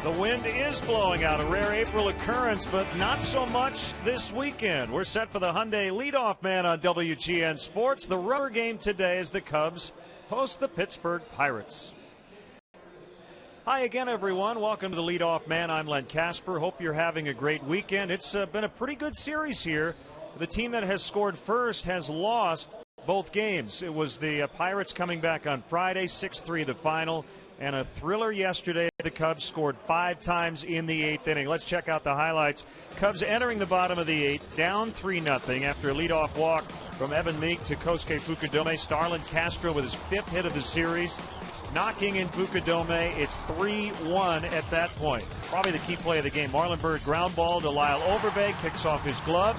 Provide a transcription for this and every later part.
The wind is blowing out, a rare April occurrence, but not so much this weekend. We're set for the Hyundai leadoff man on WGN Sports. The rubber game today as the Cubs host the Pittsburgh Pirates. Hi again, everyone. Welcome to the leadoff man. I'm Len Casper. Hope you're having a great weekend. It's been a pretty good series here. The team that has scored first has lost both games. It was the Pirates coming back on Friday, 6-3 the final, and a thriller yesterday. The Cubs scored 5 times in the 8th inning. Let's check out the highlights. Cubs entering the bottom of the 8th, down 3-0 after a leadoff walk from Evan Meek to Kosuke Fukudome. Starlin Castro with his 5th hit of the series, knocking in Fukudome. It's 3-1 at that point. Probably the key play of the game. Marlon Byrd ground ball to Lyle Overbay, kicks off his glove.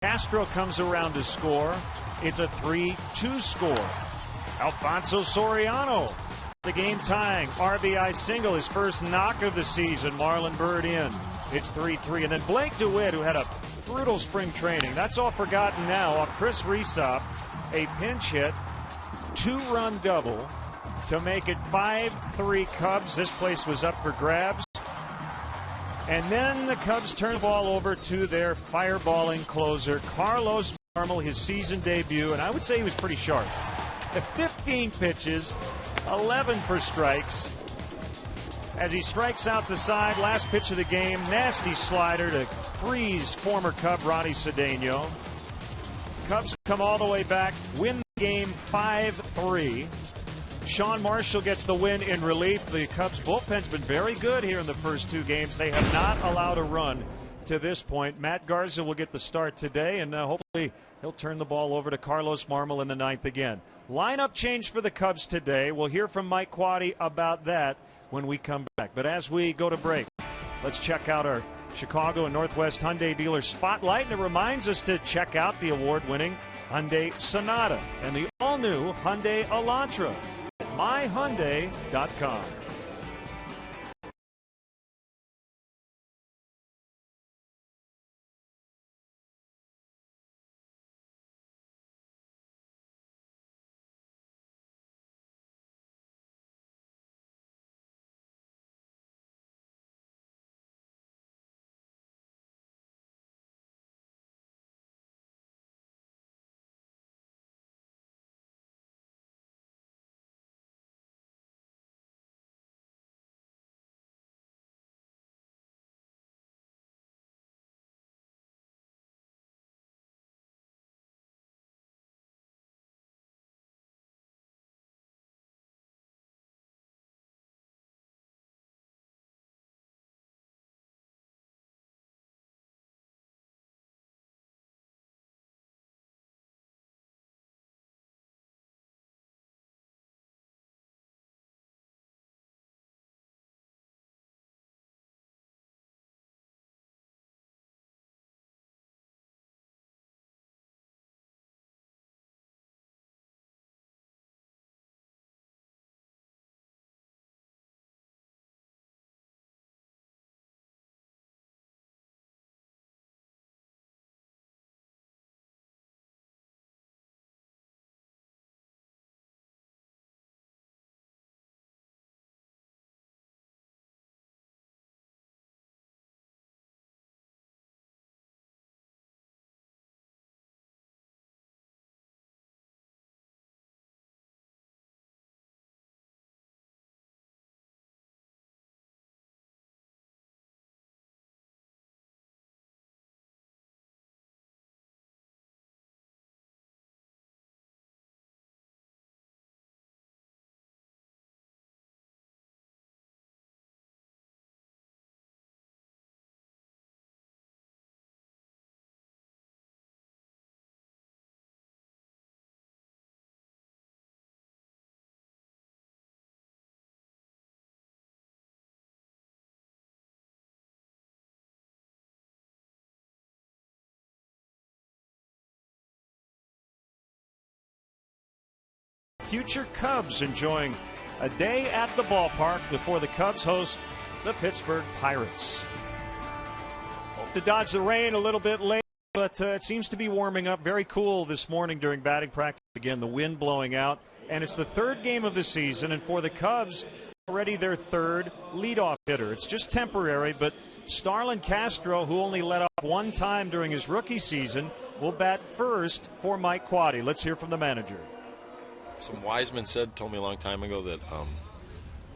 Castro comes around to score. It's a 3-2 score. Alfonso Soriano, the game tying RBI single, his first knock of the season. Marlon Byrd in. It's 3-3. And then Blake DeWitt, who had a brutal spring training. That's all forgotten now. Off Chris Resop, a pinch hit, 2-run double to make it 5-3 Cubs. This place was up for grabs. And then the Cubs turn the ball over to their fireballing closer, Carlos Marmol, his season debut, and I would say he was pretty sharp. 15 pitches, 11 for strikes. As he strikes out the side, last pitch of the game, nasty slider to freeze former Cub Ronnie Cedeno. Cubs come all the way back, win the game 5-3. Sean Marshall gets the win in relief. The Cubs bullpen's been very good here in the first 2 games. They have not allowed a run to this point. Matt Garza will get the start today, and hopefully he'll turn the ball over to Carlos Marmol in the 9th again. Lineup change for the Cubs today. We'll hear from Mike Quade about that when we come back. But as we go to break, let's check out our Chicago and Northwest Hyundai dealer spotlight, and it reminds us to check out the award-winning Hyundai Sonata and the all-new Hyundai Elantra. myhyundai.com. Future Cubs enjoying a day at the ballpark before the Cubs host the Pittsburgh Pirates. Hope to dodge the rain a little bit late, but it seems to be warming up. Very cool this morning during batting practice. Again, the wind blowing out, and it's the 3rd game of the season, and for the Cubs, already their third leadoff hitter. It's just temporary, but Starlin Castro, who only led off one time during his rookie season, will bat first for Mike Quade. Let's hear from the manager. Some wise men told me a long time ago that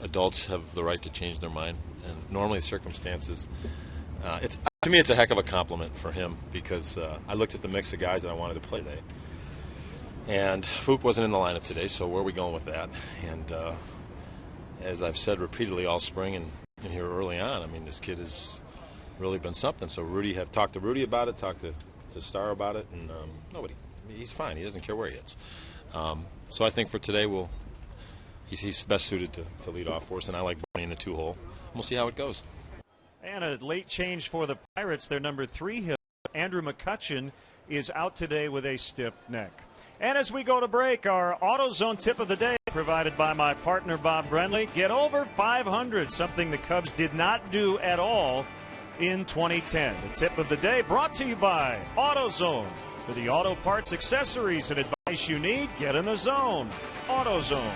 adults have the right to change their mind, and normally circumstances. To me, it's a heck of a compliment for him because I looked at the mix of guys that I wanted to play today, and Fook wasn't in the lineup today. So where are we going with that? And as I've said repeatedly all spring and here early on, I mean, this kid has really been something. So talked to Rudy about it, talked to Star about it, and he's fine. He doesn't care where he hits. So I think for today, he's best suited to lead off for us, and I like Barney in the 2-hole. We'll see how it goes. And a late change for the Pirates. Their number 3 hitter, Andrew McCutchen, is out today with a stiff neck. And as we go to break, our AutoZone tip of the day, provided by my partner Bob Brenly. Get over 500, something the Cubs did not do at all in 2010. The tip of the day brought to you by AutoZone. For the auto parts, accessories, and advice you need, get in the zone. AutoZone.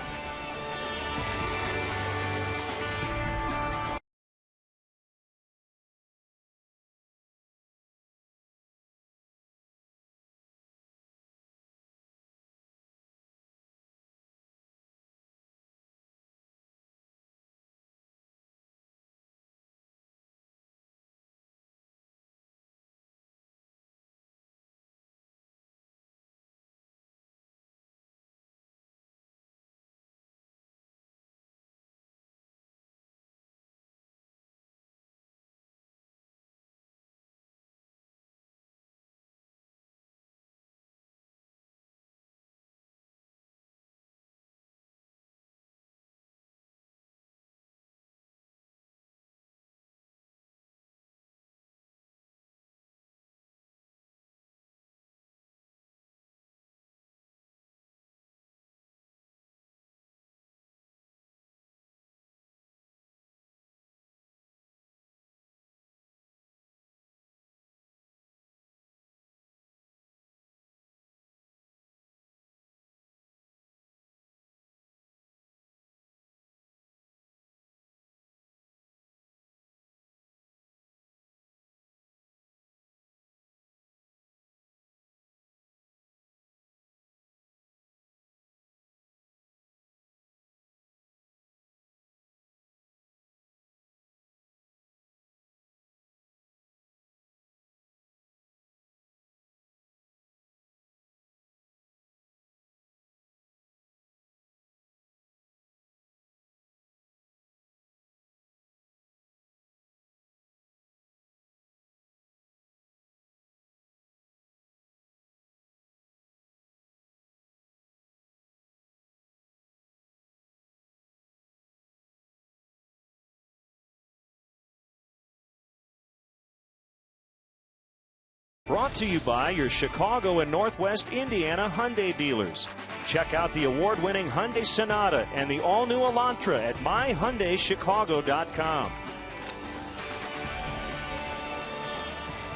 Brought to you by your Chicago and Northwest Indiana Hyundai dealers. Check out the award-winning Hyundai Sonata and the all-new Elantra at myhyundaichicago.com.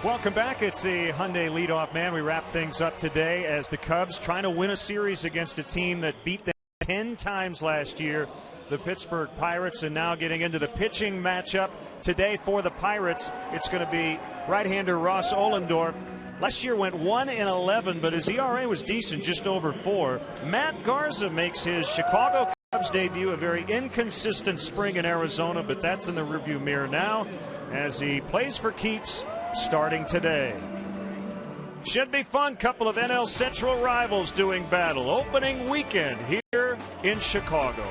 Welcome back. It's the Hyundai leadoff man. We wrap things up today as the Cubs trying to win a series against a team that beat them 10 times last year, the Pittsburgh Pirates, and now getting into the pitching matchup today for the Pirates. It's going to be right-hander Ross Ohlendorf. Last year went 1-11, but his ERA was decent, just over 4. Matt Garza makes his Chicago Cubs debut, a very inconsistent spring in Arizona, but that's in the rearview mirror now as he plays for keeps starting today. Should be fun. Couple of NL Central rivals doing battle. Opening weekend here in Chicago.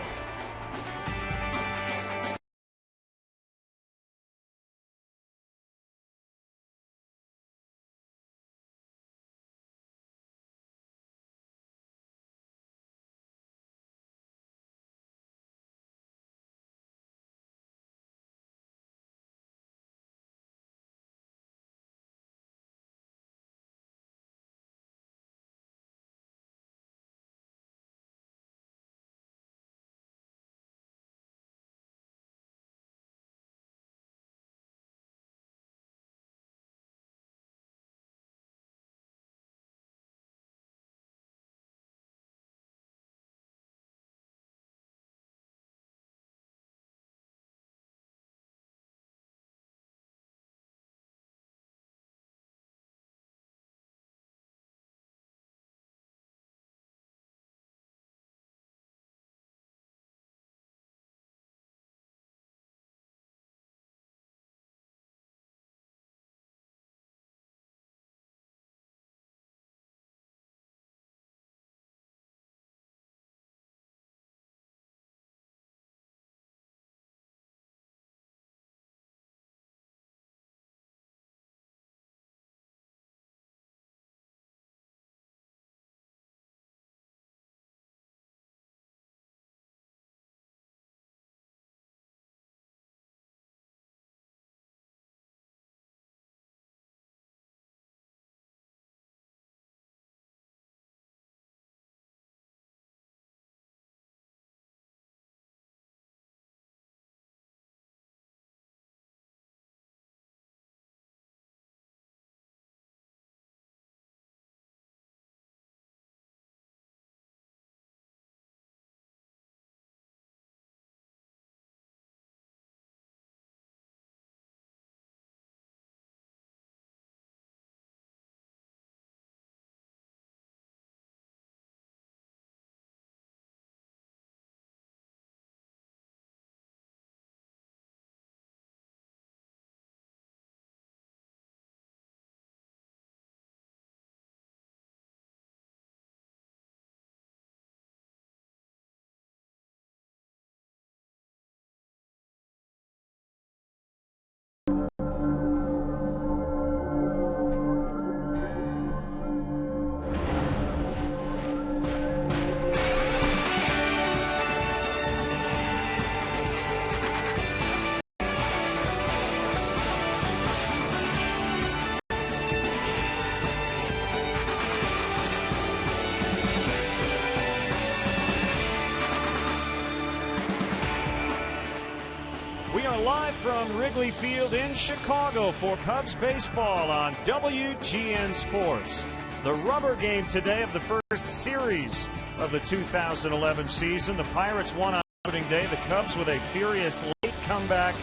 from Wrigley Field in Chicago for Cubs baseball on WGN Sports. The rubber game today of the first series of the 2011 season. The Pirates won on opening day. The Cubs with a furious late comeback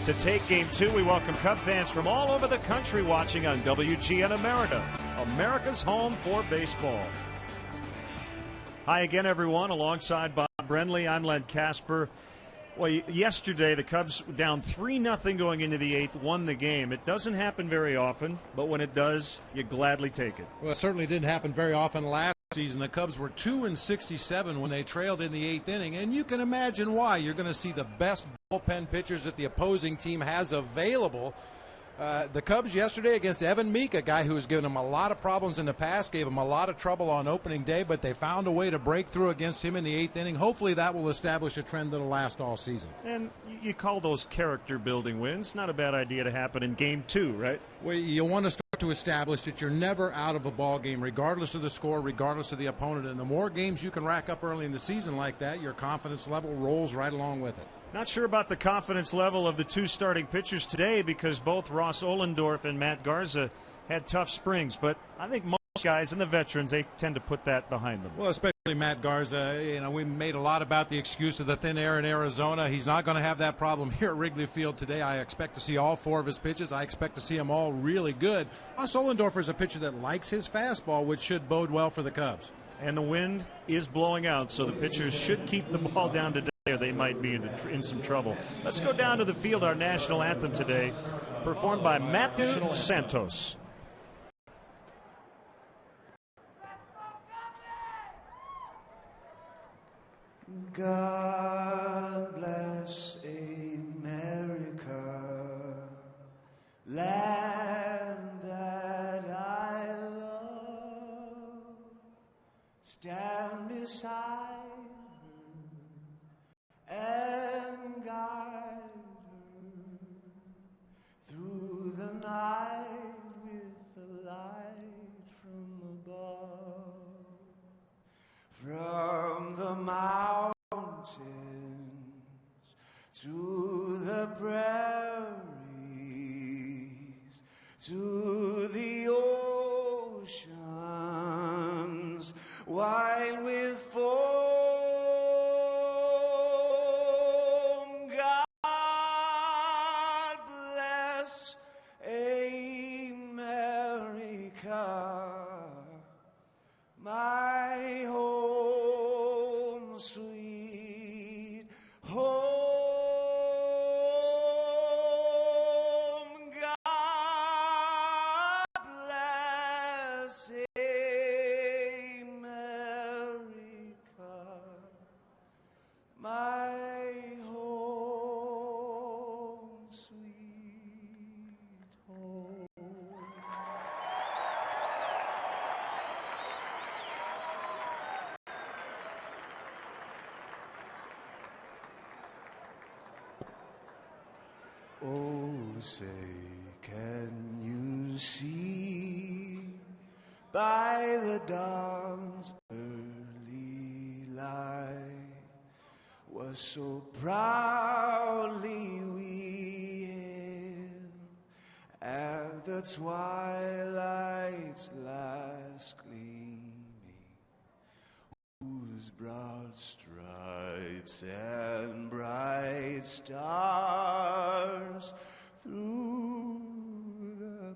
to take game two. We welcome Cub fans from all over the country watching on WGN America, America's home for baseball. Hi again, everyone. Alongside Bob Brenly, I'm Len Casper. Well, yesterday the Cubs down 3-0 going into the eighth, won the game. It doesn't happen very often, but when it does, you gladly take it. Well, it certainly didn't happen very often last season. The Cubs were 2-67 when they trailed in the eighth inning, and you can imagine why. You're going to see the best bullpen pitchers that the opposing team has available. The Cubs yesterday against Evan Meek, a guy who has given them a lot of problems in the past, gave them a lot of trouble on opening day, but they found a way to break through against him in the eighth inning. Hopefully that will establish a trend that will last all season. And you call those character-building wins. Not a bad idea to happen in game two, right? Well, you want to start to establish that you're never out of a ball game, regardless of the score, regardless of the opponent. And the more games you can rack up early in the season like that, your confidence level rolls right along with it. Not sure about the confidence level of the two starting pitchers today because both Ross Ohlendorf and Matt Garza had tough springs. But I think most guys and the veterans, they tend to put that behind them. Well, especially Matt Garza. You know, we made a lot about the excuse of the thin air in Arizona. He's not going to have that problem here at Wrigley Field today. I expect to see all four of his pitches. I expect to see them all really good. Ross Ohlendorf is a pitcher that likes his fastball, which should bode well for the Cubs. And the wind is blowing out, so the pitchers should keep the ball down today, or they might be in some trouble. Let's go down to the field. Our national anthem today, performed by Matthew Santos. God bless America, land that I love. Stand beside her and guide her through the night with the light from above. From the mountains to the prairies, to the oceans, wide with foam, God bless America, my home, sweet home. God bless America, my home, sweet home. Oh, say, can you see by the dawn's early light was so proudly we hailed at the twilight's last gleaming, whose broad stripes and bright stars through the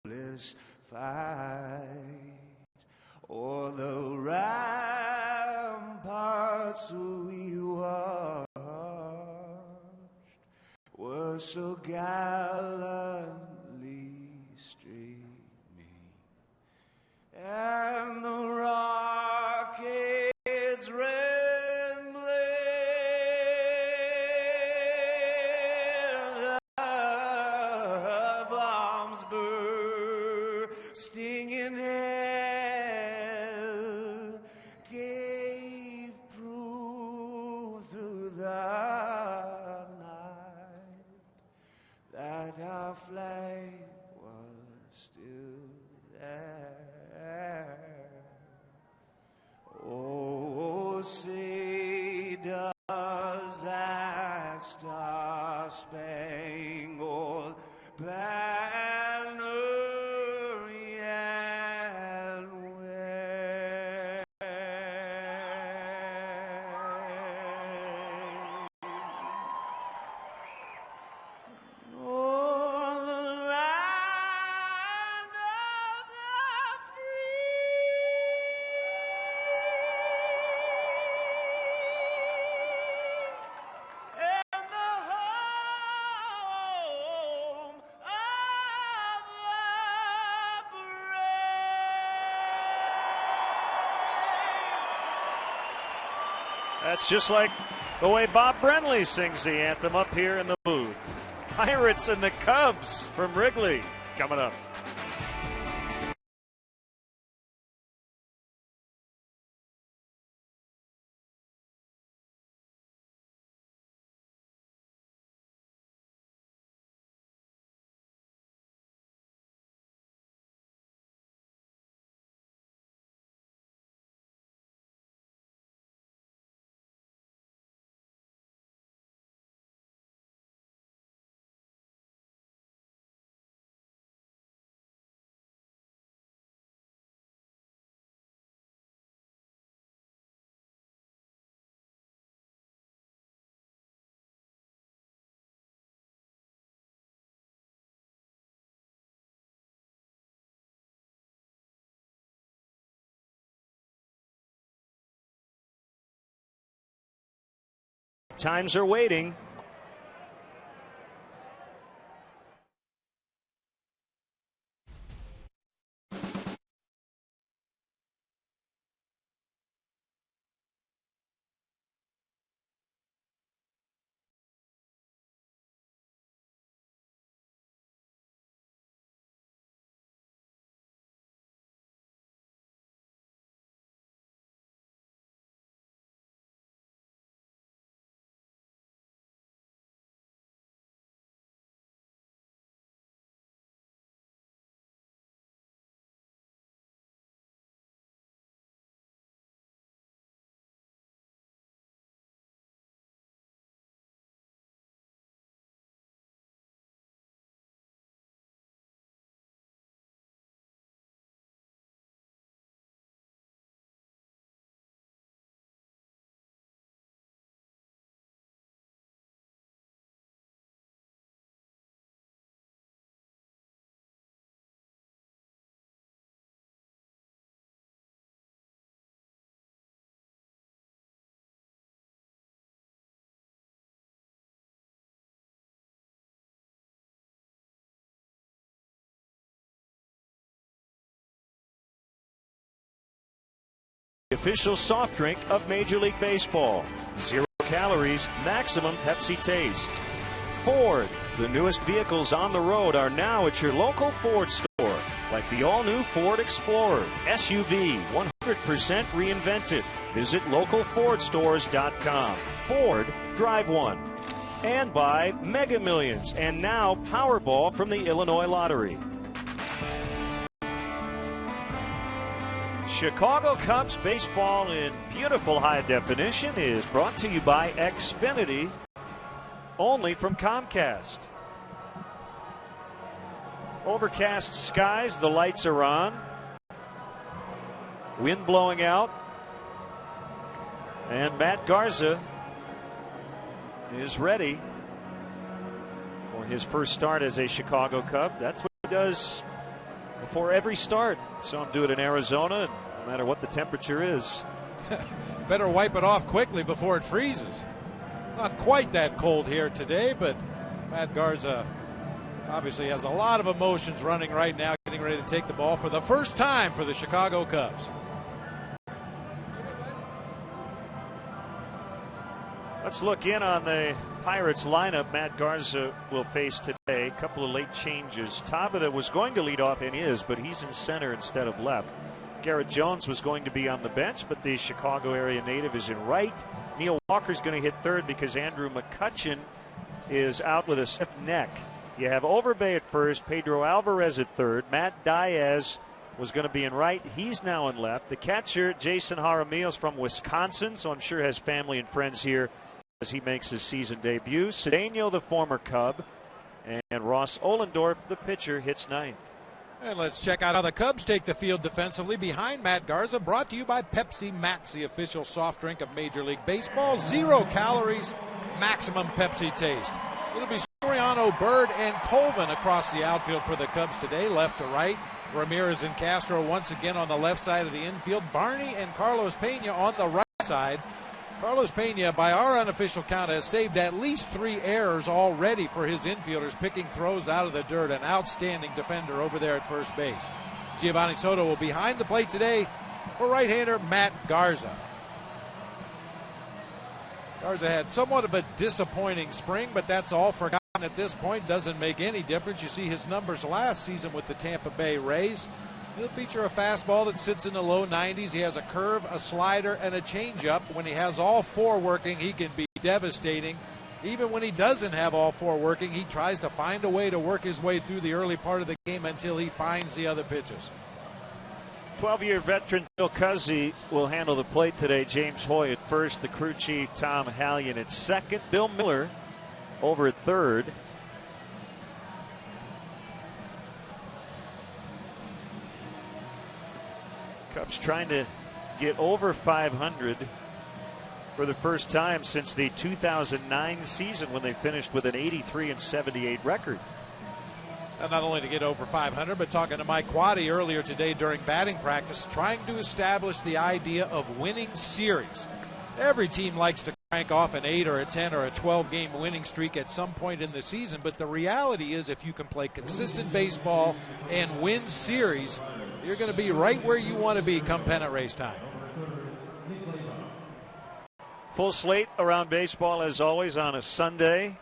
perilous fight o'er the ramparts we watched were so gallantly streaming, and the rockets trembling, the bombs bursting in air gave proof through the night that our flag was still there. Oh, say does that That's just like the way Bob Brenly sings the anthem up here in the booth. Pirates and the Cubs from Wrigley coming up. Times are waiting. The official soft drink of Major League Baseball. 0 calories, maximum Pepsi taste. Ford, the newest vehicles on the road are now at your local Ford store, like the all-new Ford Explorer, SUV, 100% reinvented. Visit localfordstores.com. Ford, drive one. And by Mega Millions, and now Powerball from the Illinois Lottery. Chicago Cubs baseball in beautiful high definition is brought to you by Xfinity, only from Comcast. Overcast skies, the lights are on. Wind blowing out. And Matt Garza is ready for his first start as a Chicago Cub. That's what he does before every start. Saw him do it in Arizona, and no matter what the temperature is. Better wipe it off quickly before it freezes. Not quite that cold here today, but Matt Garza obviously has a lot of emotions running right now, getting ready to take the ball for the first time for the Chicago Cubs. Let's look in on the Pirates lineup Matt Garza will face today. A couple of late changes. Tabata was going to lead off and is, but he's in center instead of left. Garrett Jones was going to be on the bench, but the Chicago area native is in right. Neil Walker's going to hit third because Andrew McCutchen is out with a stiff neck. You have Overbay at first, Pedro Alvarez at third. Matt Diaz was going to be in right. He's now in left. The catcher, Jason Jaramillo's from Wisconsin, so I'm sure has family and friends here as he makes his season debut. Cedeno, the former Cub, and Ross Ohlendorf, the pitcher, hits ninth. And let's check out how the Cubs take the field defensively behind Matt Garza. Brought to you by Pepsi Max, the official soft drink of Major League Baseball. 0 calories, maximum Pepsi taste. It'll be Soriano, Bird, and Colvin across the outfield for the Cubs today, left to right. Ramirez and Castro once again on the left side of the infield. Barney and Carlos Pena on the right side. Carlos Pena, by our unofficial count, has saved at least 3 errors already for his infielders, picking throws out of the dirt. An outstanding defender over there at first base. Giovanni Soto will be behind the plate today for right-hander Matt Garza. Garza had somewhat of a disappointing spring, but that's all forgotten at this point. Doesn't make any difference. You see his numbers last season with the Tampa Bay Rays. He'll feature a fastball that sits in the low 90s. He has a curve, a slider, and a changeup. When he has all four working, he can be devastating. Even when he doesn't have all four working, he tries to find a way to work his way through the early part of the game until he finds the other pitches. 12-year veteran Phil Cuzzi will handle the plate today. James Hoy at first, the crew chief Tom Hallion at second, Bill Miller over at third. Cubs trying to get over 500 for the first time since the 2009 season when they finished with an 83-78 record. And not only to get over 500, but talking to Mike Quaddy earlier today during batting practice, trying to establish the idea of winning series. Every team likes to crank off an 8 or a 10 or a 12-game winning streak at some point in the season, but the reality is if you can play consistent baseball and win series, you're going to be right where you want to be come pennant race time. Full slate around baseball as always on a Sunday.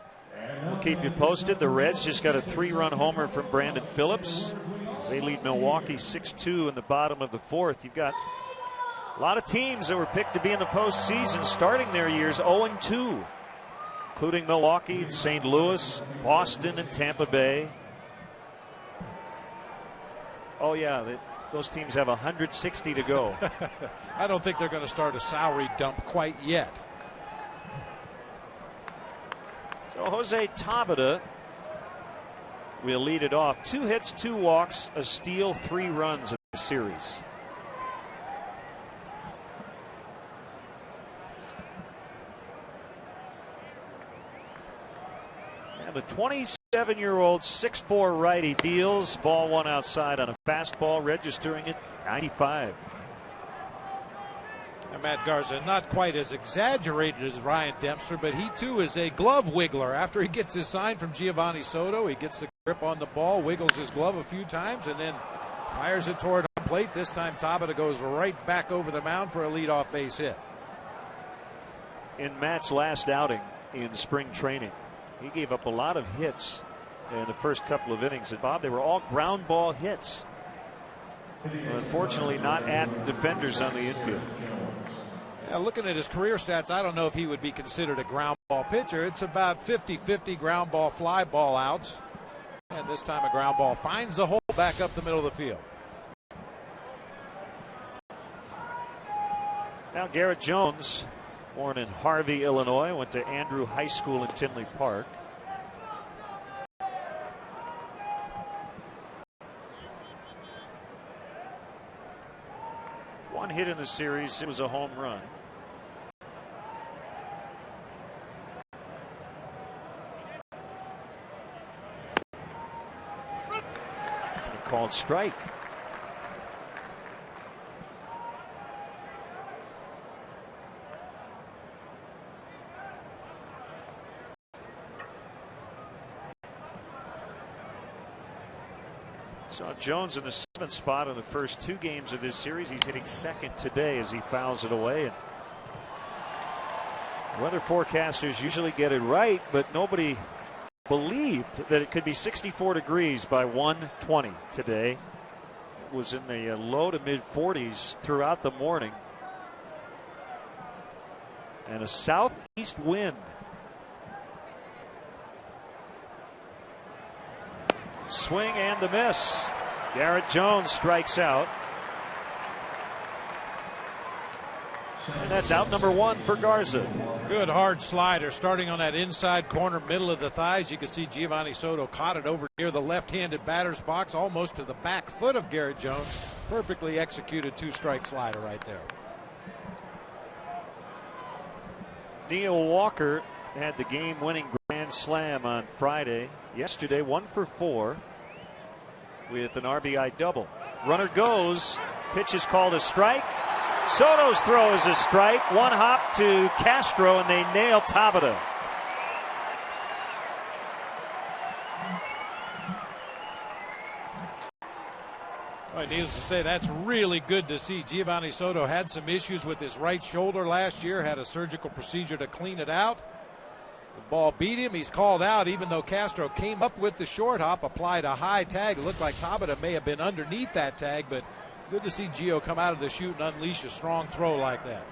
We'll keep you posted. The Reds just got a 3-run homer from Brandon Phillips as they lead Milwaukee 6-2 in the bottom of the fourth. You've got a lot of teams that were picked to be in the postseason starting their years 0-2, including Milwaukee and St. Louis, Boston and Tampa Bay. Oh yeah, those teams have 160 to go. I don't think they're going to start a salary dump quite yet. So Jose Tabata will lead it off. 2 hits, 2 walks, a steal, 3 runs in the series. And the 27-year-old 6'4" righty deals. Ball 1 outside on a fastball, registering at 95. And Matt Garza, not quite as exaggerated as Ryan Dempster, but he too is a glove wiggler. After he gets his sign from Giovanni Soto, he gets the grip on the ball, wiggles his glove a few times, and then fires it toward home plate. This time Tabata goes right back over the mound for a leadoff base hit. In Matt's last outing in spring training, he gave up a lot of hits in the first couple of innings. And Bob, they were all ground ball hits. Unfortunately, not at defenders on the infield. Yeah, looking at his career stats, I don't know if he would be considered a ground ball pitcher. It's about 50-50 ground ball, fly ball outs. And this time a ground ball finds the hole back up the middle of the field. Now Garrett Jones, born in Harvey, Illinois, went to Andrew High School in Tinley Park. One hit in the series, it was a home run. Called strike. Saw Jones in the 7th spot in the first 2 games of this series. He's hitting second today as he fouls it away. And weather forecasters usually get it right, but nobody believed that it could be 64 degrees by 1:20 today. It was in the low to mid 40s throughout the morning. And a southeast wind. Swing and the miss. Garrett Jones strikes out. And that's out number 1 for Garza. Good hard slider starting on that inside corner, middle of the thighs. You can see Giovanni Soto caught it over near the left-handed batter's box, almost to the back foot of Garrett Jones. Perfectly executed 2-strike slider right there. Neil Walker had the game-winning grand slam on Friday. Yesterday, 1 for 4 with an RBI double. Runner goes. Pitch is called a strike. Soto's throw is a strike. 1 hop to Castro, and they nail Tabata. Well, needless to say, that's really good to see. Giovanni Soto had some issues with his right shoulder last year, had a surgical procedure to clean it out. The ball beat him. He's called out, even though Castro came up with the short hop, applied a high tag. It looked like Tabata may have been underneath that tag, but good to see Gio come out of the chute and unleash a strong throw like that.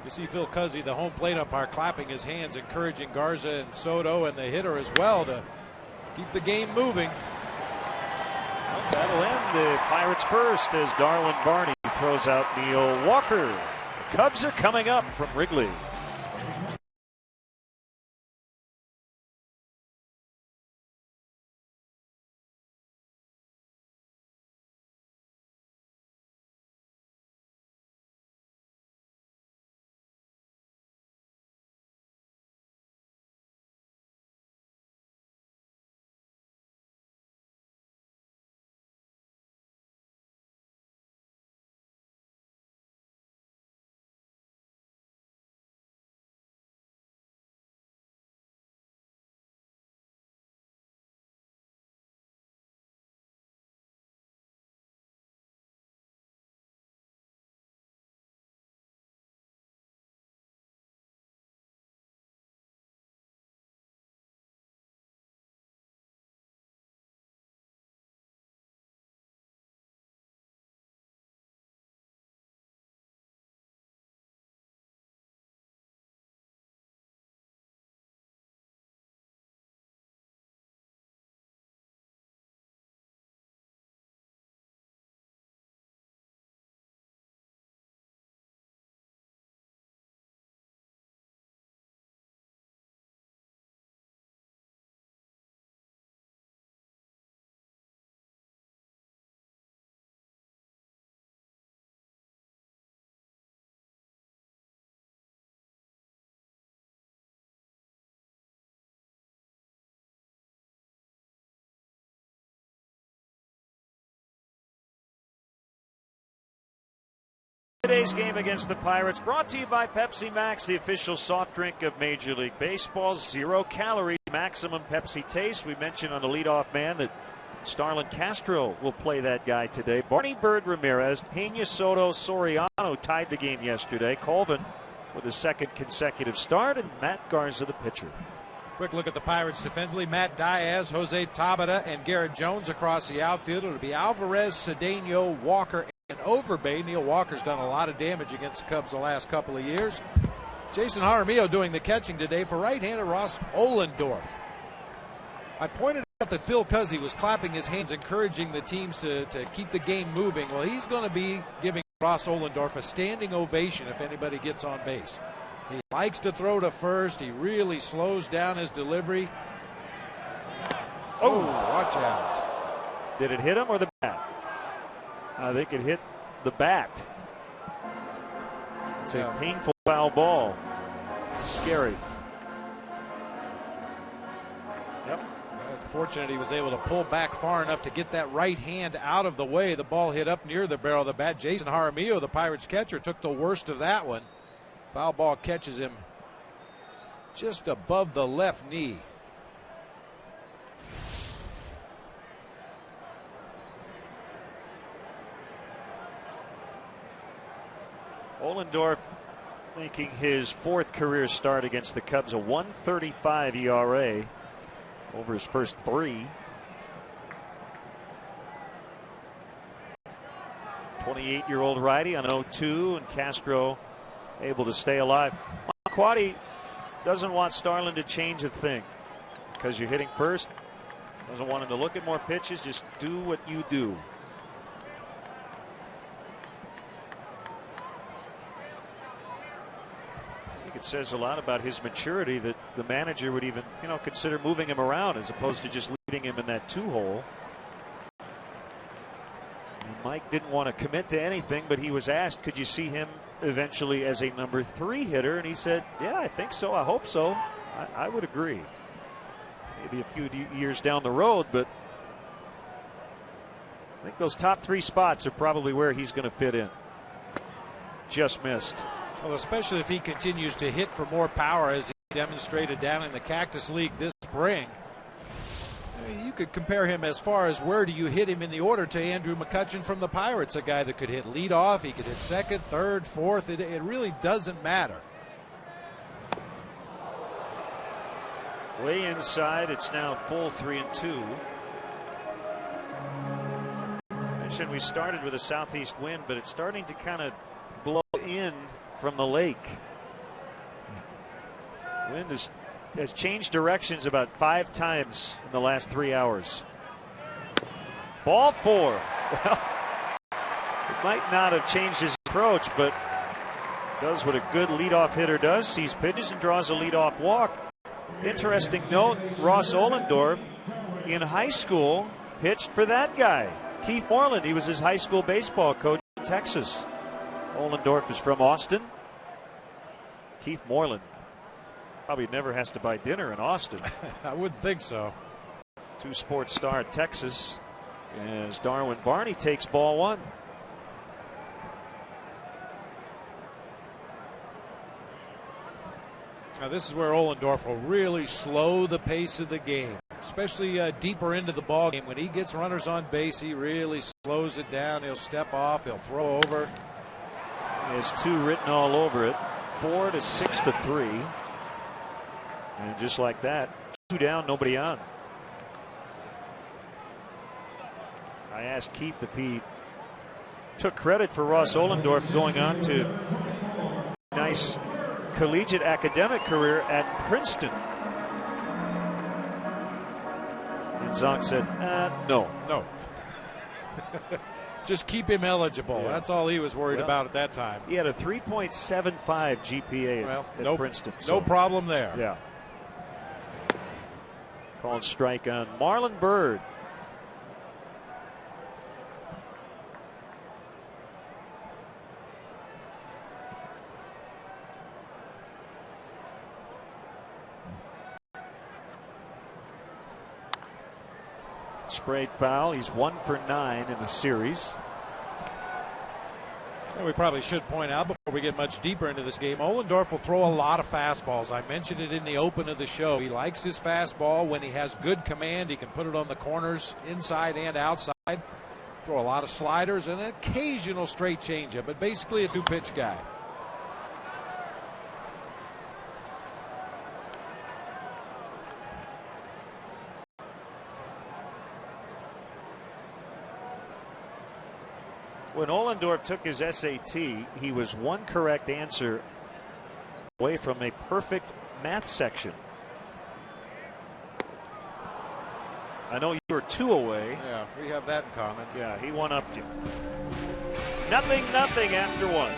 You see Phil Cuzzy, the home plate umpire, clapping his hands, encouraging Garza and Soto and the hitter as well to keep the game moving. Well, that'll end the Pirates first as Darwin Barney throws out Neil Walker. The Cubs are coming up from Wrigley. Today's game against the Pirates brought to you by Pepsi Max, the official soft drink of Major League Baseball. 0 calorie, maximum Pepsi taste. We mentioned on the leadoff man that Starlin Castro will play that guy today. Barney Bird Ramirez, Pena Soto, Soriano tied the game yesterday. Colvin with a second consecutive start, and Matt Garza the pitcher. Quick look at the Pirates defensively. Matt Diaz, Jose Tabata, and Garrett Jones across the outfield. It'll be Alvarez, Cedeno, Walker, and Overbay. Neil Walker's done a lot of damage against the Cubs the last couple of years. Jason Jaramillo doing the catching today for right-hander Ross Ohlendorf. I pointed out that Phil Cuzzy was clapping his hands, encouraging the teams to keep the game moving. Well, he's going to be giving Ross Ohlendorf a standing ovation if anybody gets on base. He likes to throw to first. He really slows down his delivery. Oh, watch out. Did it hit him or the bat? I think it hit the bat. It's a painful foul ball. It's scary. Yep. Fortunate he was able to pull back far enough to get that right hand out of the way. The ball hit up near the barrel of the bat. Jason Jaramillo, the Pirates catcher, took the worst of that one. Foul ball catches him just above the left knee. Ohlendorf making his 4th career start against the Cubs, a 1.35 ERA over his first 3. 28-year-old righty on 0-2, and Castro able to stay alive. Quaddy doesn't want Starlin to change a thing because you're hitting first. Doesn't want him to look at more pitches. Just do what you do. It says a lot about his maturity that the manager would even, consider moving him around as opposed to just leaving him in that 2-hole. Mike didn't want to commit to anything, but he was asked, could you see him eventually as a number 3 hitter? And he said, yeah, I think so. I hope so. I would agree. Maybe a few years down the road, but I think those top 3 spots are probably where he's going to fit in. Just missed. Well, especially if he continues to hit for more power as he demonstrated down in the Cactus League this spring. You could compare him as far as where do you hit him in the order to Andrew McCutchen from the Pirates, a guy that could hit leadoff, he could hit second, third, fourth. It really doesn't matter. Way inside, it's now full 3-2. Mentioned we started with a southeast wind, but it's starting to kind of blow in from the lake. Wind has changed directions about 5 times in the last 3 hours. Ball 4. Well, it might not have changed his approach, but does what a good leadoff hitter does. Sees pitches and draws a leadoff walk. Interesting note, Ross Ohlendorf in high school pitched for that guy, Keith Moreland. He was his high school baseball coach in Texas. Ohlendorf is from Austin. Keith Moreland probably never has to buy dinner in Austin. I wouldn't think so. 2 sports star at Texas as Darwin Barney takes ball 1. Now this is where Ohlendorf will really slow the pace of the game, especially deeper into the ball game. When he gets runners on base, he really slows it down. He'll step off, he'll throw over. He has 2 written all over it, 4 to 6 to 3. And just like that, 2 down, nobody on. I asked Keith if he took credit for Ross Ohlendorf going on to nice collegiate academic career at Princeton. And Zonk said, no. No. Just keep him eligible. Yeah. That's all he was worried about at that time. He had a 3.75 GPA at Princeton. No problem there. Yeah. Called strike on Marlon Byrd. Sprayed foul. He's 1 for 9 in the series. We probably should point out before we get much deeper into this game, Ohlendorf will throw a lot of fastballs. I mentioned it in the open of the show. He likes his fastball. When he has good command, he can put it on the corners, inside and outside. Throw a lot of sliders and an occasional straight changeup, but basically a 2-pitch guy. When Ohlendorf took his SAT, he was 1 correct answer away from a perfect math section. I know you were 2 away. Yeah, we have that in common. Yeah, he one-upped you. 0-0 after 1.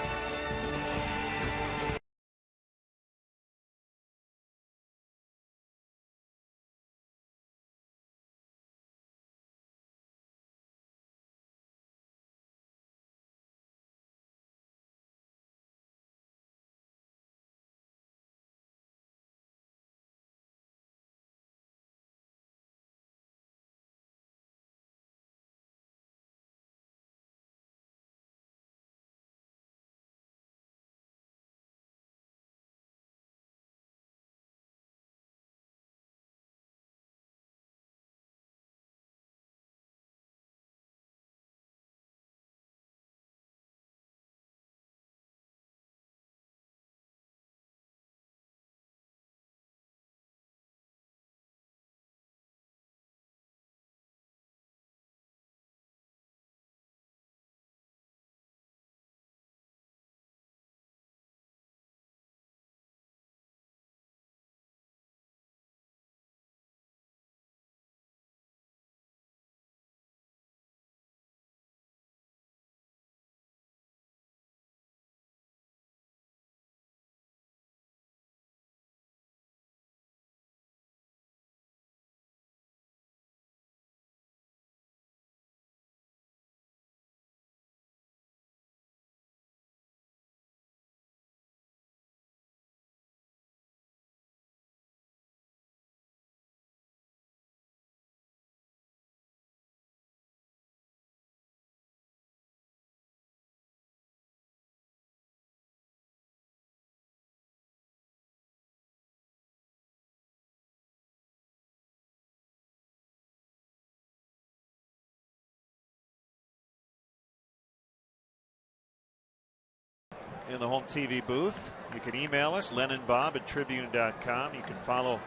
in the home TV booth. You can email us, LennonBob@Tribune.com. You can follow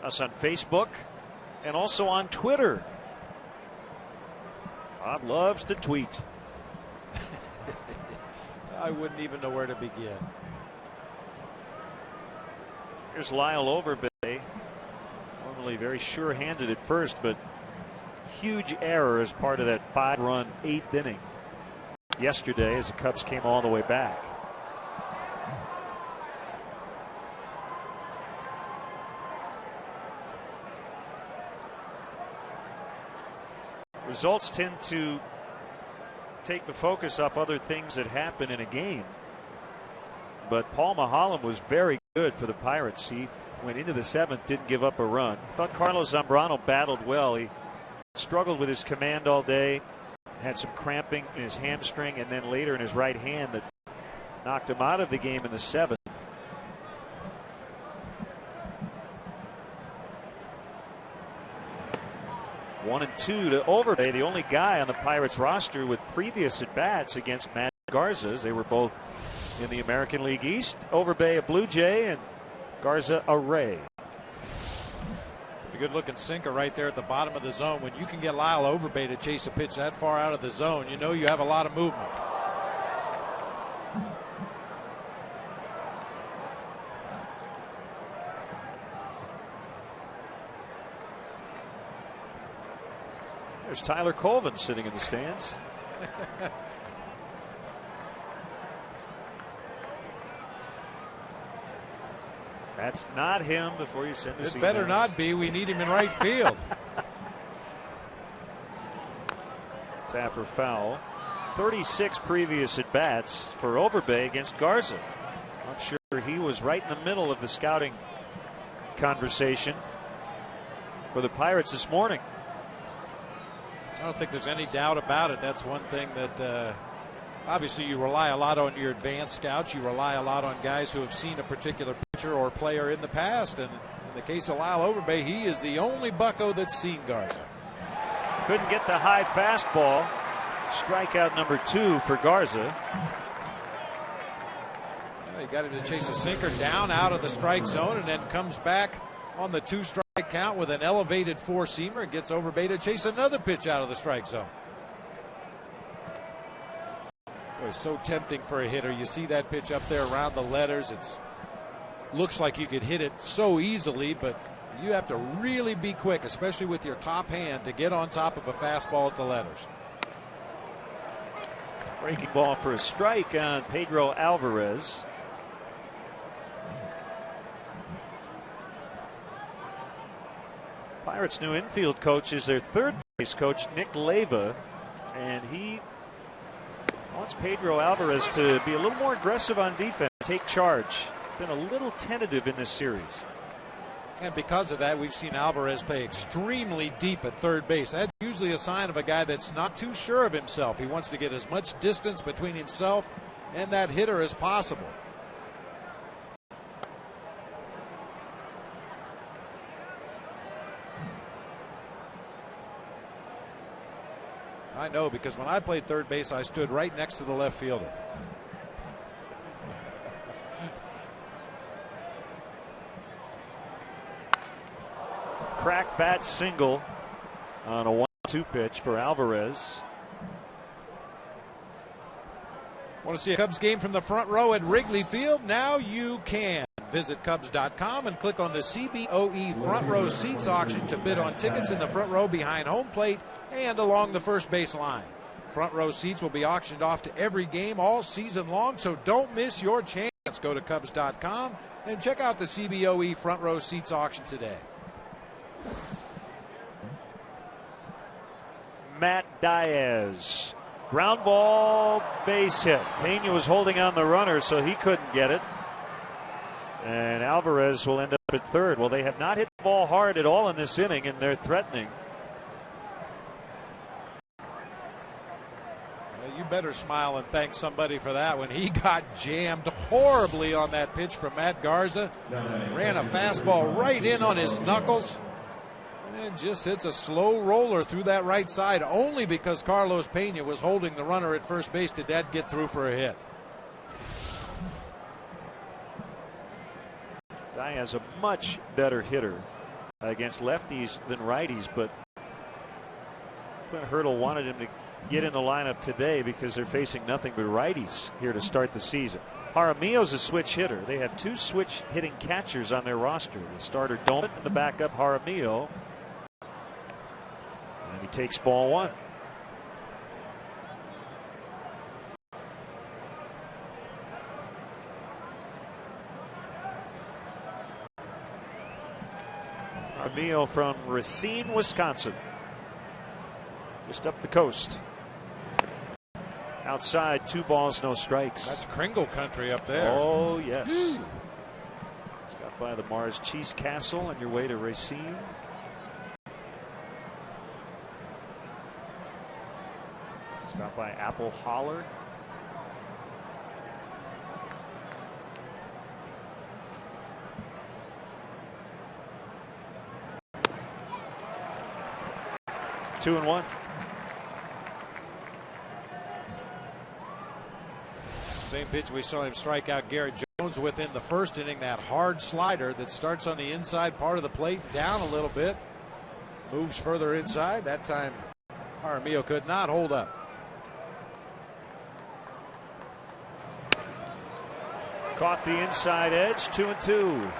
us on Facebook and also on Twitter. Bob loves to tweet. I wouldn't even know where to begin. Here's Lyle Overbay. Normally very sure-handed at first, but huge error as part of that 5-run 8th inning yesterday as the Cubs came all the way back. Results tend to take the focus off other things that happen in a game. But Paul Maholm was very good for the Pirates. He went into the 7th, didn't give up a run. I thought Carlos Zambrano battled well. He struggled with his command all day, had some cramping in his hamstring, and then later in his right hand that knocked him out of the game in the 7th. One and two to Overbay, the only guy on the Pirates roster with previous at-bats against Matt Garza. They were both in the American League East. Overbay a Blue Jay and Garza a Ray. A good looking sinker right there at the bottom of the zone. When you can get Lyle Overbay to chase a pitch that far out of the zone, you know you have a lot of movement. There's Tyler Colvin sitting in the stands. That's not him before you send us. It better not be. We need him in right field. Tapper foul. 36 previous at bats for Overbay against Garza. I'm sure he was right in the middle of the scouting conversation for the Pirates this morning. I don't think there's any doubt about it. That's one thing that obviously you rely a lot on your advanced scouts. You rely a lot on guys who have seen a particular pitcher or player in the past. And in the case of Lyle Overbay, he is the only bucko that's seen Garza. Couldn't get the high fastball. Strikeout number 2 for Garza. Well, he got him to chase a sinker down out of the strike zone and then comes back on the 2-strike count with an elevated 4-seamer and gets Overbay to chase another pitch out of the strike zone. Boy, so tempting for a hitter. You see that pitch up there around the letters. It looks like you could hit it so easily, but you have to really be quick, especially with your top hand, to get on top of a fastball at the letters. Breaking ball for a strike on Pedro Alvarez. Pirates' new infield coach is their third base coach, Nick Leyva, and he wants Pedro Alvarez to be a little more aggressive on defense, take charge. He's been a little tentative in this series. And because of that, we've seen Alvarez play extremely deep at third base. That's usually a sign of a guy that's not too sure of himself. He wants to get as much distance between himself and that hitter as possible. I know, because when I played third base, I stood right next to the left fielder. Crack bat single on a 1-2 pitch for Alvarez. Want to see a Cubs game from the front row at Wrigley Field? Now you can. Visit Cubs.com and click on the CBOE front row seats auction to bid on tickets in the front row behind home plate and along the first base line. Front row seats will be auctioned off to every game all season long, so don't miss your chance. Go to Cubs.com and check out the CBOE front row seats auction today. Matt Diaz. Ground ball, base hit. Pena was holding on the runner, so he couldn't get it. And Alvarez will end up at third. Well, they have not hit the ball hard at all in this inning, and they're threatening. Well, you better smile and thank somebody for that one. He got jammed horribly on that pitch from Matt Garza. Ran a fastball right in on his knuckles. And just hits a slow roller through that right side, only because Carlos Pena was holding the runner at first base. Did that get through for a hit? Diaz a much better hitter against lefties than righties, but Clint Hurdle wanted him to get in the lineup today because they're facing nothing but righties here to start the season. Jaramillo's a switch hitter. They have two switch hitting catchers on their roster. The starter Doman and the backup Jaramillo. And he takes ball one. Jaramillo from Racine, Wisconsin. Just up the coast. Outside, 2 balls, no strikes. That's Kringle country up there. Oh, yes. Stop by the Mars Cheese Castle on your way to Racine. Stop by Apple Holler. Two and one. Same pitch we saw him strike out Garrett Jones with in the first inning. That hard slider that starts on the inside part of the plate, down a little bit, moves further inside. That time Jaramillo could not hold up. Caught the inside edge, 2-2.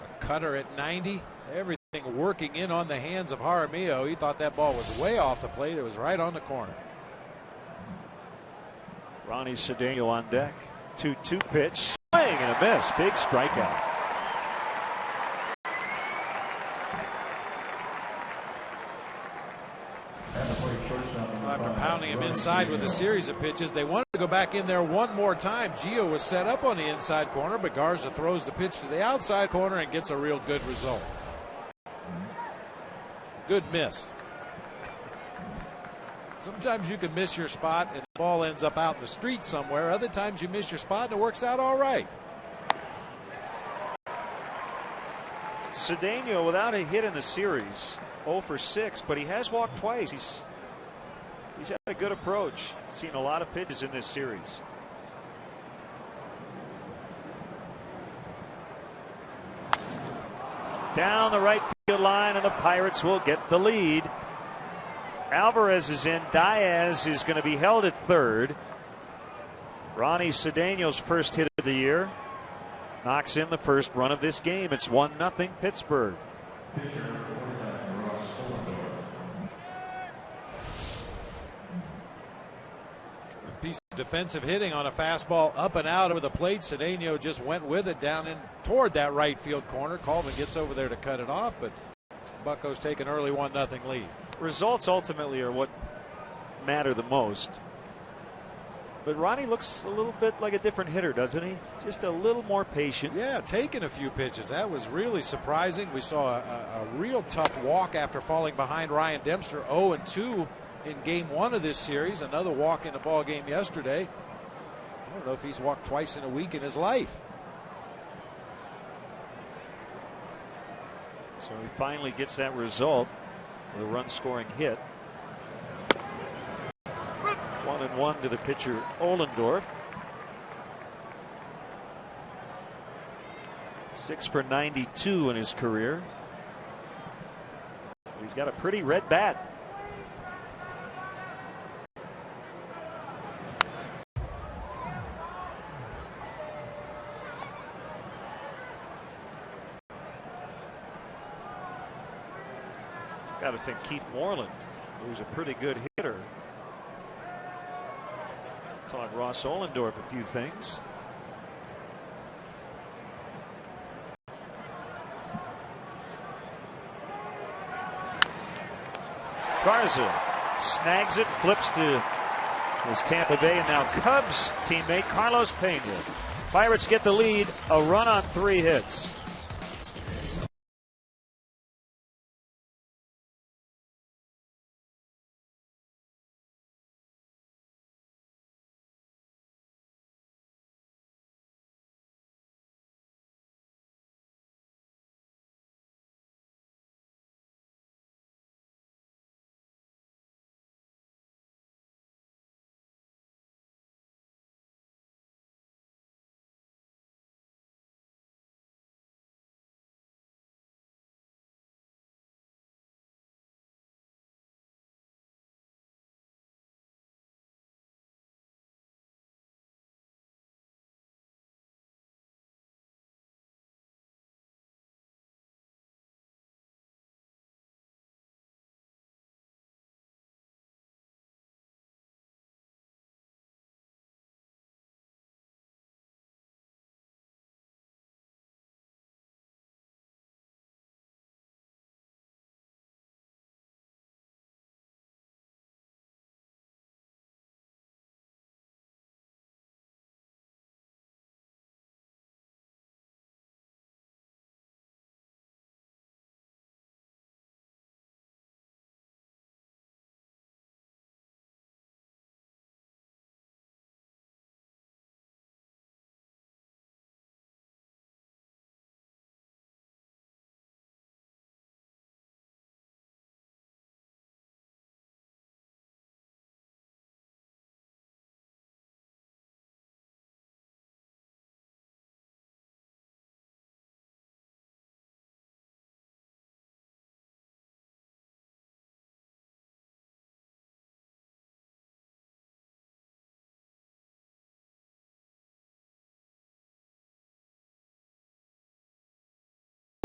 A cutter at 90. Everything working in on the hands of Jaramillo. He thought that ball was way off the plate. It was right on the corner. Ronnie Cedeno on deck. 2-2 pitch. Swing and a miss. Big strikeout. After pounding him inside with a series of pitches, they wanted to go back in there one more time. Gio was set up on the inside corner, but Garza throws the pitch to the outside corner and gets a real good result. Good miss. Sometimes you can miss your spot and the ball ends up out in the street somewhere. Other times you miss your spot and it works out all right. Cedeno without a hit in the series, 0 for 6, but he has walked twice. He's had a good approach. Seen a lot of pitches in this series. Down the right field line, and the Pirates will get the lead. Alvarez is in. Diaz is going to be held at third. Ronnie Cedeno's first hit of the year knocks in the first run of this game. It's 1-0 Pittsburgh. Piece of defensive hitting on a fastball up and out over the plate. Cedeno just went with it down in toward that right field corner. Coleman gets over there to cut it off, but Buccos take an early 1-0 lead. Results ultimately are what matter the most. But Ronnie looks a little bit like a different hitter, doesn't he? Just a little more patient. Yeah, taking a few pitches. That was really surprising. We saw a real tough walk after falling behind Ryan Dempster, 0-2 in game 1 of this series. Another walk in the ball game yesterday. I don't know if he's walked twice in a week in his life. So he finally gets that result with a run scoring hit. 1-1 to the pitcher Ohlendorf. 6 for 92 in his career. He's got a pretty red bat. Got to think Keith Moreland, who's a pretty good hitter, taught Ross Ohlendorf a few things. Garza snags it, flips to his Tampa Bay and now Cubs teammate Carlos Pena. Pirates get the lead, a run on 3 hits.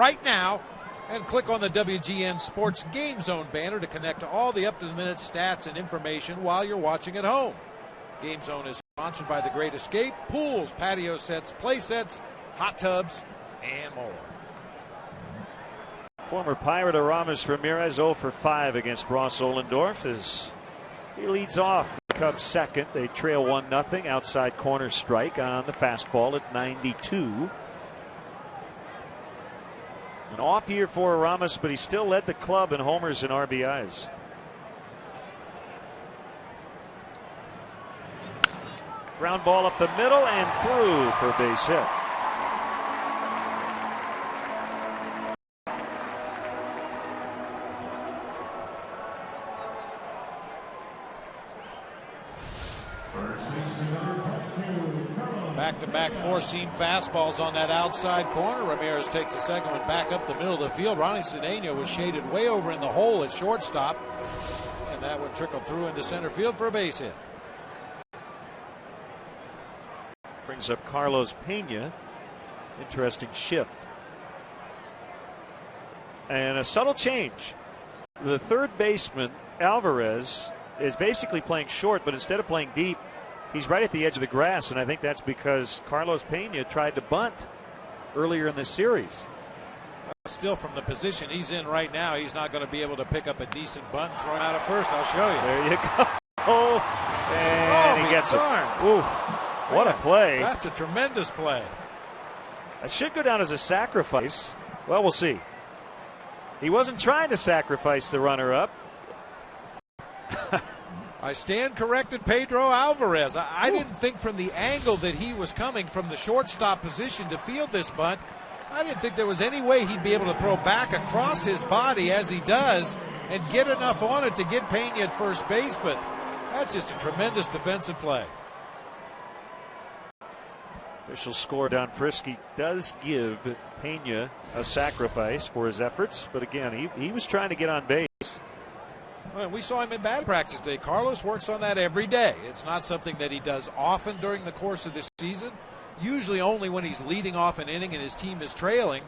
right now and click on the WGN Sports Game Zone banner to connect to all the up-to-the-minute stats and information while you're watching at home. Game Zone is sponsored by The Great Escape, pools, patio sets, play sets, hot tubs, and more. Former Pirate Aramis Ramirez 0 for 5 against Ross Ohlendorf as he leads off the Cubs second. They trail 1-0. Outside corner strike on the fastball at 92. An off year for Aramis, but he still led the club in homers and RBIs. Ground ball up the middle and through for a base hit. Back-to-back four-seam fastballs on that outside corner. Ramirez takes a second one back up the middle of the field. Ronnie Cedeno was shaded way over in the hole at shortstop, and that one trickled through into center field for a base hit. Brings up Carlos Pena. Interesting shift. And a subtle change. The third baseman, Alvarez, is basically playing short, but instead of playing deep, he's right at the edge of the grass, and I think that's because Carlos Pena tried to bunt earlier in the series. Still from the position he's in right now, he's not going to be able to pick up a decent bunt and throw it out at first. I'll show you. There you go. Oh, and he gets darn. it. Ooh, what a play. That's a tremendous play. It should go down as a sacrifice. Well, we'll see. He wasn't trying to sacrifice the runner-up. I stand corrected, Pedro Alvarez. I didn't think from the angle that he was coming from the shortstop position to field this bunt, I didn't think there was any way he'd be able to throw back across his body as he does and get enough on it to get Pena at first base, but that's just a tremendous defensive play. Official score down Frisky does give Pena a sacrifice for his efforts, but again, he was trying to get on base. Well, we saw him in batting practice today. Carlos works on that every day. It's not something that he does often during the course of this season, usually only when he's leading off an inning and his team is trailing.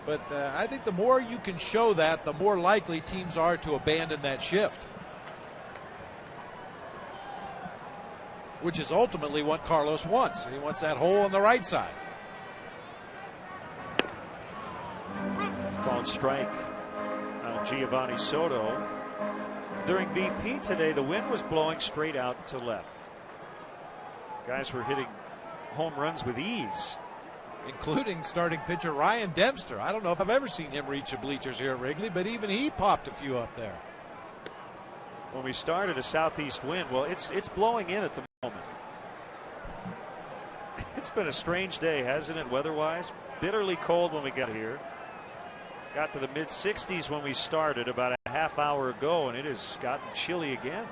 But I think the more you can show that, the more likely teams are to abandon that shift, which is ultimately what Carlos wants. He wants that hole on the right side. Called strike on Giovanni Soto. During BP today, the wind was blowing straight out to left. Guys were hitting home runs with ease, including starting pitcher Ryan Dempster. I don't know if I've ever seen him reach the bleachers here at Wrigley, but even he popped a few up there. When we started, a southeast wind. Well, it's blowing in at the moment. It's been a strange day, hasn't it, weather-wise? Bitterly cold when we got here. Got to the mid-60s when we started about a half hour ago, and it has gotten chilly again.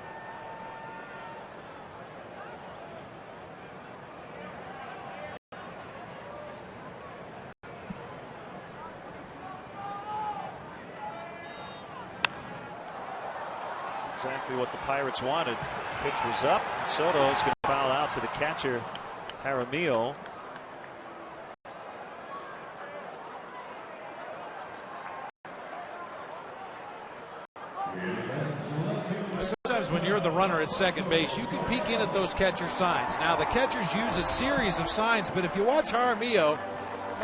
Exactly what the Pirates wanted. Pitch was up, and Soto is going to foul out to the catcher, Jaramillo. Sometimes when you're the runner at second base, you can peek in at those catcher signs. Now, the catchers use a series of signs, but if you watch Jaramillo,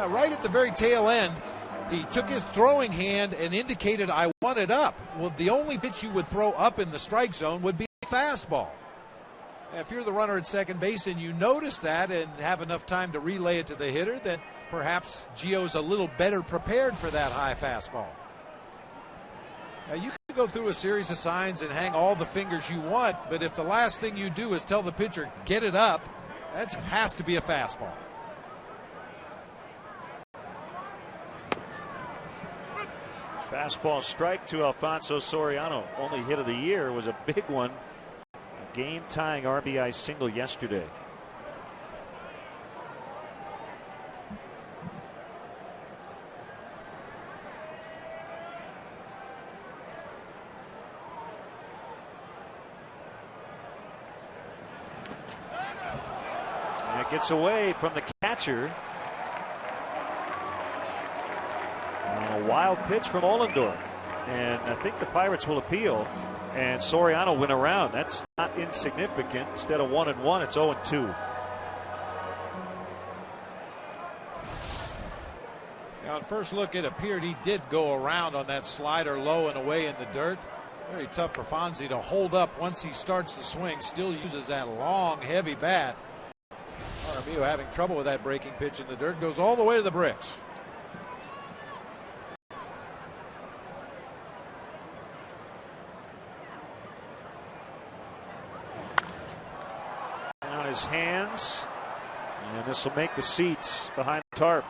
right at the very tail end, he took his throwing hand and indicated, I want it up. Well, the only pitch you would throw up in the strike zone would be a fastball. If you're the runner at second base and you notice that and have enough time to relay it to the hitter, then perhaps Gio's a little better prepared for that high fastball. Now, you can go through a series of signs and hang all the fingers you want, but if the last thing you do is tell the pitcher, get it up, that has to be a fastball. Fastball strike to Alfonso Soriano. Only hit of the year was a big one. A game-tying RBI single yesterday. And it gets away from the catcher. A wild pitch from Ollendorf. And I think the Pirates will appeal. And Soriano went around. That's not insignificant. Instead of 1-1, it's 0-2. Now, at first look, it appeared he did go around on that slider low and away in the dirt. Very tough for Fonzie to hold up once he starts the swing. Still uses that long, heavy bat. Armio having trouble with that breaking pitch in the dirt. Goes all the way to the bricks. On his hands. And this will make the seats behind the tarp.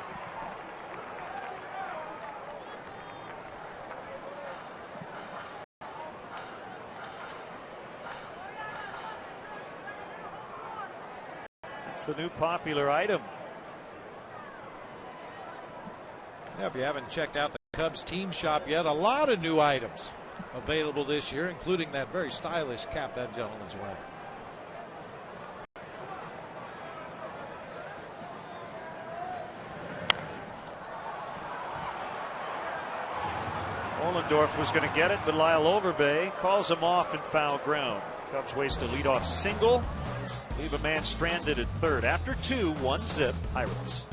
The new popular item. Yeah, if you haven't checked out the Cubs team shop yet, a lot of new items available this year, including that very stylish cap that gentleman's wearing. Ollendorf was going to get it, but Lyle Overbay calls him off in foul ground. Cubs waste a leadoff single. Leave a man stranded at third. After 2, 1-zip, Pirates.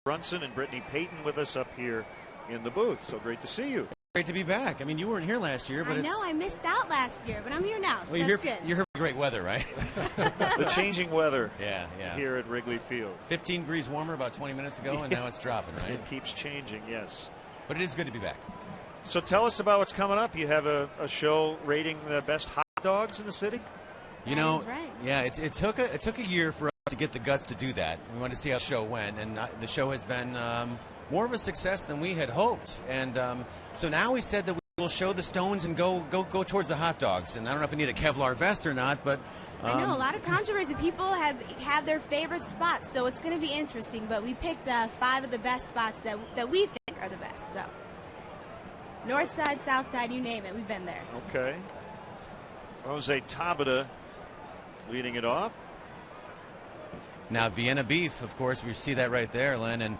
Brunson and Brittany Payton with us up here in the booth. So great to see you. Great to be back. I mean, you weren't here last year, but I know I missed out last year, but I'm here now, so that's good. You're here for great weather, right? The changing weather yeah. here at Wrigley Field. 15 degrees warmer about 20 minutes ago, and now it's dropping, right? It keeps changing, yes. But it is good to be back. So tell us about what's coming up. You have a show rating the best hot dogs in the city? You know, That is right. yeah, it took a year for us to get the guts to do that. We wanted to see how the show went, and the show has been more of a success than we had hoped. And so now we said that we'll show the stones and go towards the hot dogs. And I don't know if we need a Kevlar vest or not, but I know a lot of controversy. People have their favorite spots, so it's going to be interesting. But we picked 5 of the best spots that we think are the best. So north side, south side, you name it, we've been there. Okay. Jose Tabata leading it off. Now Vienna beef, of course, we see that right there, Len, and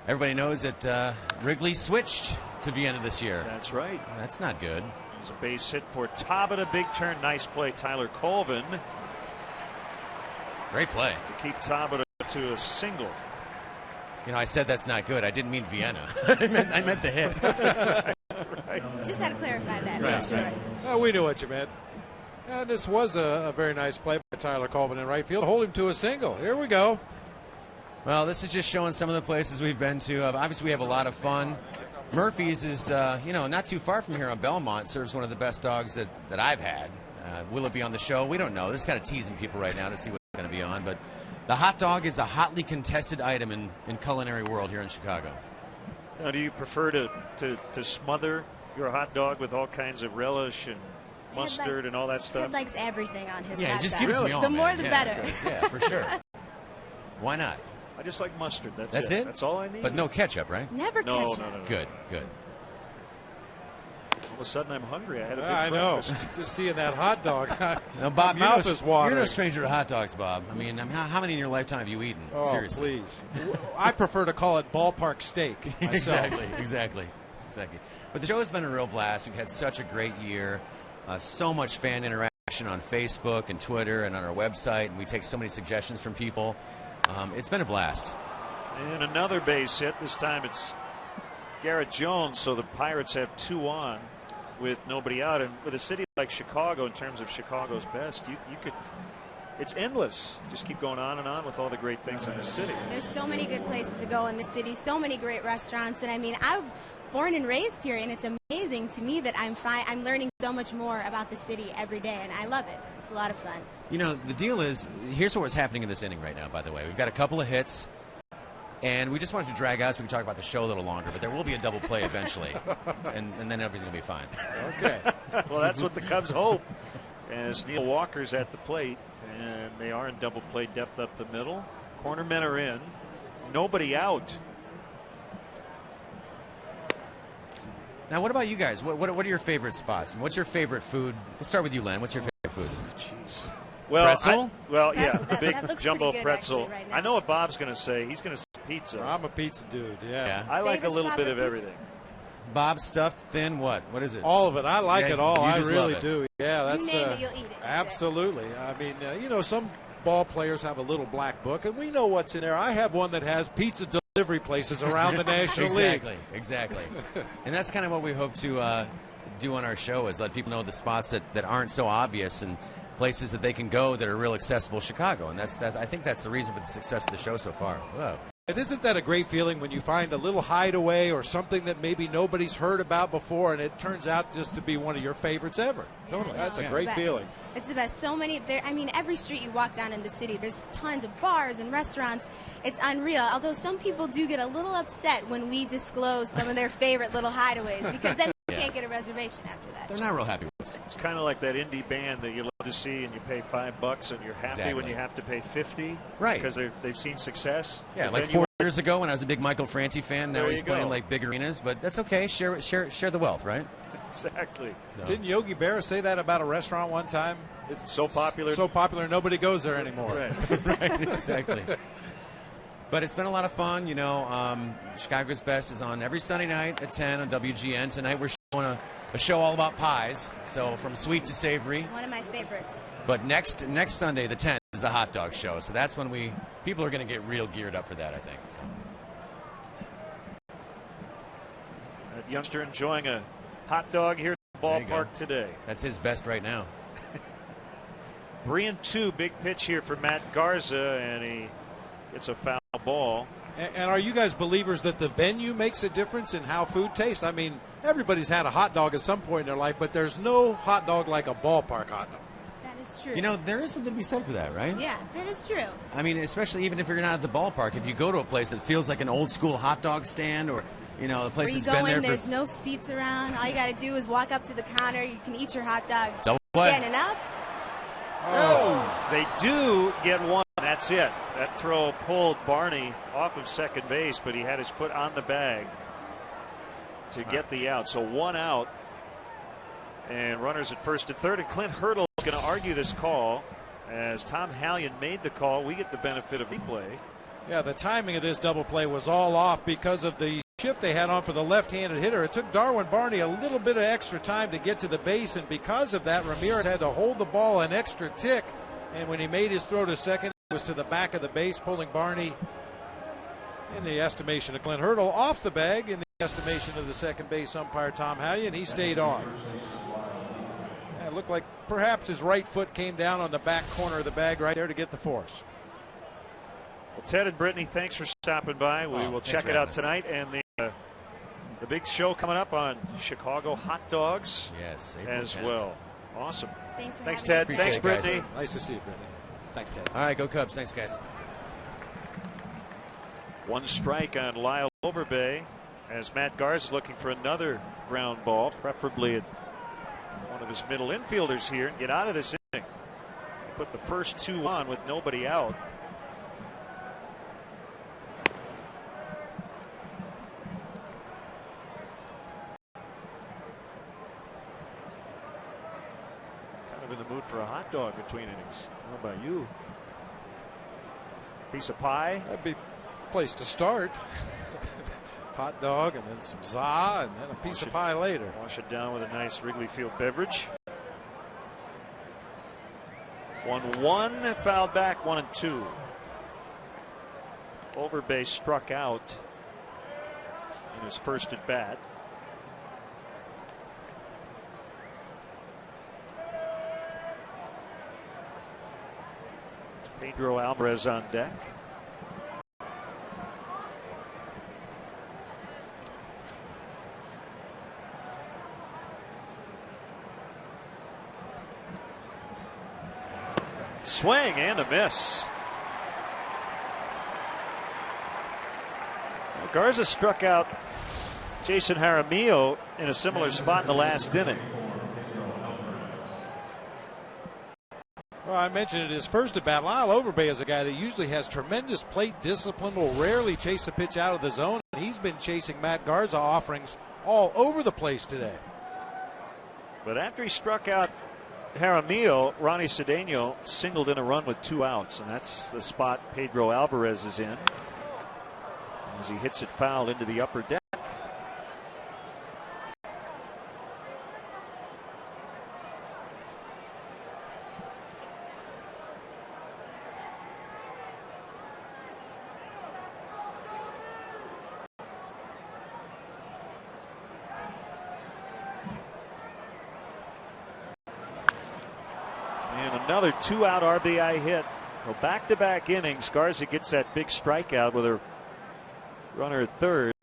everybody knows that Wrigley switched to Vienna this year. That's right. That's not good. There's a base hit for Tabata. Big turn, nice play, Tyler Colvin. Great play. To keep Tabata to a single. You know, I said that's not good. I didn't mean Vienna. I meant the hit. Right. Just had to clarify that. Right, Make sure. right. Well, we knew what you meant. And this was a very nice play by Tyler Colvin in right field. Hold him to a single. Here we go. Well, this is just showing some of the places we've been to. Obviously, we have a lot of fun. Murphy's is, not too far from here on Belmont. Serves one of the best dogs that I've had. Will it be on the show? We don't know. They're just kind of teasing people right now to see what's going to be on. But the hot dog is a hotly contested item in culinary world here in Chicago. Now, do you prefer to smother your hot dog with all kinds of relish and mustard and all that stuff? Ted likes everything on his Yeah, hot just dog. give it to me all, The more man. the Yeah, better. Yeah, for sure. Why not? I just like mustard. That's it? That's all I need. But no ketchup, right? Never No, ketchup. no. Good, good. All of a sudden, I'm hungry. I had a big I know. breakfast. Just seeing that hot dog. Now, Bob, My mouth is watering. You're no stranger to hot dogs, Bob. I mean, how many in your lifetime have you eaten? Oh, Seriously. please. I prefer to call it ballpark steak myself. Exactly. But the show has been a real blast. We've had such a great year. So much fan interaction on Facebook and Twitter and on our website, and we take so many suggestions from people. It's been a blast. And another base hit. This time it's Garrett Jones, so the Pirates have 2 on with nobody out. And with a city like Chicago, in terms of Chicago's best, you could. It's endless. Just keep going on and on with all the great things in the city. There's so many good places to go in the city, so many great restaurants, and I mean, I'm born and raised here, and it's amazing to me that I'm learning so much more about the city every day, and I love it. It's a lot of fun. You know, the deal is, here's what's happening in this inning right now, by the way. We've got a couple of hits, and we just wanted to drag out so we can talk about the show a little longer, but there will be a double play eventually, and then everything will be fine. Okay. Well, that's what the Cubs hope, as Neil Walker's at the plate, and they are in double play depth up the middle. Corner men are in. Nobody out. Now, what about you guys? What are your favorite spots? And what's your favorite food? Let's start with you, Len. What's your favorite food? Jeez. Well, Pretzel? Yeah, Pretzel, the big that looks jumbo pretty good, pretzel. actually, right now. I know what Bob's going to say. He's going to say pizza. I'm a pizza dude, yeah. I like a Favorite little spot bit for of pizza? everything. Bob stuffed thin what? What is it? All of it. I like Yeah, it all. you I just really love it. do. Yeah, that's You name it, you'll eat it. absolutely. I mean, some ball players have a little black book, and we know what's in there. I have one that has pizza delivery places around the National League. Exactly. And that's kind of what we hope to do on our show, is let people know the spots that aren't so obvious and places that they can go that are real accessible Chicago. And that's I think that's the reason for the success of the show so far. Whoa. And isn't that a great feeling when you find a little hideaway or something that maybe nobody's heard about before, and it turns out just to be one of your favorites ever? Totally. That's a It's great the best. feeling. It's the best. So many there. I mean, every street you walk down in the city, there's tons of bars and restaurants. It's unreal. Although some people do get a little upset when we disclose some of their favorite little hideaways, because then you can't get a reservation after that. They're not real happy with us. It's kind of like that indie band that you love to see, and you pay $5, and you're happy when Exactly. you have to pay $50, Right. Because they've seen success. Yeah, But like then 4 years ago when I was a big Michael Franti fan, now There he's you playing go. like big arenas, but that's okay. Share the wealth, right? Exactly. So. Didn't Yogi Berra say that about a restaurant one time? It's so popular. So popular, nobody goes there anymore. Right. Right, exactly. But it's been a lot of fun. Chicago's Best is on every Sunday night at 10 on WGN. Tonight we're showing a show all about pies, so from sweet to savory. One of my favorites. But next Sunday, the 10th, is the hot dog show. So that's when people are going to get real geared up for that, I think. So. That youngster enjoying a hot dog here at the There you go. ballpark today. That's his best right now. 3-2, big pitch here for Matt Garza, and he gets a foul ball. And are you guys believers that the venue makes a difference in how food tastes? I mean, everybody's had a hot dog at some point in their life, but there's no hot dog like a ballpark hot dog. That is true. There is something to be said for that, right? Yeah, that is true. I mean, especially even if you're not at the ballpark, if you go to a place that feels like an old school hot dog stand, or a place Where you that's go been there in, for there's no seats around. All you got to do is walk up to the counter. You can eat your hot dog double play. standing up. They do get one. That's it. That throw pulled Barney off of second base, but he had his foot on the bag to get the out. So 1 out, and runners at first and third. And Clint Hurdle is going to argue this call. As Tom Hallion made the call, we get the benefit of replay. Yeah, the timing of this double play was all off because of the shift they had on for the left-handed hitter. It took Darwin Barney a little bit of extra time to get to the base, and because of that, Ramirez had to hold the ball an extra tick. And when he made his throw to second, it was to the back of the base, pulling Barney, in the estimation of Clint Hurdle, off the bag. In the estimation of the second base umpire, Tom Hallion, he stayed on. It looked like perhaps his right foot came down on the back corner of the bag right there to get the force. Well, Ted and Brittany, thanks for stopping by. We will check it out tonight, and the big show coming up on Chicago hot dogs Yes, April as 10th. well. Awesome. Thanks for Thanks, having Ted. us. Thanks, Appreciate it, guys. Brittany. Nice to see you, Brittany. Thanks, Ted. All right, go Cubs. Thanks, guys. 1 strike on Lyle Overbay as Matt Garza looking for another ground ball, preferably at one of his middle infielders here, and get out of this inning. Put the first 2 on with nobody out. Kind of in the mood for a hot dog between innings. How about you? Piece of pie? That'd be a place to start. Hot dog and then some za and then a piece of pie later. Wash it down with a nice Wrigley Field beverage. 1-1, fouled back, 1-2. Overbay struck out in his first at bat. Pedro Alvarez on deck. Swing and a miss. Well, Garza struck out Jason Jaramillo in a similar spot in the last inning. Well, I mentioned it his first at bat. Lyle Overbay is a guy that usually has tremendous plate discipline, will rarely chase a pitch out of the zone. He's been chasing Matt Garza offerings all over the place today. But after he struck out Jaramillo, Ronnie Cedeno singled in a run with 2 outs, and that's the spot Pedro Alvarez is in as he hits it foul into the upper deck. And another 2-out RBI hit. So back-to-back innings, Garza gets that big strikeout with a runner at third.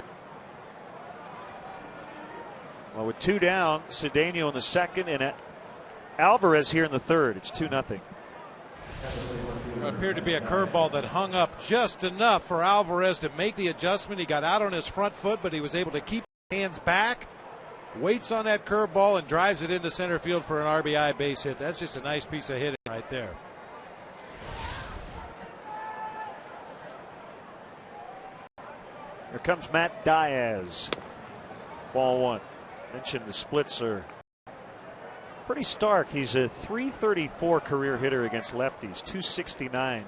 Well, with 2 down, Cedeno in the second and Alvarez here in the third. It's 2-0. It appeared to be a curveball that hung up just enough for Alvarez to make the adjustment. He got out on his front foot, but he was able to keep his hands back. Waits on that curveball and drives it into center field for an RBI base hit. That's just a nice piece of hitting right there. Here comes Matt Diaz. Ball 1. Mentioned the splits are pretty stark. He's a .334 career hitter against lefties, .269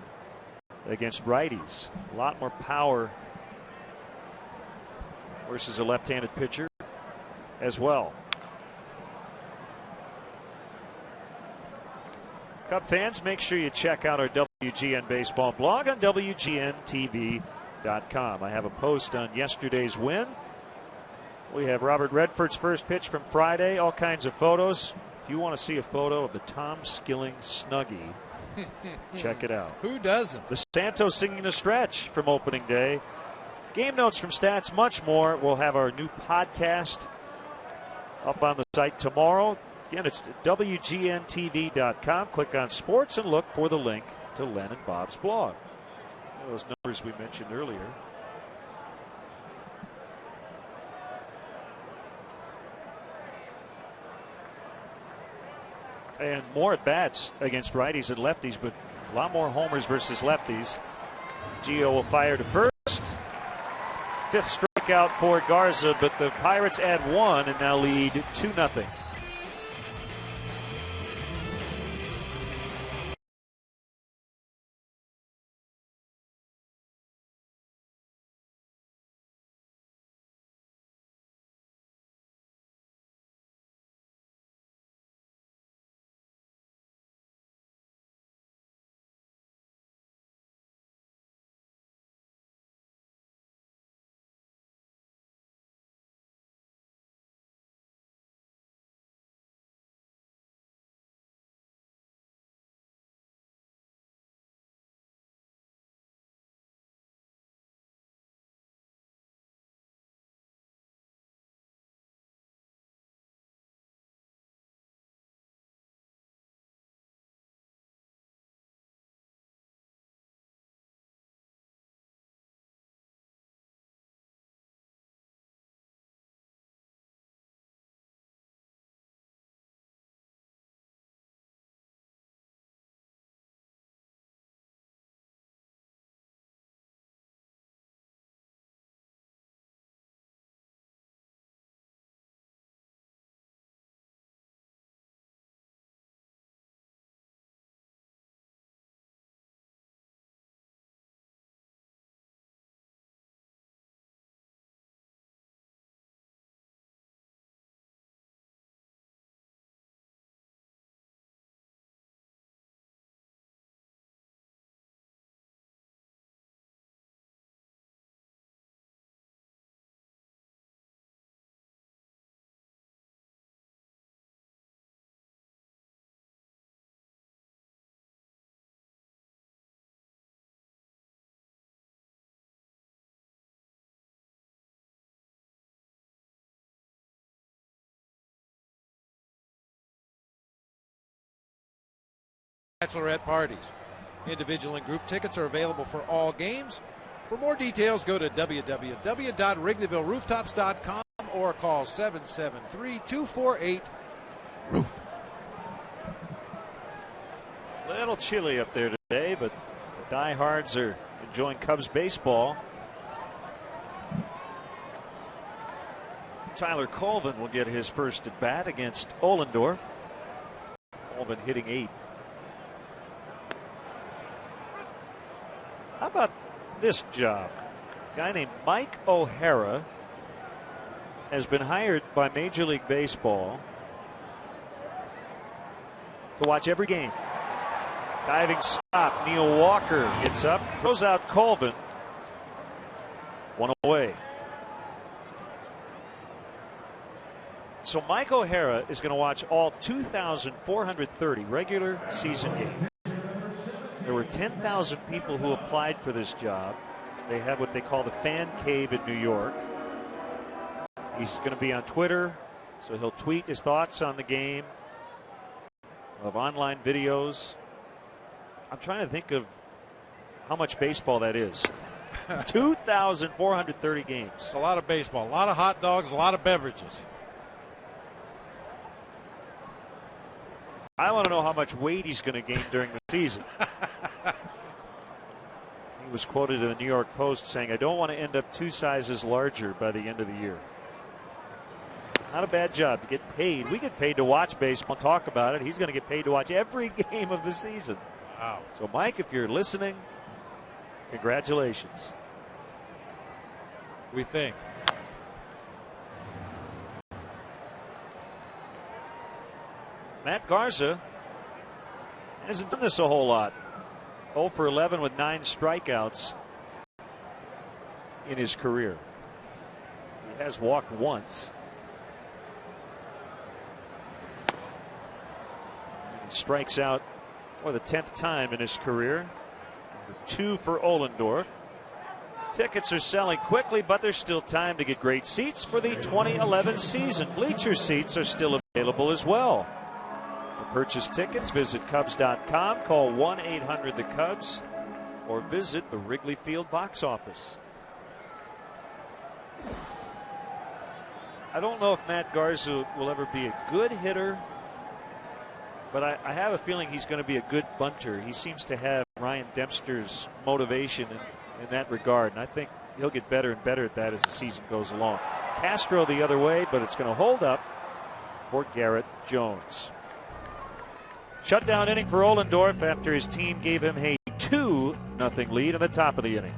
against righties. A lot more power versus a left-handed pitcher as well. Cub fans, make sure you check out our WGN Baseball blog on WGNTV.com. I have a post on yesterday's win. We have Robert Redford's first pitch from Friday, all kinds of photos. If you want to see a photo of the Tom Skilling Snuggie, check it out. Who doesn't? The Santos singing the stretch from opening day. Game notes from stats, much more. We'll have our new podcast up on the site tomorrow. Again, it's WGNTV.com. Click on sports and look for the link to Len and Bob's blog. Those numbers we mentioned earlier. And more at bats against righties and lefties, but a lot more homers versus lefties. Gio will fire to first. 5th strikeout for Garza, but the Pirates add 1 and now lead 2-0. bachelorette parties. Individual and group tickets are available for all games. For more details, go to www.wrigleyvillerooftops.com or call 773-248-ROOF. A little chilly up there today, but the diehards are enjoying Cubs baseball. Tyler Colvin will get his first at bat against Ohlendorf. Colvin hitting 8th. How about this job? A guy named Mike O'Hara has been hired by Major League Baseball to watch every game. Diving stop. Neil Walker gets up, throws out Colvin. 1 away. So Mike O'Hara is going to watch all 2,430 regular season games. There were 10,000 people who applied for this job. They have what they call the Fan Cave in New York. He's going to be on Twitter, so he'll tweet his thoughts on the game, of online videos. I'm trying to think of how much baseball that is. 2,430 games. It's a lot of baseball, a lot of hot dogs, a lot of beverages. I want to know how much weight he's going to gain during the season. He was quoted in the New York Post saying, "I don't want to end up 2 sizes larger by the end of the year." Not a bad job to get paid. We get paid to watch baseball, talk about it. He's going to get paid to watch every game of the season. Wow. So, Mike, if you're listening, congratulations. We think. Matt Garza hasn't done this a whole lot. 0 for 11 with 9 strikeouts in his career. He has walked once. He strikes out for the 10th time in his career. 2 for Ohlendorf. Tickets are selling quickly, but there's still time to get great seats for the 2011 season. Bleacher seats are still available as well. To purchase tickets, visit Cubs.com, call 1-800-THE-CUBS, or visit the Wrigley Field box office. I don't know if Matt Garza will ever be a good hitter, but I have a feeling he's going to be a good bunter. He seems to have Ryan Dempster's motivation in that regard, and I think he'll get better and better at that as the season goes along. Castro the other way, but it's going to hold up for Garrett Jones. Shutdown inning for Ohlendorf after his team gave him a 2-0 lead in the top of the inning.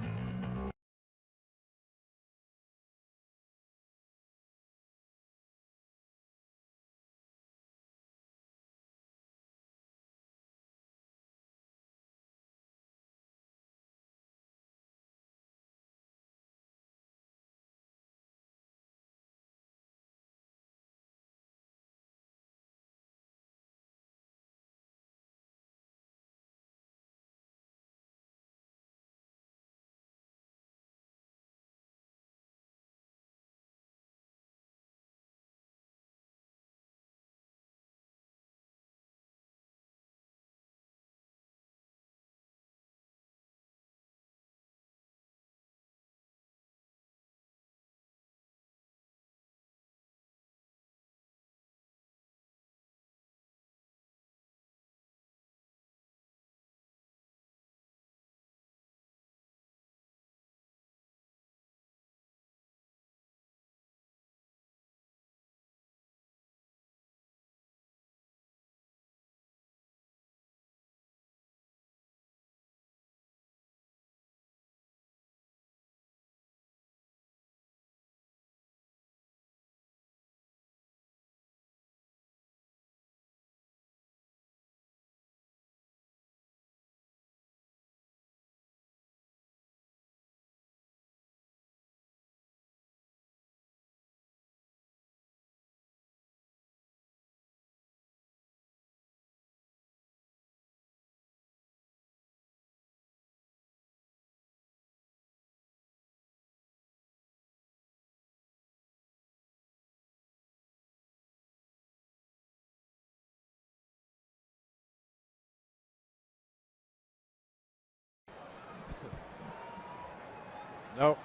Nope.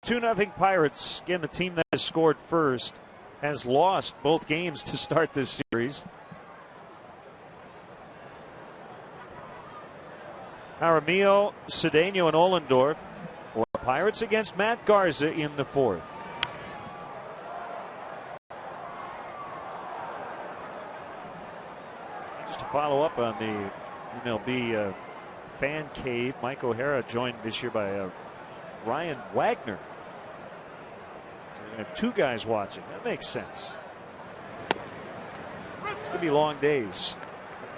2-0 Pirates. Again, the team that has scored first has lost both games to start this series. Jaramillo, Cedeno, and Ollendorf for the Pirates against Matt Garza in the fourth. Just to follow up on the MLB fan cave, Mike O'Hara joined this year by Ryan Wagner. So we're going to have two guys watching. That makes sense. It's going to be long days.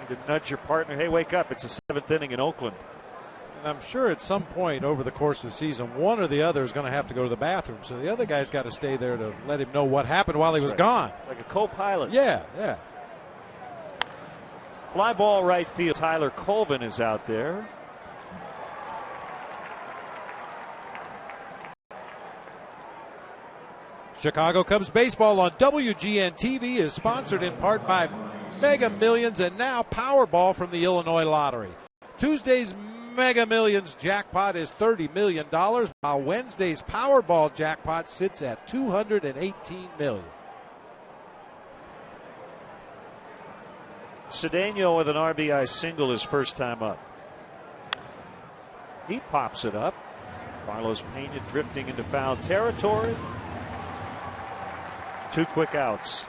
You need to nudge your partner. Hey, wake up. It's the seventh inning in Oakland. And I'm sure at some point over the course of the season, one or the other is going to have to go to the bathroom. So the other guy's got to stay there to let him know what happened while he was gone. It's like a co-pilot. Yeah, yeah. Fly ball right field. Tyler Colvin is out there. Chicago Cubs baseball on WGN TV is sponsored in part by Mega Millions and now Powerball from the Illinois Lottery. Tuesday's Mega Millions jackpot is $30 million, while Wednesday's Powerball jackpot sits at $218 million. Cedeno with an RBI single his first time up. He pops it up. Carlos Pena drifting into foul territory. Two quick outs.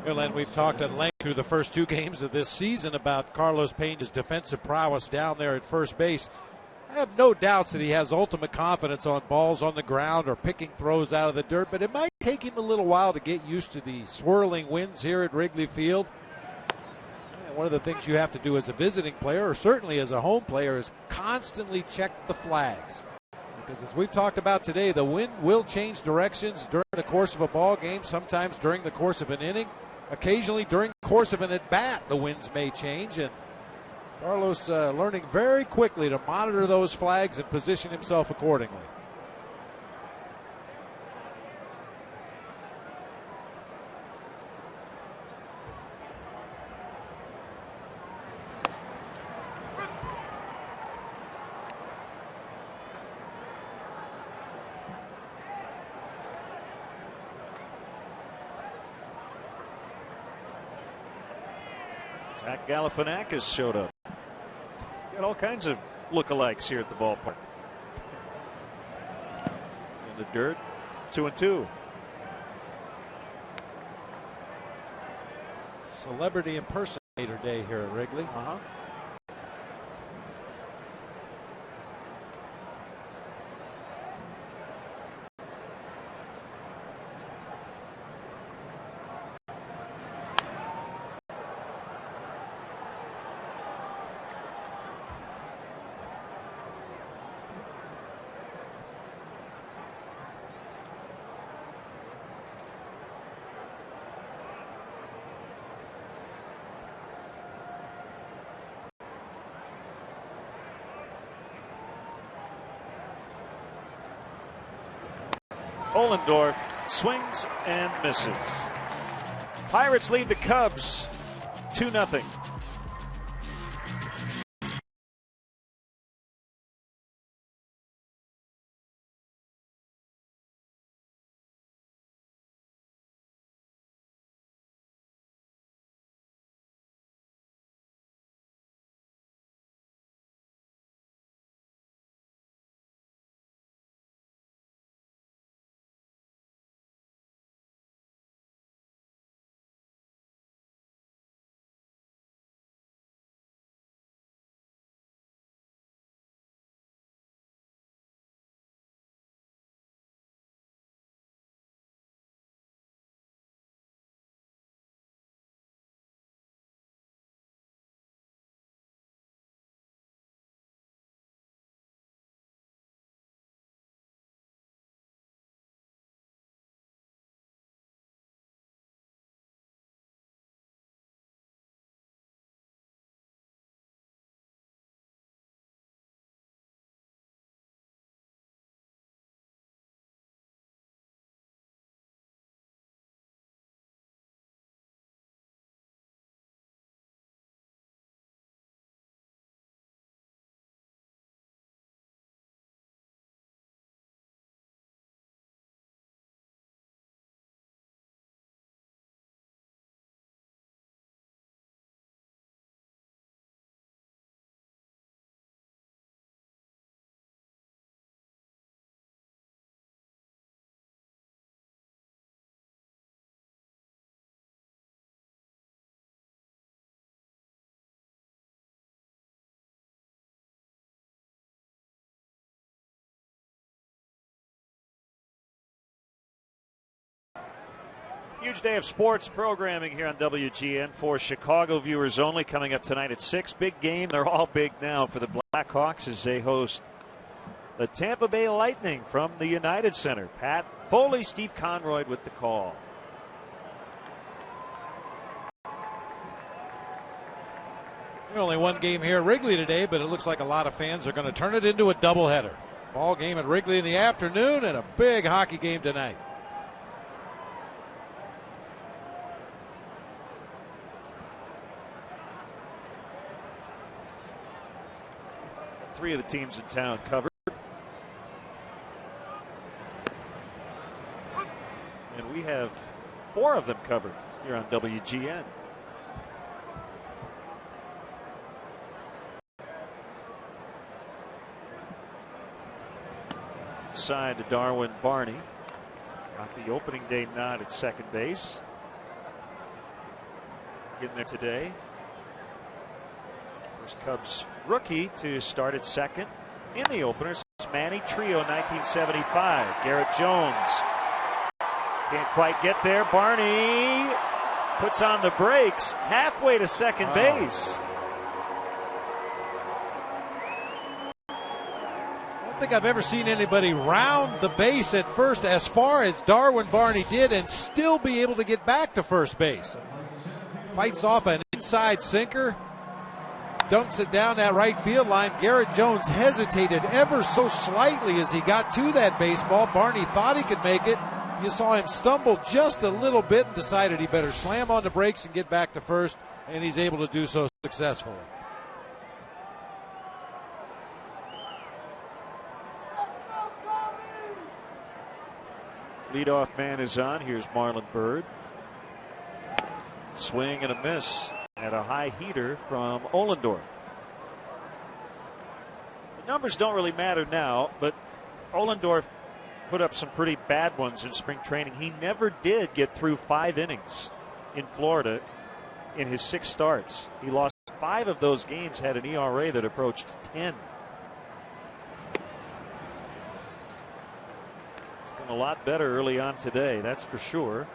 Well, and we've talked at length through the first two games of this season about Carlos Pena's defensive prowess down there at first base. I have no doubts that he has ultimate confidence on balls on the ground or picking throws out of the dirt, but it might take him a little while to get used to the swirling winds here at Wrigley Field. And one of the things you have to do as a visiting player, or certainly as a home player, is constantly check the flags. Because as we've talked about today, the wind will change directions during the course of a ball game, sometimes during the course of an inning. Occasionally during the course of an at-bat, the winds may change, and Carlos learning very quickly to monitor those flags and position himself accordingly. Zach Galifianakis showed up. Got all kinds of lookalikes here at the ballpark. In the dirt, 2-2. Celebrity impersonator day here at Wrigley. Ollendorf swings and misses. Pirates lead the Cubs 2-0. huge day of sports programming here on WGN for Chicago viewers only. Coming up tonight at 6. Big game. They're all big now for the Blackhawks as they host the Tampa Bay Lightning from the United Center. Pat Foley, Steve Conroy with the call. Only one game here at Wrigley today, but it looks like a lot of fans are going to turn it into a doubleheader. Ball game at Wrigley in the afternoon and a big hockey game tonight. Three of the teams in town covered. And we have 4 of them covered here on WGN. Side to Darwin Barney. Got the opening day nod at second base. Getting there today. First Cubs rookie to start at second in the opener since Manny Trio 1975. Garrett Jones can't quite get there. Barney puts on the brakes halfway to second base. I don't think I've ever seen anybody round the base at first as far as Darwin Barney did and still be able to get back to first base. Fights off an inside sinker, dunks it down that right field line. Garrett Jones hesitated ever so slightly as he got to that baseball. Barney thought he could make it. You saw him stumble just a little bit and decided he better slam on the brakes and get back to first, and he's able to do so successfully. Leadoff man is on. Here's Marlon Byrd. Swing and a miss at a high heater from Ohlendorf. The numbers don't really matter now, but Ohlendorf put up some pretty bad ones in spring training. He never did get through 5 innings in Florida in his 6 starts. He lost 5 of those games, had an ERA that approached 10. A lot better early on today, that's for sure.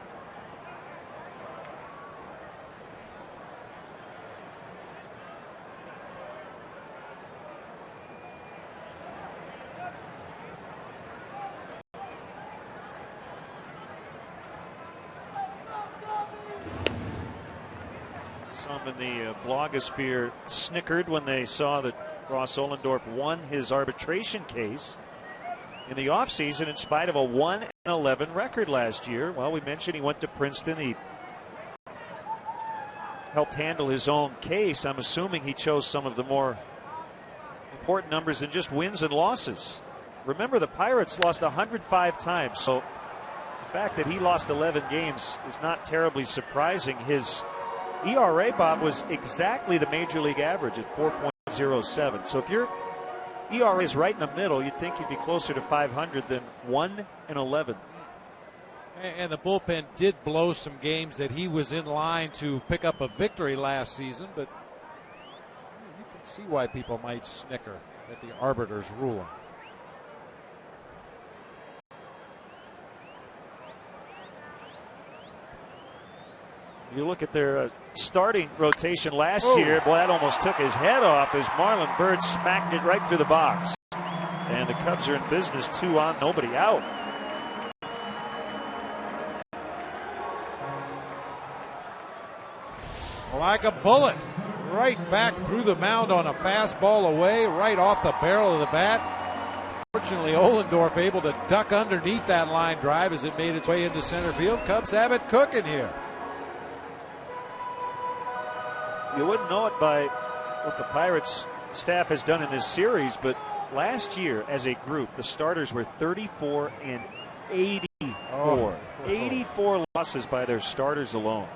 Some in the blogosphere snickered when they saw that Ross Ohlendorf won his arbitration case in the offseason in spite of a 1-11 record last year. Well, we mentioned he went to Princeton. He helped handle his own case. I'm assuming he chose some of the more important numbers than just wins and losses. Remember, the Pirates lost 105 times, so the fact that he lost 11 games is not terribly surprising. His ERA, Bob, was exactly the major league average at 4.07. So if your ERA is right in the middle, you'd think he'd be closer to 500 than 1-11. And the bullpen did blow some games that he was in line to pick up a victory last season, but you can see why people might snicker at the arbiter's ruling. You look at their starting rotation last year. Boy, that almost took his head off as Marlon Byrd smacked it right through the box. And the Cubs are in business, 2 on, nobody out. Like a bullet, right back through the mound on a fastball away, right off the barrel of the bat. Fortunately, Ohlendorf able to duck underneath that line drive as it made its way into center field. Cubs have it cooking here. You wouldn't know it by what the Pirates staff has done in this series, but last year as a group, the starters were 34 and 84. 84 losses by their starters alone.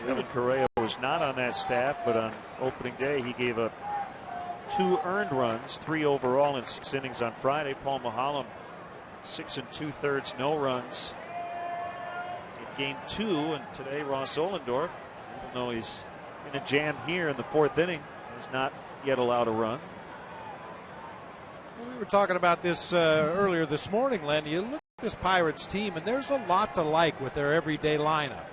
Evan Correa was not on that staff, but on opening day he gave up 2 earned runs, 3 overall in 6 innings on Friday. Paul Mahalem, 6 2/3, no runs in game 2. And today Ross Ohlendorf, even though he's in a jam here in the 4th inning. He's not yet allowed a run. We were talking about this earlier this morning, Len. You look at this Pirates team, and there's a lot to like with their everyday lineup.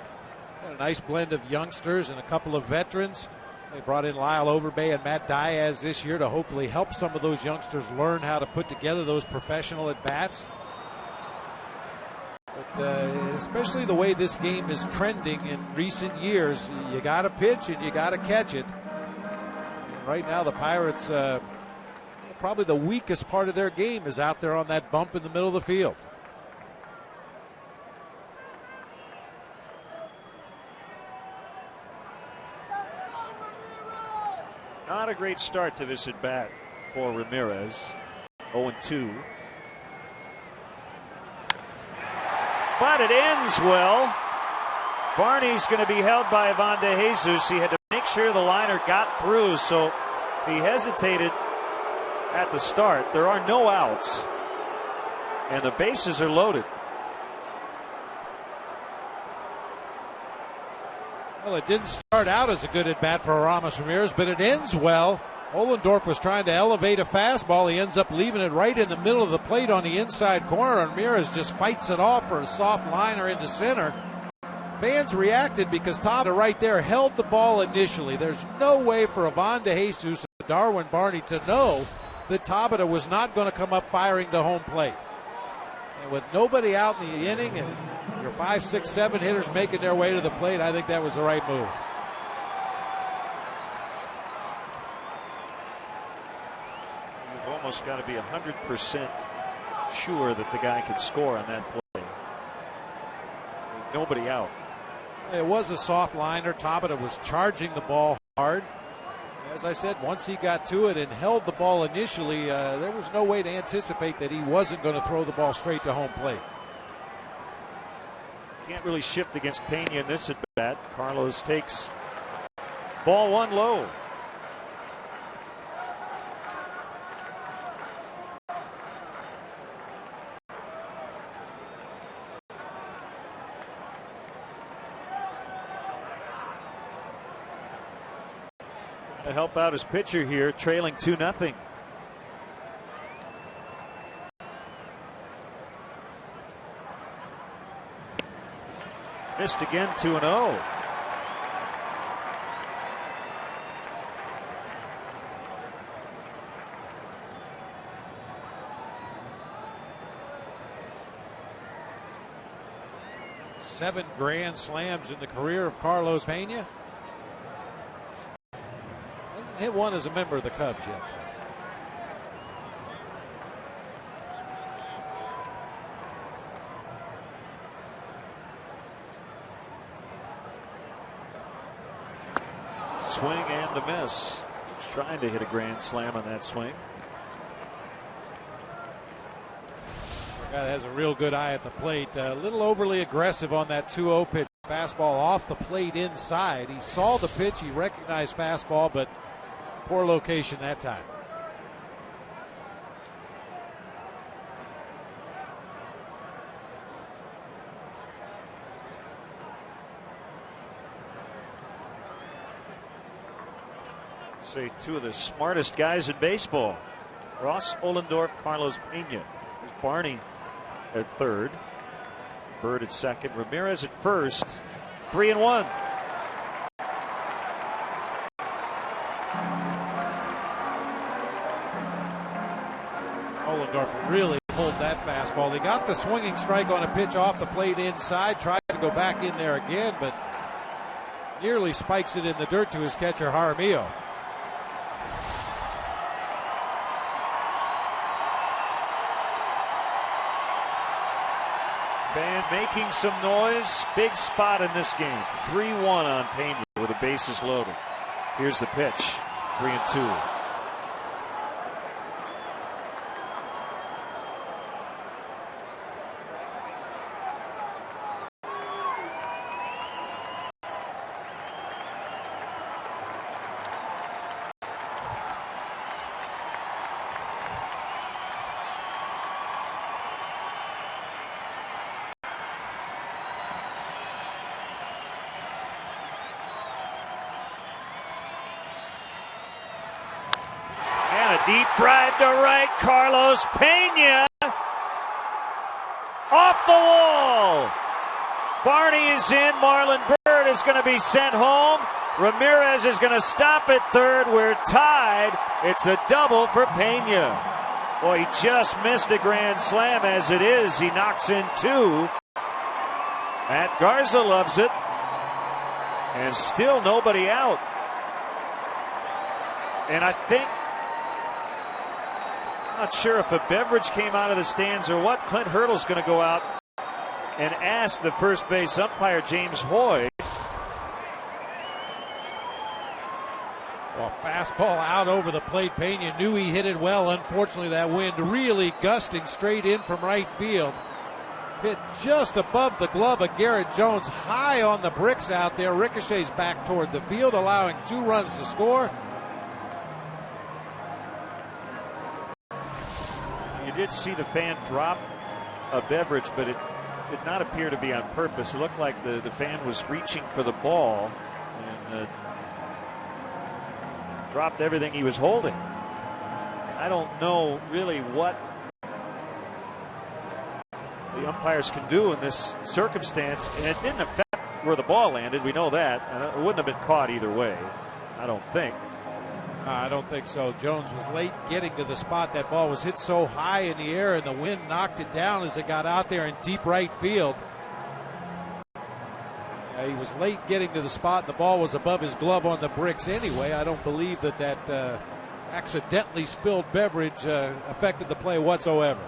Got a nice blend of youngsters and a couple of veterans. They brought in Lyle Overbay and Matt Diaz this year to hopefully help some of those youngsters learn how to put together those professional at-bats. But especially the way this game is trending in recent years, you got to pitch and you got to catch it. And right now the Pirates, probably the weakest part of their game is out there on that bump in the middle of the field. Not a great start to this at bat for Ramirez. 0-2. But it ends well. Barney's going to be held by Ivan De Jesus. He had to make sure the liner got through, so he hesitated at the start. There are no outs, and the bases are loaded. Well, it didn't start out as a good at-bat for Aramis Ramirez, but it ends well. Ollendorf was trying to elevate a fastball. He ends up leaving it right in the middle of the plate on the inside corner, and Ramirez just fights it off for a soft liner into center. Fans reacted because Tabata right there held the ball initially. There's no way for Ivan De Jesus and Darwin Barney to know that Tabata was not going to come up firing to home plate. And with nobody out in the inning and your 5, 6, 7 hitters making their way to the plate, I think that was the right move. You've almost got to be 100% sure that the guy can score on that play. With nobody out. It was a soft liner. Tabata was charging the ball hard. As I said, once he got to it and held the ball initially, there was no way to anticipate that he wasn't going to throw the ball straight to home plate. Can't really shift against Pena in this at bat. Carlos takes ball 1 low. To help out his pitcher here, trailing 2-0. Missed again, 2-0. Seven grand slams in the career of Carlos Pena. Hasn't hit one as a member of the Cubs yet. Swing and a miss. He's trying to hit a grand slam on that swing. Guy that has a real good eye at the plate. A little overly aggressive on that 2-0 pitch. Fastball off the plate inside. He saw the pitch. He recognized fastball, but poor location that time. Say two of the smartest guys in baseball. Ross Ollendorf, Carlos Pena. There's Barney at third. Bird at second. Ramirez at first. 3-1. Ollendorf really pulled that fastball. He got the swinging strike on a pitch off the plate inside. Tried to go back in there again, but nearly spikes it in the dirt to his catcher, Jaramillo. Fan making some noise. Big spot in this game. 3-1 on Pena with the bases loaded. Here's the pitch. 3-2. Deep drive to right. Carlos Pena off the wall. Barney is in. Marlon Byrd is going to be sent home. Ramirez is going to stop at third. We're tied. It's a double for Pena. Boy, he just missed a grand slam. As it is, he knocks in two. Matt Garza loves it. And still nobody out. And I think, I'm not sure if a beverage came out of the stands or what. Clint Hurdle's going to go out and ask the first base umpire, James Hoy. Well, fastball out over the plate. Pena knew he hit it well. Unfortunately, that wind really gusting straight in from right field. Hit just above the glove of Garrett Jones, high on the bricks out there. Ricochets back toward the field, allowing 2 runs to score. You did see the fan drop a beverage, but it did not appear to be on purpose. It looked like the fan was reaching for the ball and dropped everything he was holding. I don't know really what the umpires can do in this circumstance, and it didn't affect where the ball landed. We know that, and it wouldn't have been caught either way, I don't think. I don't think so. Jones was late getting to the spot. That ball was hit so high in the air, and the wind knocked it down as it got out there in deep right field. He was late getting to the spot, and the ball was above his glove on the bricks anyway. I don't believe that accidentally spilled beverage affected the play whatsoever.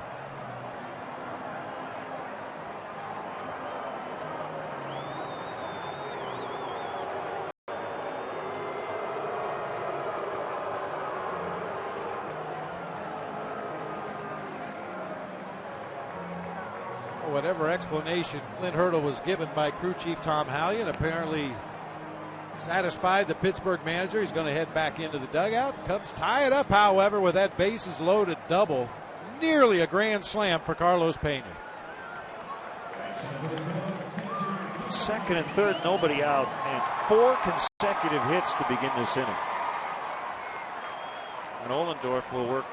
Whatever explanation Clint Hurdle was given by crew chief Tom Hallion, apparently satisfied the Pittsburgh manager. He's going to head back into the dugout. Cubs tie it up, however, with that bases loaded double. Nearly a grand slam for Carlos Pena. Second and third, nobody out, and 4 consecutive hits to begin this inning. And Ohlendorf will work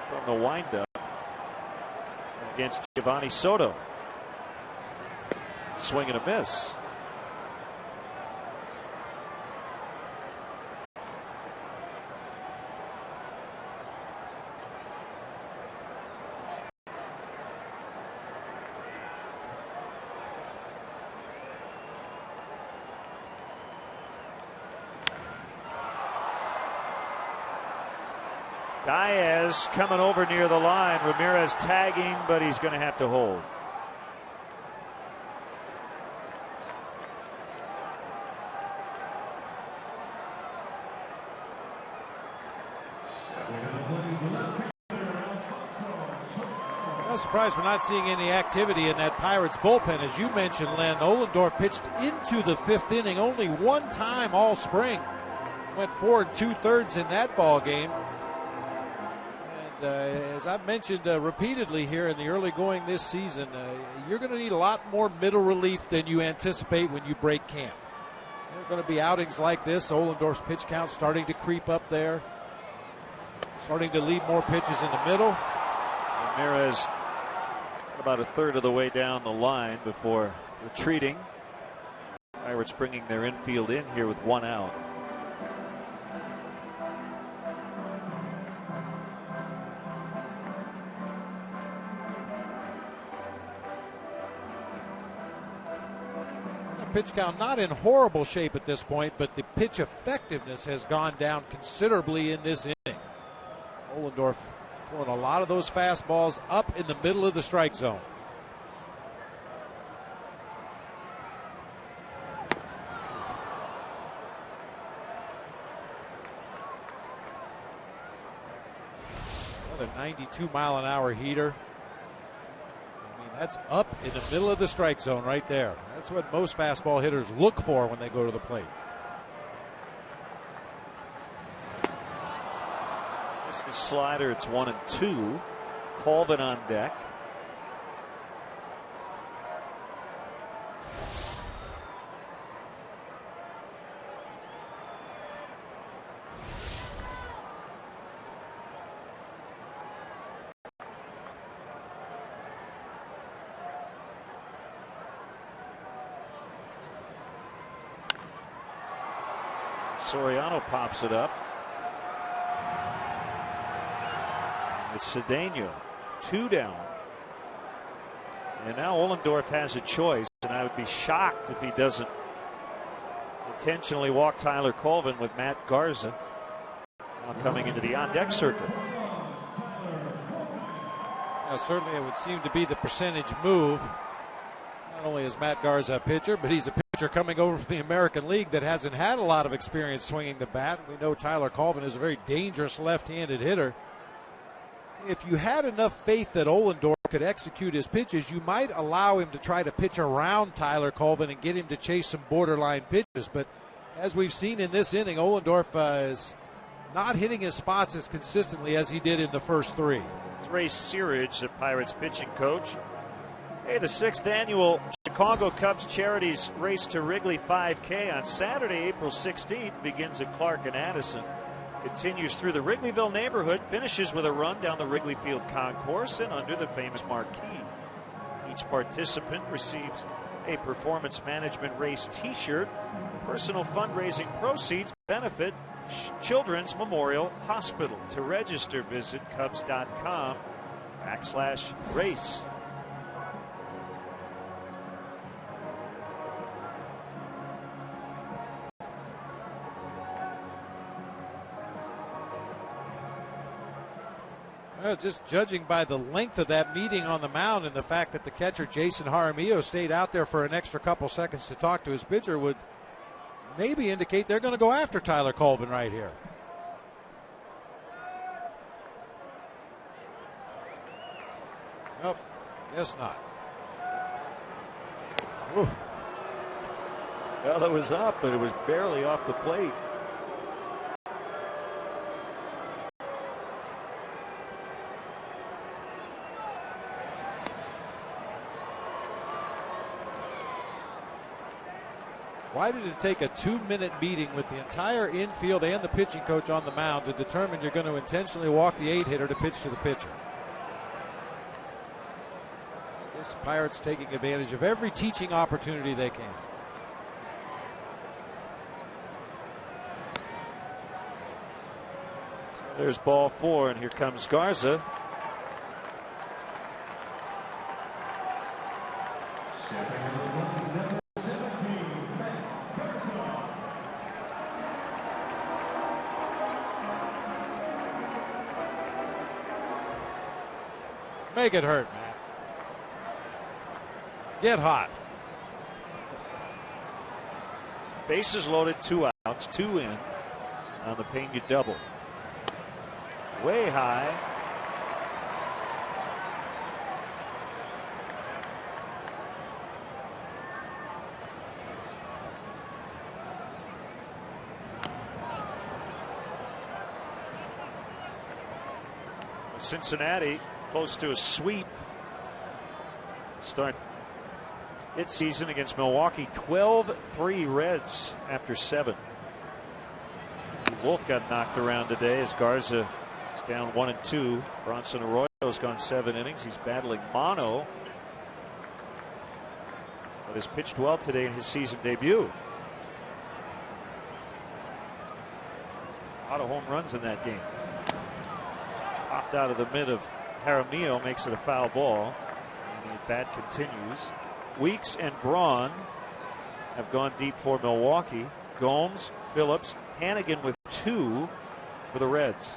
from the windup against Giovanni Soto. Swing and a miss. Diaz coming over near the line. Ramirez tagging, but he's going to have to hold. I'm surprised we're not seeing any activity in that Pirates bullpen. As you mentioned, Len, Ohlendorf pitched into the 5th inning only 1 time all spring. Went 4 2/3 in that ball game. As I've mentioned repeatedly here in the early going this season, you're going to need a lot more middle relief than you anticipate when you break camp. There are going to be outings like this. Ohlendorf's pitch count starting to creep up there. Starting to leave more pitches in the middle. Ramirez about a third of the way down the line before retreating. Pirates bringing their infield in here with 1 out. Pitch count not in horrible shape at this point, but the pitch effectiveness has gone down considerably in this inning. Ohlendorf throwing a lot of those fastballs up in the middle of the strike zone. Another 92-mile-an-hour heater. That's up in the middle of the strike zone right there. That's what most fastball hitters look for when they go to the plate. It's the slider. It's 1 and 2. Colvin on deck. Soriano pops it up. It's Cedeno, 2 down. And now Ohlendorf has a choice, and I would be shocked if he doesn't intentionally walk Tyler Colvin with Matt Garza now coming into the on-deck circle. Now, certainly it would seem to be the percentage move. Not only is Matt Garza a pitcher, but he's a pitcher coming over from the American League that hasn't had a lot of experience swinging the bat. We know Tyler Colvin is a very dangerous left-handed hitter. If you had enough faith that Ohlendorf could execute his pitches, you might allow him to try to pitch around Tyler Colvin and get him to chase some borderline pitches. But as we've seen in this inning, Ohlendorf is not hitting his spots as consistently as he did in the first 3. It's Ray Searage, the Pirates pitching coach. Hey, the 6th annual Chicago Cubs Charities Race to Wrigley 5K on Saturday, April 16th begins at Clark and Addison. Continues through the Wrigleyville neighborhood, finishes with a run down the Wrigley Field concourse and under the famous marquee. Each participant receives a performance management race t-shirt. Personal fundraising proceeds benefit Children's Memorial Hospital. To register, visit Cubs.com/race. Well, just judging by the length of that meeting on the mound and the fact that the catcher, Jason Jaramillo, stayed out there for an extra couple seconds to talk to his pitcher would maybe indicate they're going to go after Tyler Colvin right here. Nope, guess not. Ooh. Well, it was up, but it was barely off the plate. Why did it take a 2-minute meeting with the entire infield and the pitching coach on the mound to determine you're going to intentionally walk the 8-hitter to pitch to the pitcher? I guess Pirates taking advantage of every teaching opportunity they can. So there's ball 4, and here comes Garza. Make it hurt, man. Get hot. Bases loaded, 2 outs, 2 in on the Pena double. Way high. Cincinnati close to a sweep. Start its season against Milwaukee, 12-3 Reds after 7. Wolf got knocked around today as Garza is down 1-2. Bronson Arroyo's gone 7 innings. He's battling mono, but has pitched well today in his season debut. A lot of home runs in that game. Popped out of the mid of Jaramillo, makes it a foul ball. And the bat continues. Weeks and Braun have gone deep for Milwaukee. Gomes, Phillips, Hannigan with 2 for the Reds.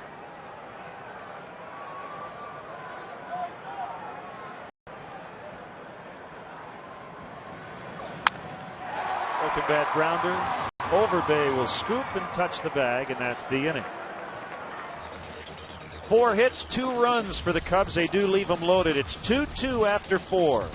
Broken bat grounder. Overbay will scoop and touch the bag, and that's the inning. 4 hits, 2 runs for the Cubs. They do leave them loaded. It's 2-2 after 4.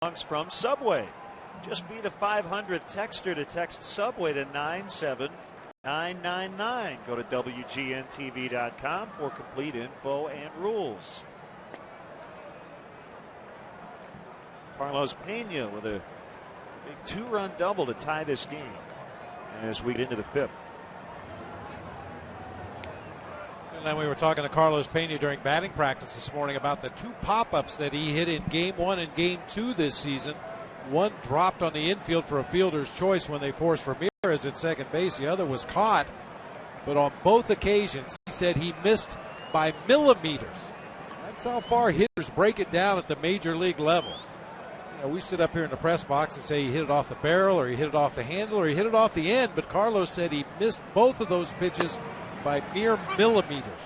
songs from Subway. Just be the 500th texter to text Subway to 97999. Go to WGNTV.com for complete info and rules. Carlos Pena with a big 2-run double to tie this game as we get into the 5th. And then we were talking to Carlos Pena during batting practice this morning about the 2 pop-ups that he hit in Game 1 and Game 2 this season. One dropped on the infield for a fielder's choice when they forced Ramirez at second base. The other was caught. But on both occasions, he said he missed by millimeters. That's how far hitters break it down at the major league level. We sit up here in the press box and say he hit it off the barrel, or he hit it off the handle, or he hit it off the end. But Carlos said he missed both of those pitches by mere millimeters.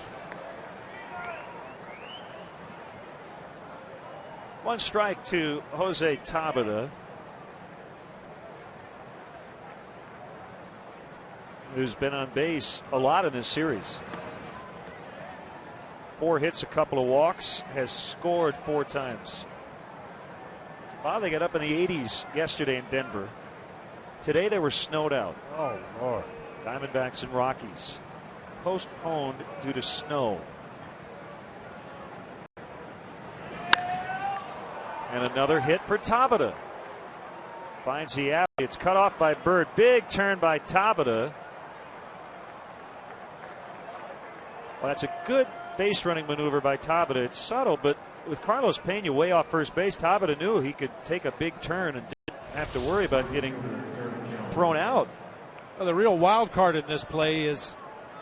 One strike to Jose Tabata, who's been on base a lot in this series. 4 hits, a couple of walks, has scored 4 times. Wow, they got up in the 80s yesterday in Denver. Today they were snowed out. Oh, Lord. Diamondbacks and Rockies postponed due to snow. And another hit for Tabata. Finds the alley. It's cut off by Bird. Big turn by Tabata. Well, that's a good base running maneuver by Tabata. It's subtle, but with Carlos Pena way off first base, Tabata knew he could take a big turn and didn't have to worry about getting thrown out. Well, the real wild card in this play is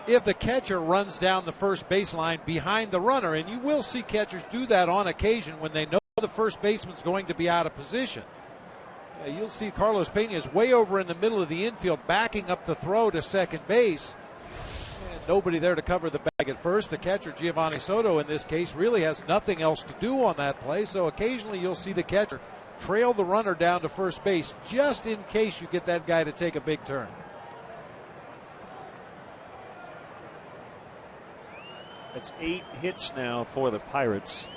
if the catcher runs down the first baseline behind the runner, and you will see catchers do that on occasion when they know the first baseman's going to be out of position. You'll see Carlos Pena is way over in the middle of the infield, backing up the throw to second base. And nobody there to cover the bag at first. The catcher, Giovanni Soto, in this case, really has nothing else to do on that play. So occasionally you'll see the catcher trail the runner down to first base just in case you get that guy to take a big turn. It's 8 hits now for the Pirates.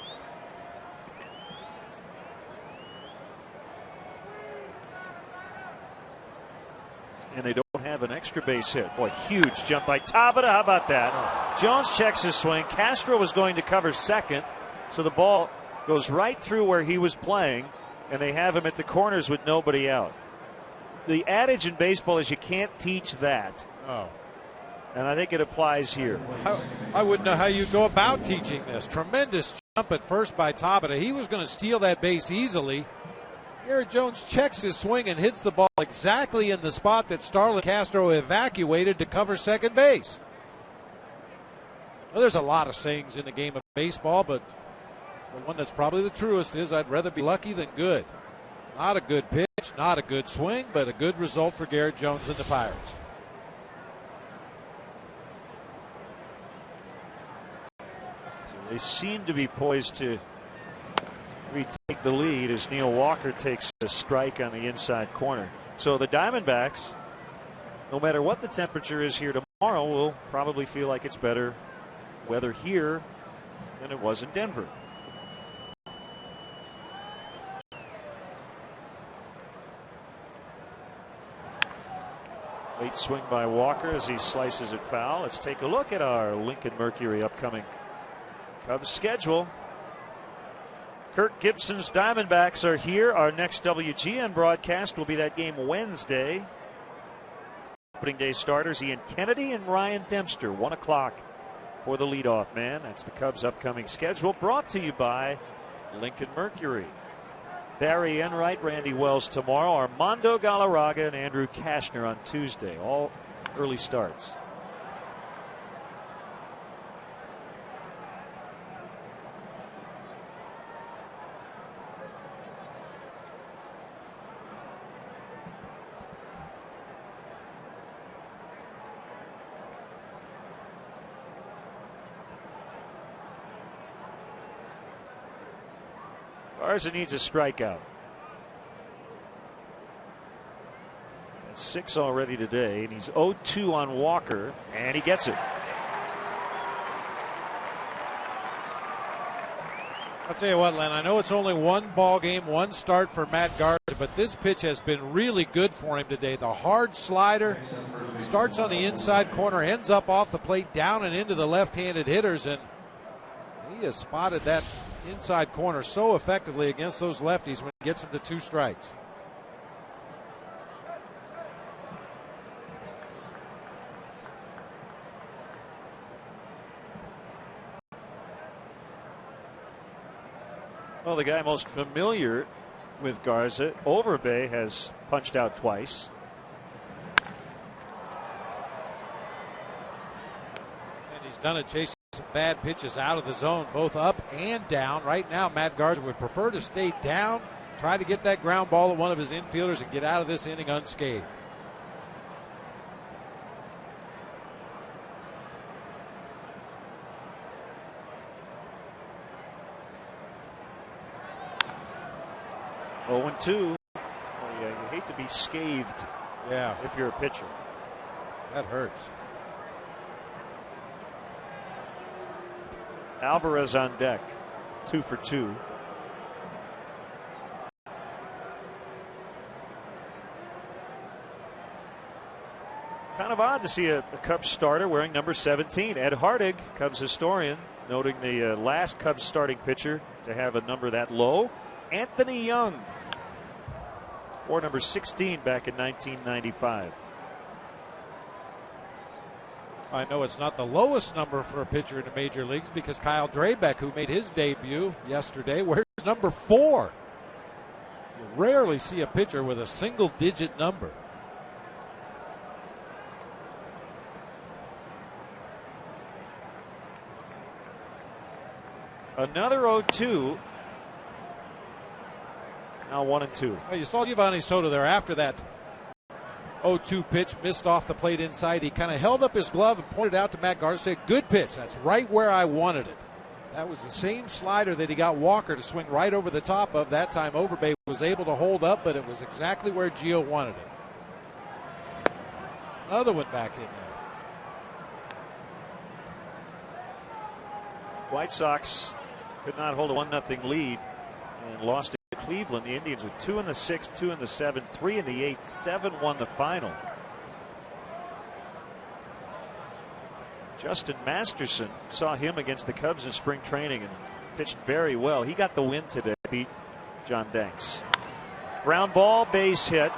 And they don't have an extra base hit. Boy, huge jump by Tabata. How about that? Jones checks his swing. Castro was going to cover second, so the ball goes right through where he was playing, and they have him at the corners with nobody out. The adage in baseball is you can't teach that. Oh. And I think it applies here. I wouldn't know how you go about teaching this. Tremendous jump at first by Tabata. He was going to steal that base easily. Garrett Jones checks his swing and hits the ball exactly in the spot that Starlin Castro evacuated to cover second base. Well, there's a lot of sayings in the game of baseball, but the one that's probably the truest is I'd rather be lucky than good. Not a good pitch, not a good swing, but a good result for Garrett Jones and the Pirates. They seem to be poised to retake the lead as Neil Walker takes a strike on the inside corner. So the Diamondbacks, no matter what the temperature is here tomorrow, will probably feel like it's better weather here than it was in Denver. Late swing by Walker as he slices it foul. Let's take a look at our Lincoln Mercury upcoming Cubs schedule. Kirk Gibson's Diamondbacks are here. Our next WGN broadcast will be that game Wednesday. Opening day starters Ian Kennedy and Ryan Dempster, 1 o'clock for the leadoff man. That's the Cubs' upcoming schedule, brought to you by Lincoln Mercury. Barry Enright, Randy Wells tomorrow, Armando Galarraga and Andrew Kashner on Tuesday. All early starts. Garza needs a strikeout. That's 6 already today, and he's 0-2 on Walker, and he gets it. I'll tell you what, Len, I know it's only one ball game, one start for Matt Garza, but this pitch has been really good for him today. The hard slider starts on the inside corner, ends up off the plate, down and into the left-handed hitters, and he has spotted that inside corner so effectively against those lefties when he gets them to 2 strikes. Well, the guy most familiar with Garza, Overbay, has punched out twice. And he's done it chasing some bad pitches out of the zone, both up and down. Right now, Matt Garza would prefer to stay down, try to get that ground ball at one of his infielders and get out of this inning unscathed. Oh, 2. Oh, yeah, you hate to be scathed. Yeah, if you're a pitcher. That hurts. Alvarez on deck, 2 for 2. Kind of odd to see a Cubs starter wearing number 17. Ed Hardig, Cubs historian, noting the last Cubs starting pitcher to have a number that low, Anthony Young, or number 16 back in 1995. I know it's not the lowest number for a pitcher in the major leagues because Kyle Drabek, who made his debut yesterday, wears number 4. You rarely see a pitcher with a single-digit number. Another 0-2. Now 1-2. Well, you saw Giovanni Soto there after that 0-2 pitch, missed off the plate inside. He kind of held up his glove and pointed out to Matt Garza, said, "Good pitch. That's right where I wanted it." That was the same slider that he got Walker to swing right over the top of. That time Overbay was able to hold up, but it was exactly where Gio wanted it. Another one back in there. White Sox could not hold a 1-0 lead and lost to Cleveland. The Indians with 2 in the 6th, 2 in the 7th, 3 in the 8th, 7-1 the final. Justin Masterson, saw him against the Cubs in spring training and pitched very well. He got the win today, beat John Danks. Ground ball, base hit.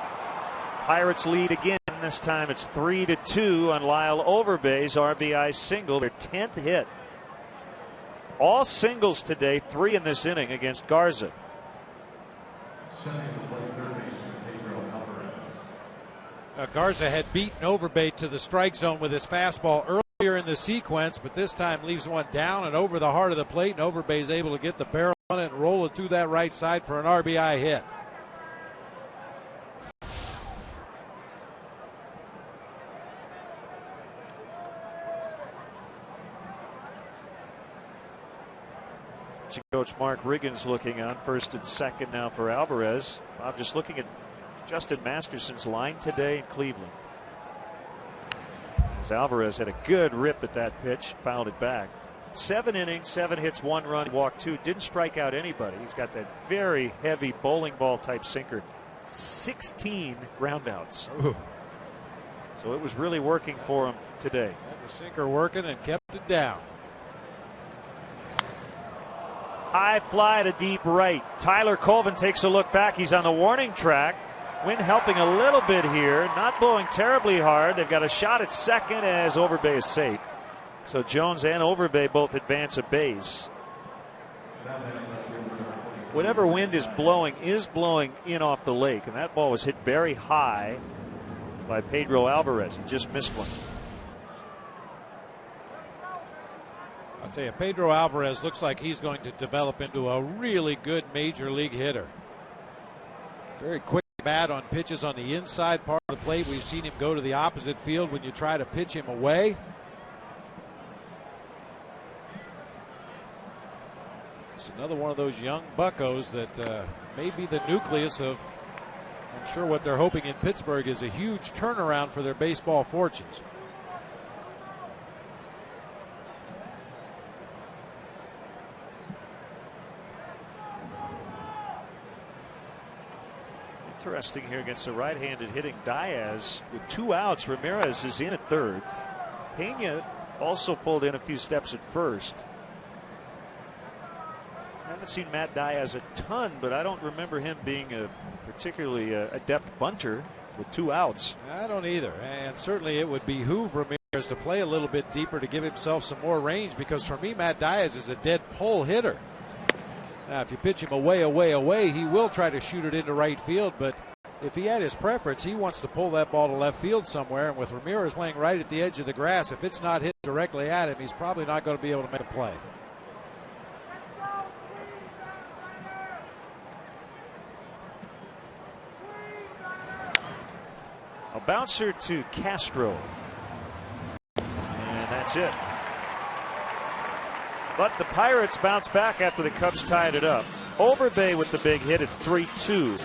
Pirates lead again. This time it's 3-2 on Lyle Overbay's RBI single, their 10th hit. All singles today, 3 in this inning against Garza. Garza had beaten Overbay to the strike zone with his fastball earlier in the sequence, but this time leaves one down and over the heart of the plate, and Overbay is able to get the barrel on it and roll it through that right side for an RBI hit. Coach Mark Riggins looking on first and second now for Alvarez. Bob, just looking at Justin Masterson's line today in Cleveland. As Alvarez had a good rip at that pitch, fouled it back. 7 innings, 7 hits, 1 run, walked 2. Didn't strike out anybody. He's got that very heavy bowling ball type sinker. 16 groundouts. Ooh. So it was really working for him today. Had the sinker working and kept it down. High fly to deep right. Tyler Colvin takes a look back. He's on the warning track. Wind helping a little bit here. Not blowing terribly hard. They've got a shot at second as Overbay is safe. So Jones and Overbay both advance a base. Whatever wind is blowing in off the lake. And that ball was hit very high by Pedro Alvarez. He just missed one. I'll tell you, Pedro Alvarez looks like he's going to develop into a really good major league hitter. Very quick bat on pitches on the inside part of the plate. We've seen him go to the opposite field when you try to pitch him away. It's another one of those young buccos that may be the nucleus of, I'm sure what they're hoping in Pittsburgh is a huge turnaround for their baseball fortunes. Interesting here against the right-handed hitting Diaz. With 2 outs, Ramirez is in at third. Pena also pulled in a few steps at first. I haven't seen Matt Diaz a ton, but I don't remember him being a particularly adept bunter with 2 outs. I don't either, and certainly it would behoove Ramirez to play a little bit deeper to give himself some more range, because for me, Matt Diaz is a dead pull hitter. Now, if you pitch him away, he will try to shoot it into right field, but if he had his preference, he wants to pull that ball to left field somewhere, and with Ramirez laying right at the edge of the grass, if it's not hit directly at him, he's probably not going to be able to make a play. A bouncer to Castro. And that's it. But the Pirates bounce back after the Cubs tied it up. Overbay with the big hit. It's 3-2.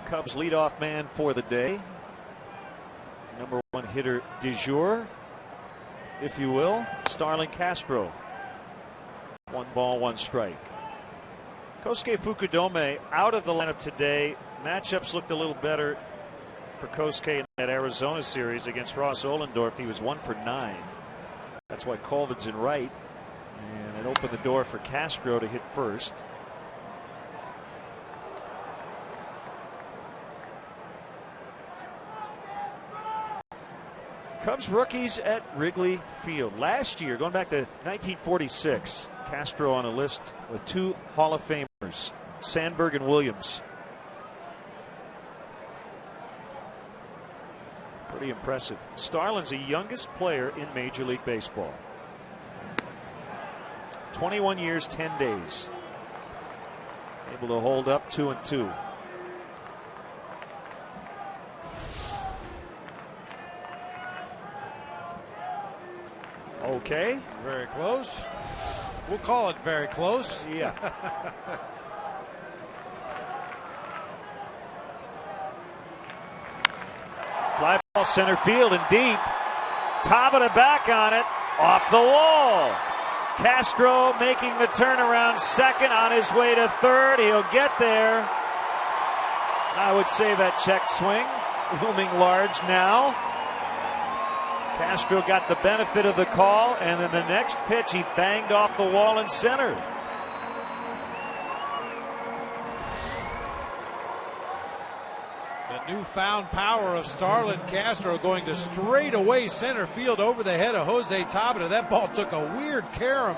Cubs leadoff man for the day. Number 1 hitter du jour, if you will, Starlin Castro. 1 ball, 1 strike. Kosuke Fukudome out of the lineup today. Matchups looked a little better for Kosuke in that Arizona series against Ross Ohlendorf. He was 1 for 9. That's why Colvin's in right. And it opened the door for Castro to hit first. Cubs rookies at Wrigley Field. Last year, going back to 1946, Castro on a list with 2 Hall of Famers, Sandberg and Williams. Pretty impressive. Starlin's the youngest player in Major League Baseball. 21 years, 10 days. Able to hold up 2-2. Okay. Very close. We'll call it very close. Yeah. Fly ball center field and deep. Tabata back on it. Off the wall. Castro making the turnaround second, on his way to third. He'll get there. I would say that check swing looming large now. Castro got the benefit of the call, and then the next pitch he banged off the wall in center. The newfound power of Starlin Castro going to straightaway center field over the head of Jose Tabata. That ball took a weird carom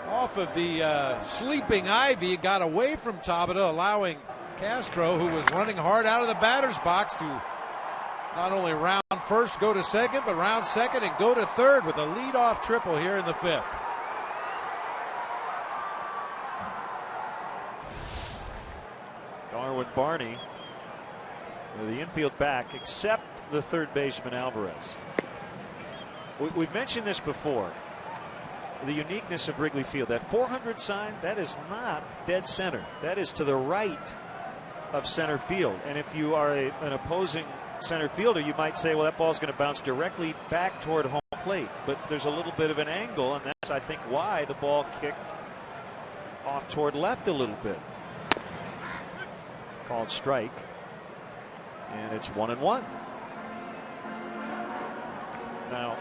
off of the sleeping ivy, got away from Tabata, allowing Castro, who was running hard out of the batter's box, to not only round first, go to second, but round second and go to third with a leadoff triple here in the fifth. Darwin Barney, the infield back, except the third baseman Alvarez. We've mentioned this before. The uniqueness of Wrigley Field, that 400 sign, that is not dead center. That is to the right of center field. And if you are an opposing center fielder, you might say, well, that ball's going to bounce directly back toward home plate. But there's a little bit of an angle, and that's, I think, why the ball kicked off toward left a little bit. Called strike. And it's 1-1. Now,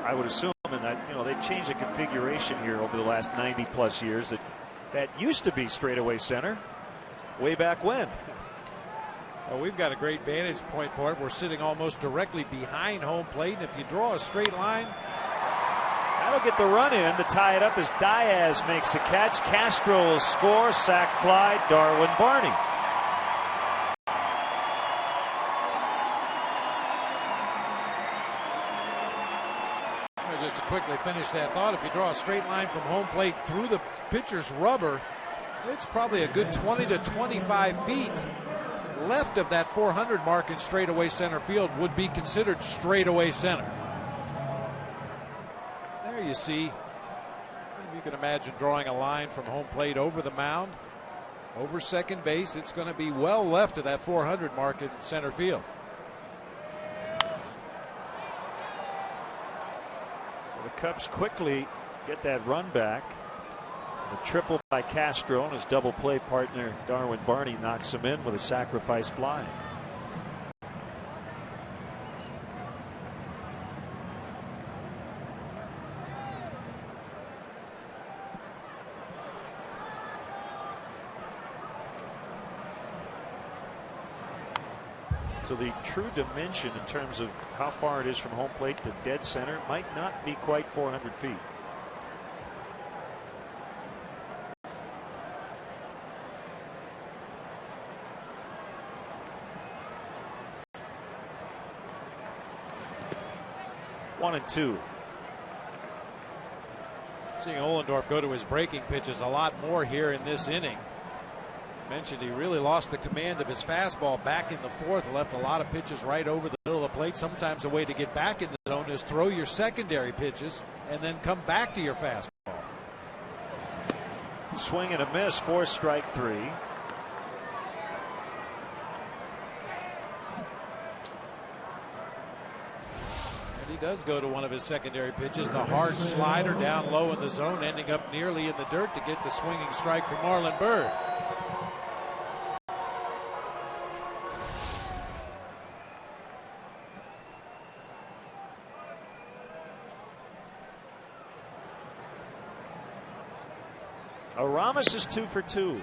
I would assume, and they've changed the configuration here over the last 90+ years, that used to be straightaway center way back when. Well, we've got a great vantage point for it. We're sitting almost directly behind home plate, and if you draw a straight line, that'll get the run in to tie it up as Diaz makes a catch. Castro will score, sac fly, Darwin Barney. Just to quickly finish that thought, if you draw a straight line from home plate through the pitcher's rubber, it's probably a good 20 to 25 feet left of that 400 mark in straightaway center field would be considered straightaway center. There you see, you can imagine drawing a line from home plate over the mound, over second base. It's going to be well left of that 400 mark in center field. The Cubs quickly get that run back. The triple by Castro, and his double play partner Darwin Barney knocks him in with a sacrifice fly. So the true dimension in terms of how far it is from home plate to dead center might not be quite 400 feet. One and two. Seeing Ohlendorf go to his breaking pitches a lot more here in this inning. Mentioned he really lost the command of his fastball back in the fourth, left a lot of pitches right over the middle of the plate. Sometimes a way to get back in the zone is throw your secondary pitches and then come back to your fastball. Swing and a miss for strike three. And he does go to one of his secondary pitches, the hard slider down low in the zone, ending up nearly in the dirt to get the swinging strike from Marlon Byrd. Aramis is 2 for 2.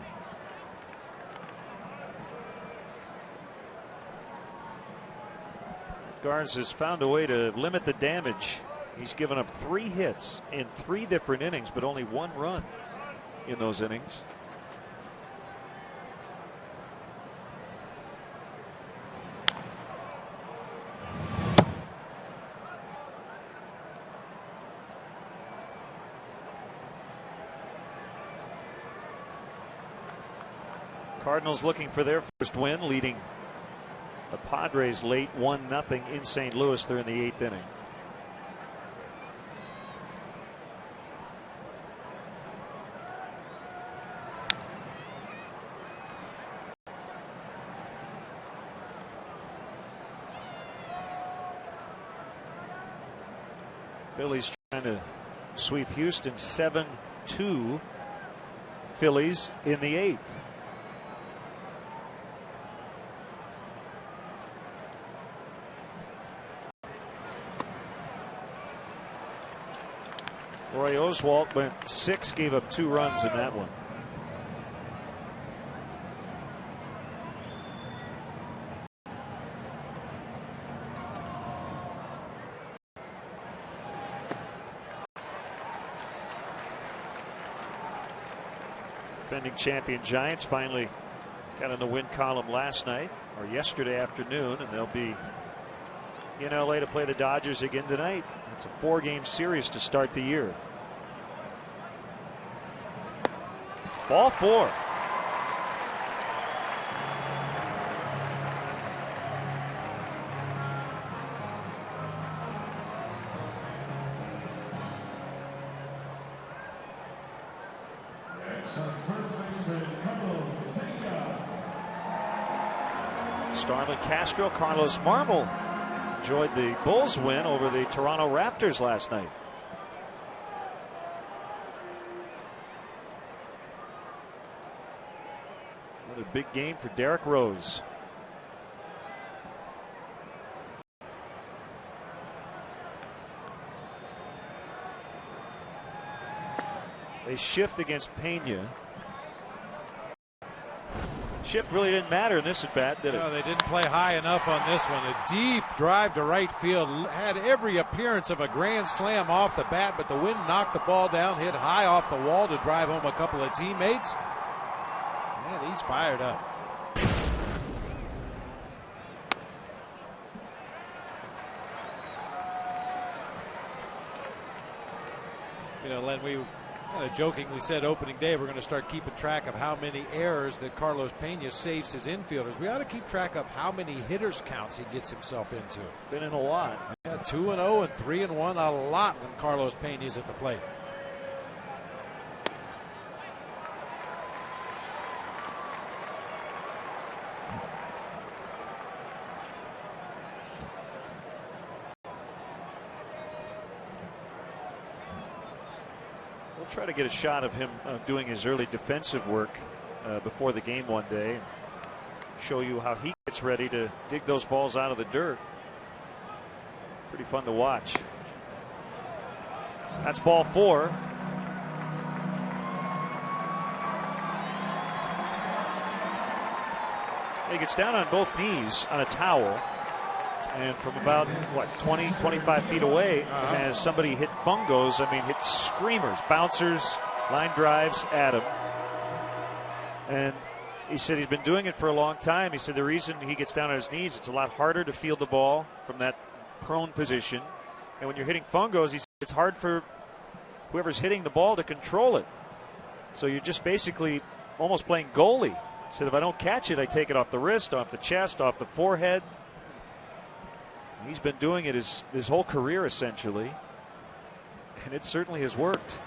Garza has found a way to limit the damage. He's given up 3 hits in 3 different innings, but only 1 run in those innings. Cardinals looking for their first win, leading the Padres late 1-0 in St. Louis. They're in the 8th inning. Phillies trying to sweep Houston 7-2. Phillies in the 8th. Troy Oswalt went 6, gave up 2 runs in that one. Defending champion Giants finally got in the win column last night or yesterday afternoon, and they'll be in LA to play the Dodgers again tonight. It's a 4-game series to start the year. Ball 4. Starlin Castro, Carlos Marmol enjoyed the Bulls win over the Toronto Raptors last night. Another big game for Derrick Rose. They shift against Pena. Shift really didn't matter in this at bat, did it? No, they didn't play high enough on this one. A deep drive to right field had every appearance of a grand slam off the bat, but the wind knocked the ball down, hit high off the wall to drive home a couple of teammates. And he's fired up. You know, Len, we kind of jokingly said opening day we're going to start keeping track of how many errors that Carlos Pena saves his infielders. We ought to keep track of how many hitters counts he gets himself into. Been in a lot. Yeah, 2-0 and 3-1, a lot when Carlos Pena is at the plate. We'll try to get a shot of him doing his early defensive work before the game one day. And show you how he gets ready to dig those balls out of the dirt. Pretty fun to watch. That's ball 4. He gets down on both knees on a towel. And from about, what, 20, 25 feet away, has somebody hit fungos. I mean, hit screamers, bouncers, line drives at him. And he said he's been doing it for a long time. He said the reason he gets down on his knees, it's a lot harder to field the ball from that prone position. And when you're hitting fungos, he said it's hard for whoever's hitting the ball to control it. So you're just basically almost playing goalie. He said if I don't catch it, I take it off the wrist, off the chest, off the forehead. He's been doing it his whole career, essentially. And it certainly has worked.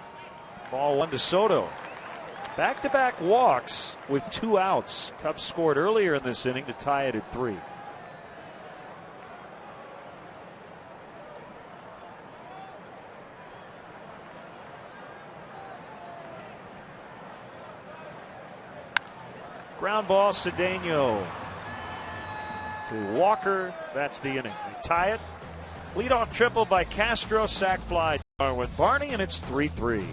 Ball 1 to Soto. Back-to-back walks with 2 outs. Cubs scored earlier in this inning to tie it at 3. Ground ball, Cedeno to Walker. That's the inning. They tie it. Leadoff triple by Castro, sac fly Darwin Barney, and it's 3-3.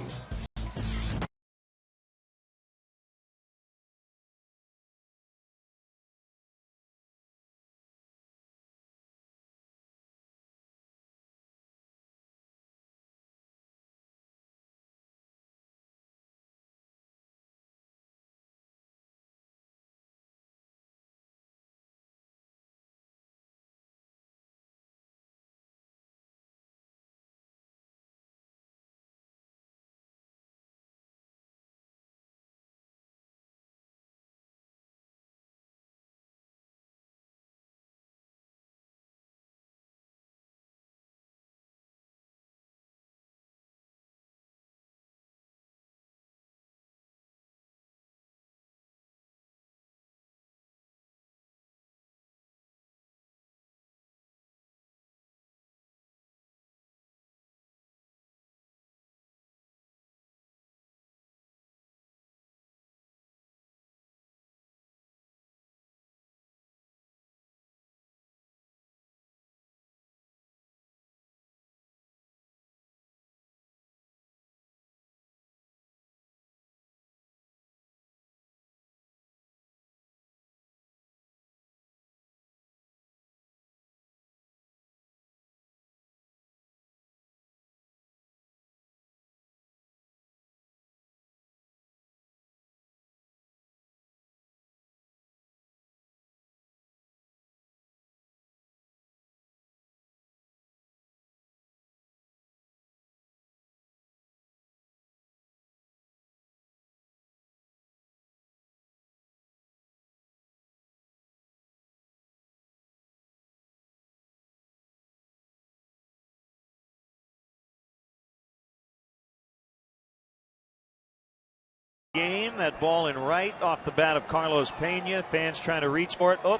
game. That ball in right off the bat of Carlos Pena. Fans trying to reach for it. Oh,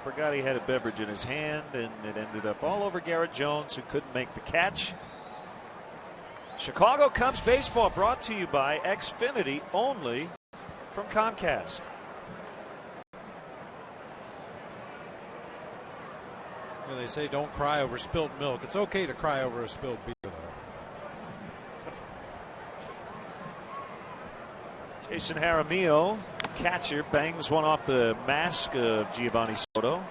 forgot he had a beverage in his hand, and it ended up all over Garrett Jones, who couldn't make the catch. Chicago Cubs baseball brought to you by Xfinity, only from Comcast. You know, they say don't cry over spilled milk. It's okay to cry over a spilled beer, though. Jason Jaramillo, catcher, bangs one off the mask of Giovanni Soto.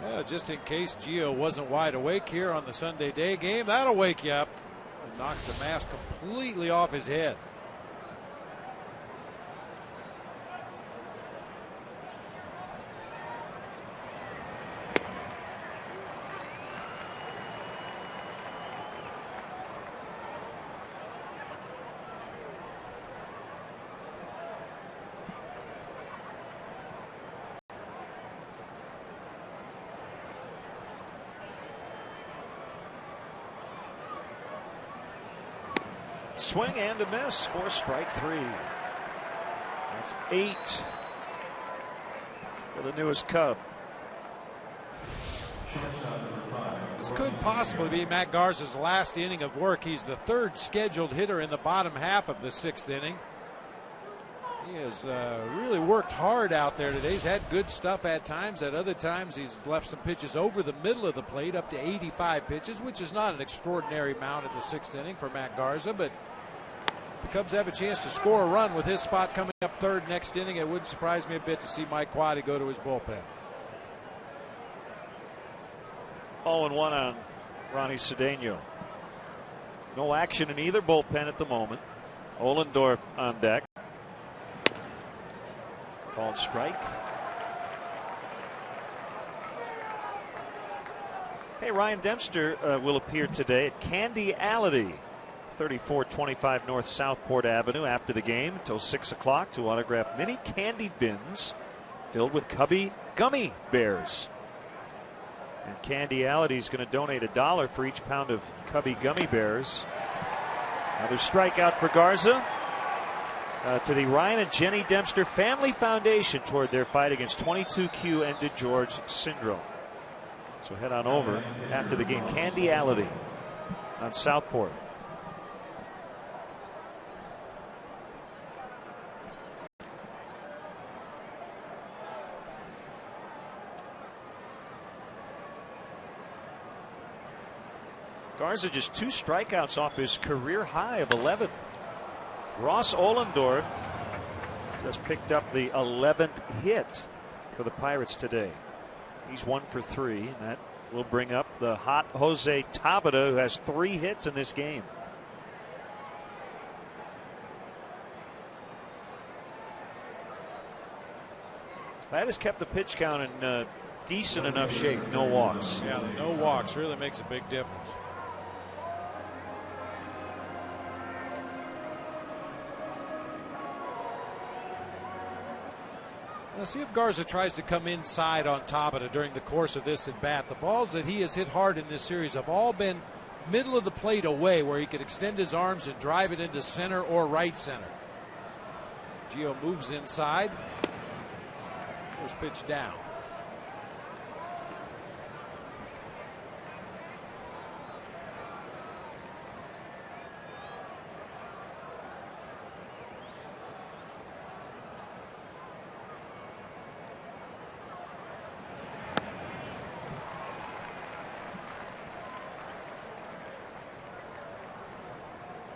Yeah, just in case Gio wasn't wide awake here on the Sunday day game, that'll wake you up. It knocks the mask completely off his head. Swing and a miss for strike 3. That's 8 for the newest Cub. This could possibly be Matt Garza's last inning of work. He's the third scheduled hitter in the bottom half of the 6th inning. He has really worked hard out there today. He's had good stuff at times. At other times, he's left some pitches over the middle of the plate, up to 85 pitches, which is not an extraordinary amount in the 6th inning for Matt Garza. But the Cubs have a chance to score a run with his spot coming up third next inning. It wouldn't surprise me a bit to see Mike Quade go to his bullpen. 0-1 on Ronnie Cedeno. No action in either bullpen at the moment. Ohlendorf on deck. Called strike. Hey, Ryan Dempster will appear today at Candyality, 3425 North Southport Avenue, after the game until 6 o'clock to autograph many candy bins filled with Cubby gummy bears. And Candyality is going to donate $1 for each pound of Cubby gummy bears. Another strikeout for Garza. To the Ryan and Jenny Dempster Family Foundation toward their fight against 22q and DeGeorge syndrome. So head on over after the game. Candyality on Southport. Garza just 2 strikeouts off his career high of 11. Ross Ohlendorf just picked up the 11th hit for the Pirates today. He's 1 for 3, and that will bring up the hot Jose Tabata, who has 3 hits in this game. That has kept the pitch count in decent enough shape. No walks. Yeah, the no walks really makes a big difference. Now see if Garza tries to come inside on Tabata during the course of this at bat. The balls that he has hit hard in this series have all been middle of the plate away, where he could extend his arms and drive it into center or right center. Gio moves inside. First pitch down.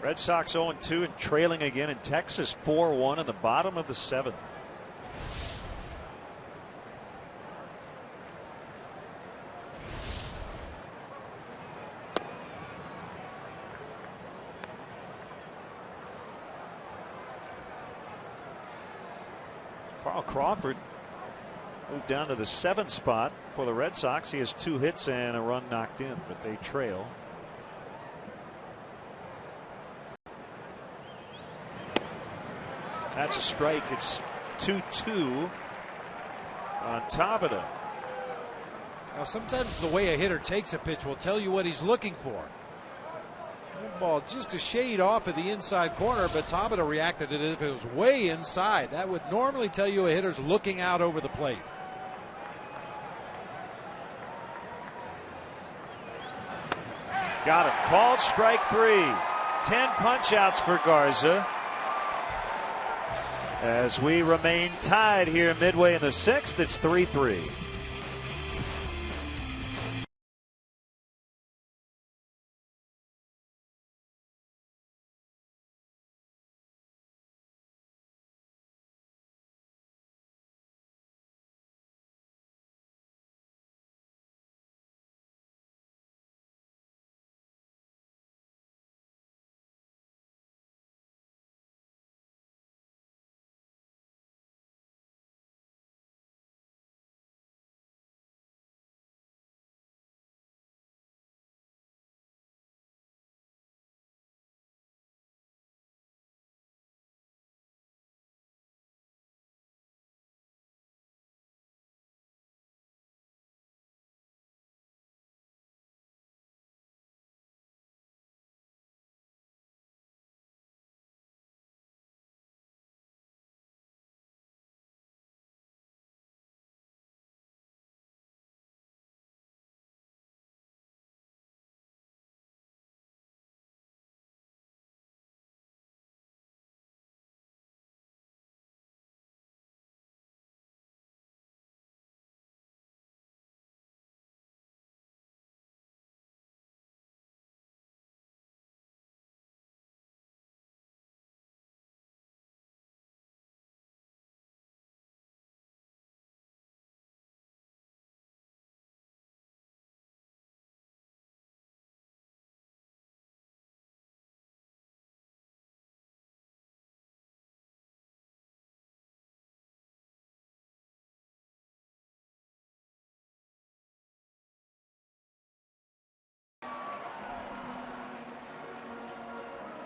Red Sox 0-2 and trailing again in Texas 4-1 in the bottom of the 7th. Carl Crawford moved down to the 7th spot for the Red Sox. He has 2 hits and a run knocked in, but they trail. That's a strike. It's 2-2 on Tabata. Now, sometimes the way a hitter takes a pitch will tell you what he's looking for. That ball just a shade off of the inside corner, but Tabata reacted as if it was way inside. That would normally tell you a hitter's looking out over the plate. Got him. Called strike 3. 10 punch-outs for Garza. As we remain tied here midway in the 6th, it's 3-3.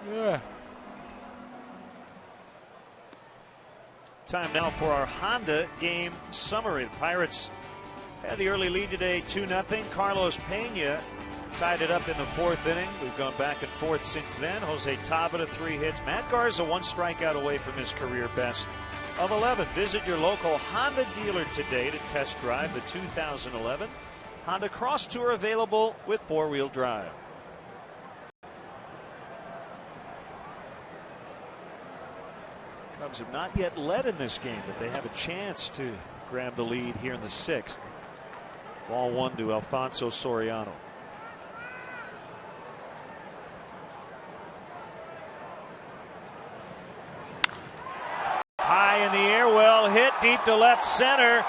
Yeah. Time now for our Honda game summary. The Pirates had the early lead today, 2-0. Carlos Pena tied it up in the 4th inning. We've gone back and forth since then. Jose Tabata 3 hits. Matt Garza 1 strikeout away from his career best of 11. Visit your local Honda dealer today to test drive the 2011 Honda Cross Tour, available with 4-wheel drive. Cubs have not yet led in this game, but they have a chance to grab the lead here in the 6th. Ball 1 to Alfonso Soriano. High in the air, well hit, deep to left center,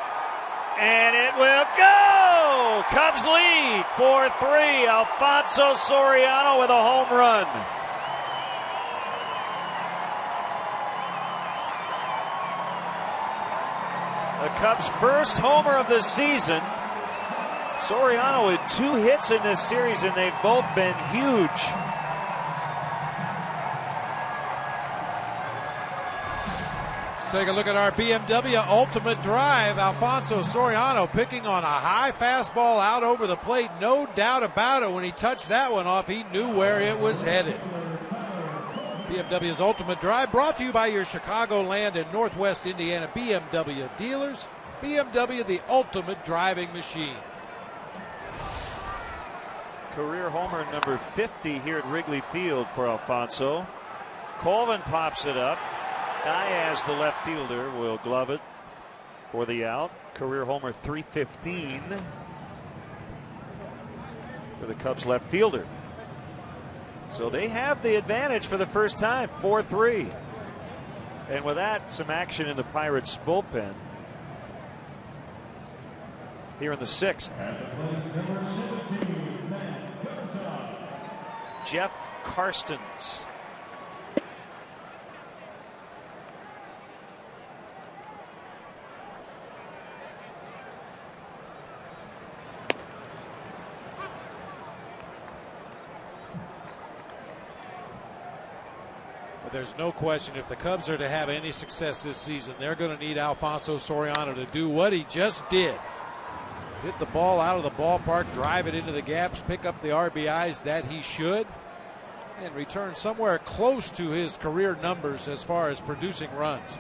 and it will go! Cubs lead 4-3. Alfonso Soriano with a home run. The Cubs' first homer of the season. Soriano with 2 hits in this series, and they've both been huge. Let's take a look at our BMW Ultimate Drive. Alfonso Soriano picking on a high fastball out over the plate. No doubt about it. When he touched that one off, he knew where it was headed. BMW's Ultimate Drive, brought to you by your Chicagoland and Northwest Indiana BMW dealers. BMW, the ultimate driving machine. Career homer number 50 here at Wrigley Field for Alfonso. Colvin pops it up. Diaz, the left fielder, will glove it for the out. Career homer 315 for the Cubs left fielder. So they have the advantage for the first time, 4-3. And with that, some action in the Pirates bullpen here in the 6th. Jeff Karstens. There's no question, if the Cubs are to have any success this season, they're going to need Alfonso Soriano to do what he just did. Hit the ball out of the ballpark, drive it into the gaps, pick up the RBIs that he should. and returned somewhere close to his career numbers as far as producing runs.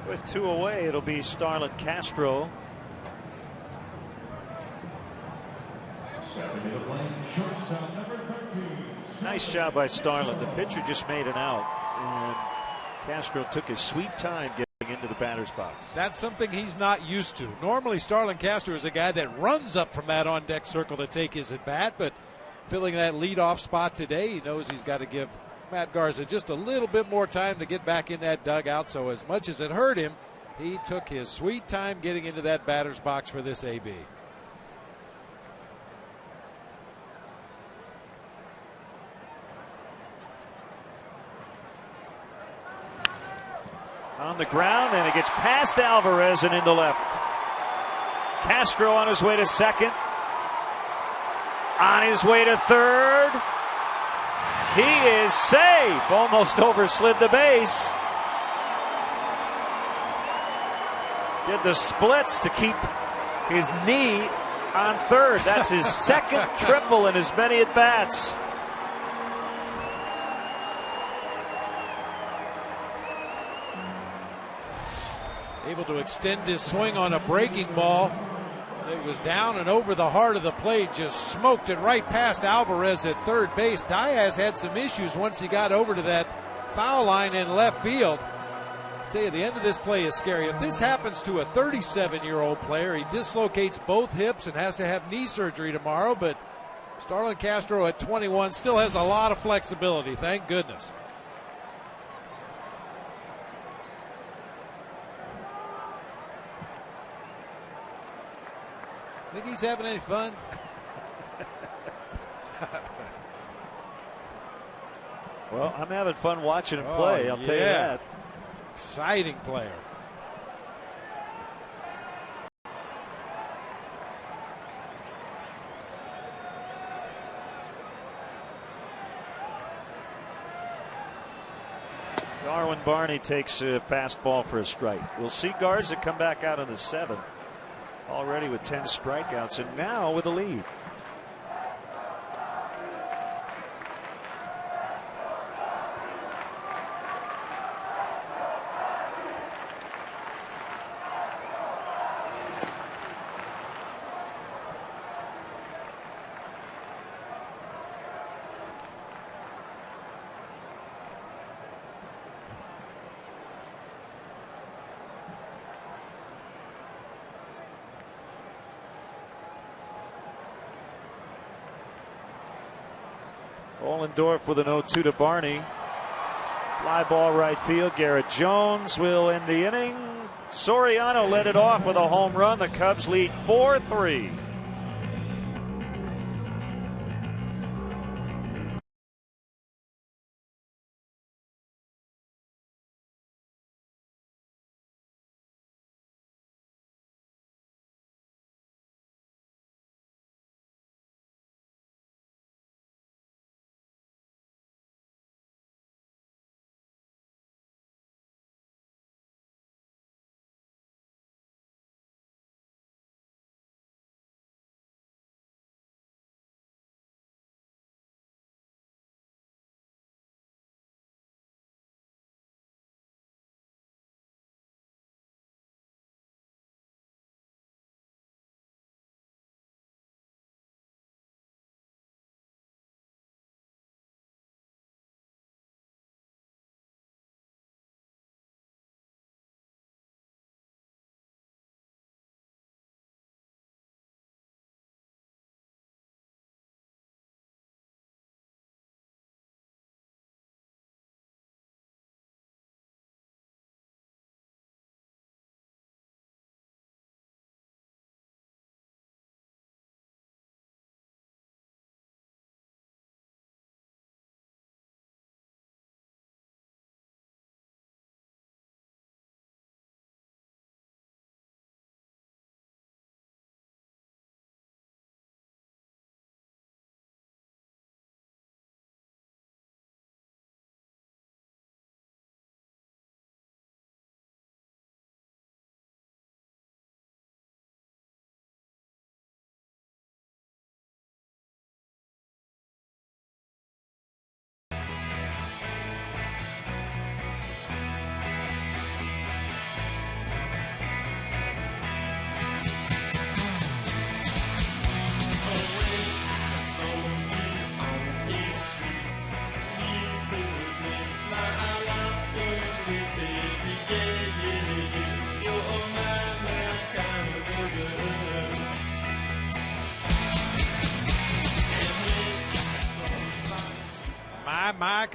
With 2 away, it'll be Starlin Castro. Nice job by Starlin. The pitcher just made it out, and Castro took his sweet time getting into the batter's box. That's something he's not used to. Normally, Starlin Castro is a guy that runs up from that on-deck circle to take his at-bat, but filling that leadoff spot today, he knows he's got to give Matt Garza just a little bit more time to get back in that dugout. So as much as it hurt him, he took his sweet time getting into that batter's box for this AB. On the ground, and it gets past Alvarez and into left. Castro on his way to second. On his way to third. He is safe. Almost overslid the base. Did the splits to keep his knee on third. That's his second triple in as many at-bats. Able to extend his swing on a breaking ball. It was down and over the heart of the plate, just smoked it right past Alvarez at third base. Diaz had some issues once he got over to that foul line in left field. I tell you, the end of this play is scary. If this happens to a 37-year-old player, he dislocates both hips and has to have knee surgery tomorrow, but Starlin Castro at 21 still has a lot of flexibility, thank goodness. Think he's having any fun? Well, I'm having fun watching him play, I'll tell you that. Exciting player. Darwin Barney takes a fastball for a strike. We'll see Garza come back out in the 7th. Already with 10 strikeouts and now with a lead. Ohlendorf with an 0-2 to Barney. Fly ball right field. Garrett Jones will end the inning. Soriano led it off with a home run. The Cubs lead 4-3.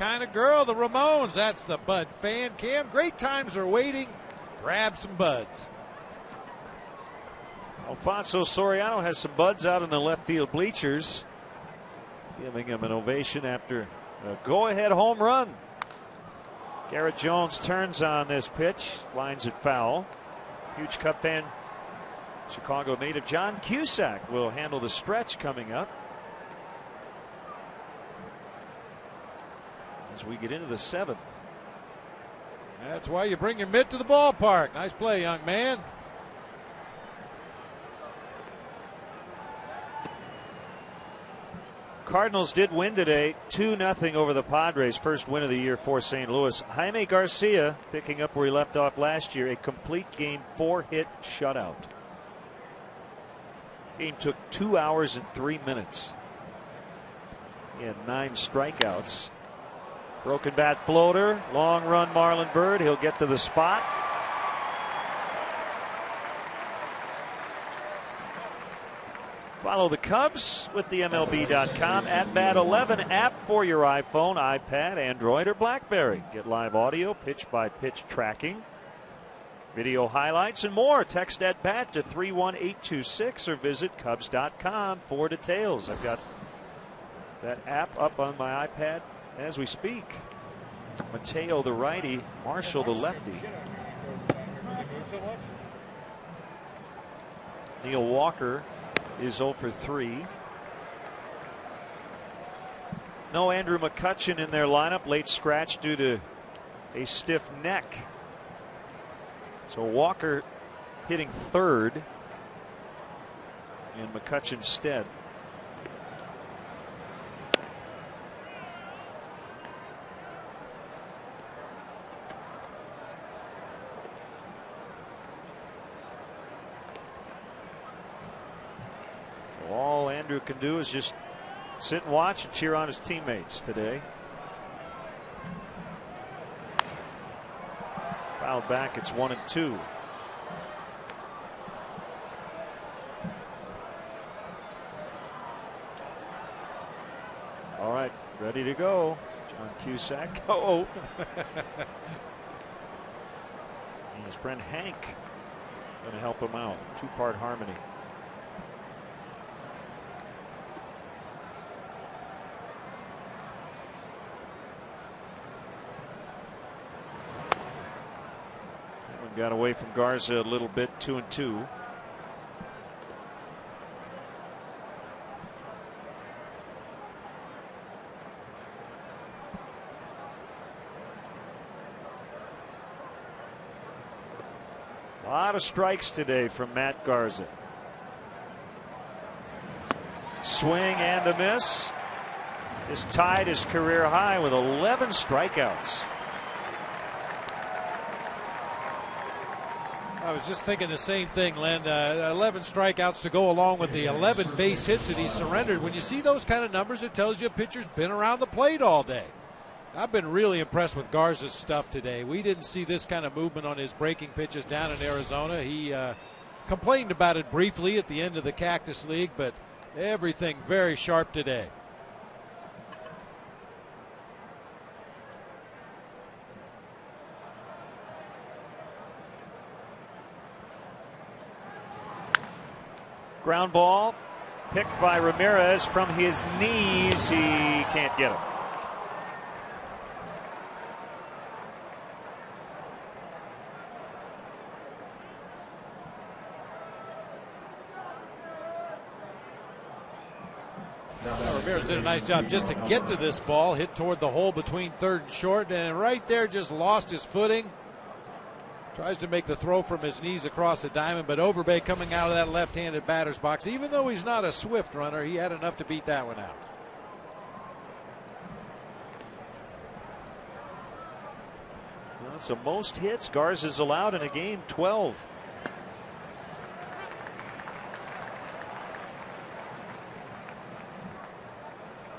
kind of girl, the Ramones. That's the Bud fan cam. Great times are waiting. Grab some buds. Alfonso Soriano has some buds out in the left field bleachers, giving him an ovation after a go-ahead home run. Garrett Jones turns on this pitch, lines it foul. Huge Cub fan, Chicago native John Cusack will handle the stretch coming up as we get into the 7th. That's why you bring your mitt to the ballpark. Nice play, young man. Cardinals did win today, 2-0 over the Padres. First win of the year for St. Louis. Jaime Garcia picking up where he left off last year. A complete game 4-hit shutout. Game took 2 hours and 3 minutes. He had 9 strikeouts. Broken bat floater, long run Marlon Byrd. He'll get to the spot. Follow the Cubs with the MLB.com At Bat 11 app for your iPhone, iPad, Android, or BlackBerry. Get live audio, pitch-by-pitch tracking, video highlights, and more. Text At Bat to 31826 or visit Cubs.com for details. I've got that app up on my iPad as we speak. Mateo, the righty, Marshall, the lefty. Neil Walker is 0 for 3. No Andrew McCutchen in their lineup. Late scratch due to a stiff neck. So Walker hitting third in McCutchen's stead. All Andrew can do is just sit and watch and cheer on his teammates today. Fouled back, it's 1-2. All right, ready to go. John Cusack. Oh. And his friend Hank going to help him out. 2-part harmony. Got away from Garza a little bit, 2-2. A lot of strikes today from Matt Garza. Swing and a miss. Just tied his career high with 11 strikeouts. I was just thinking the same thing, Len. 11 strikeouts to go along with the 11 base hits that he surrendered. When you see those kind of numbers, it tells you a pitcher's been around the plate all day. I've been really impressed with Garza's stuff today. We didn't see this kind of movement on his breaking pitches down in Arizona. He complained about it briefly at the end of the Cactus League, but everything very sharp today. Ground ball picked by Ramirez from his knees. He can't get him. Ramirez did a nice job just to get to this ball, hit toward the hole between third and short, and right there just lost his footing. Tries to make the throw from his knees across the diamond, but Overbay coming out of that left-handed batter's box. Even though he's not a swift runner, he had enough to beat that one out. Well, that's the most hits Garza's allowed in a game, 12.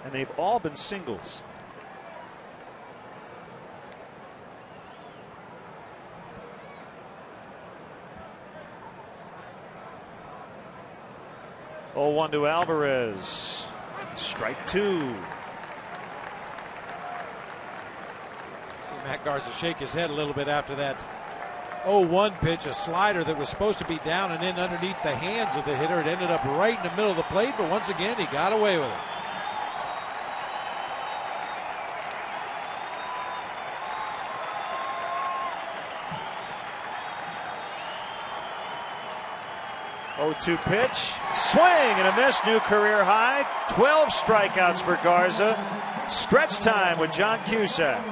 And they've all been singles. Oh, 1 to Alvarez. Strike 2. Matt Garza shake his head a little bit after that 0-1 pitch, a slider that was supposed to be down and in underneath the hands of the hitter. It ended up right in the middle of the plate, but once again, he got away with it. Oh-2 pitch, swing and a miss, new career high. 12 strikeouts for Garza. Stretch time with John Cusack.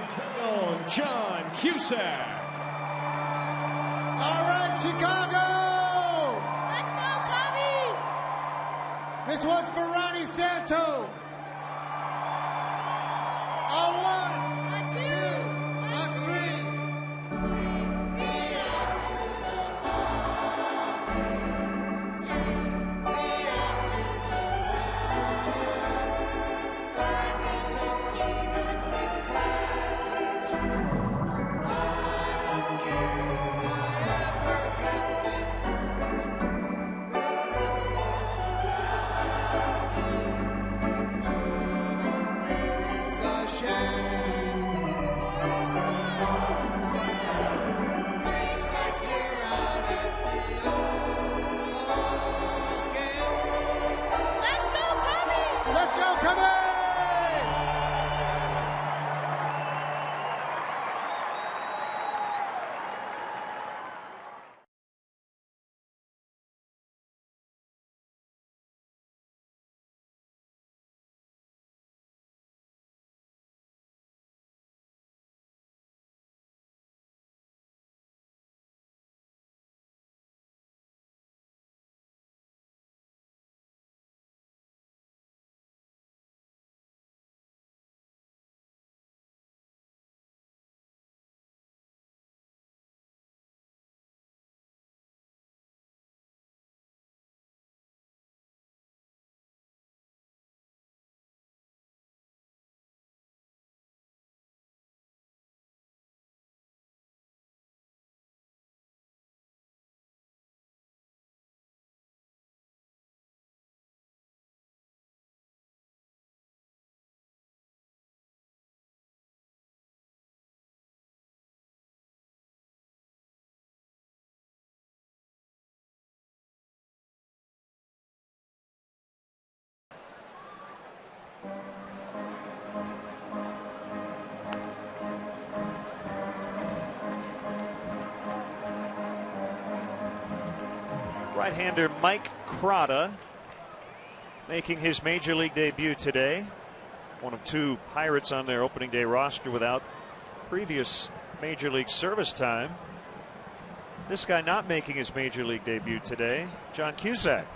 John Cusack. All right, Chicago! Let's go, Cubbies! This one's for Ronnie Santo. A 1, A 2, a 3. Take me out to the ballgame. Take me out to the ground. Buy me some peanuts and cracker cheese. I don't care if I ever get my first one. Root for the Cubbies. If I don't win, it's a shame. 1, 2, 3 strikes, you're out at the old game. Let's go, Cubbies! Let's go, Cubbies! Right-hander Mike Crotta making his major league debut today. One of 2 Pirates on their opening day roster without previous major league service time. This guy not making his major league debut today, John Cusack.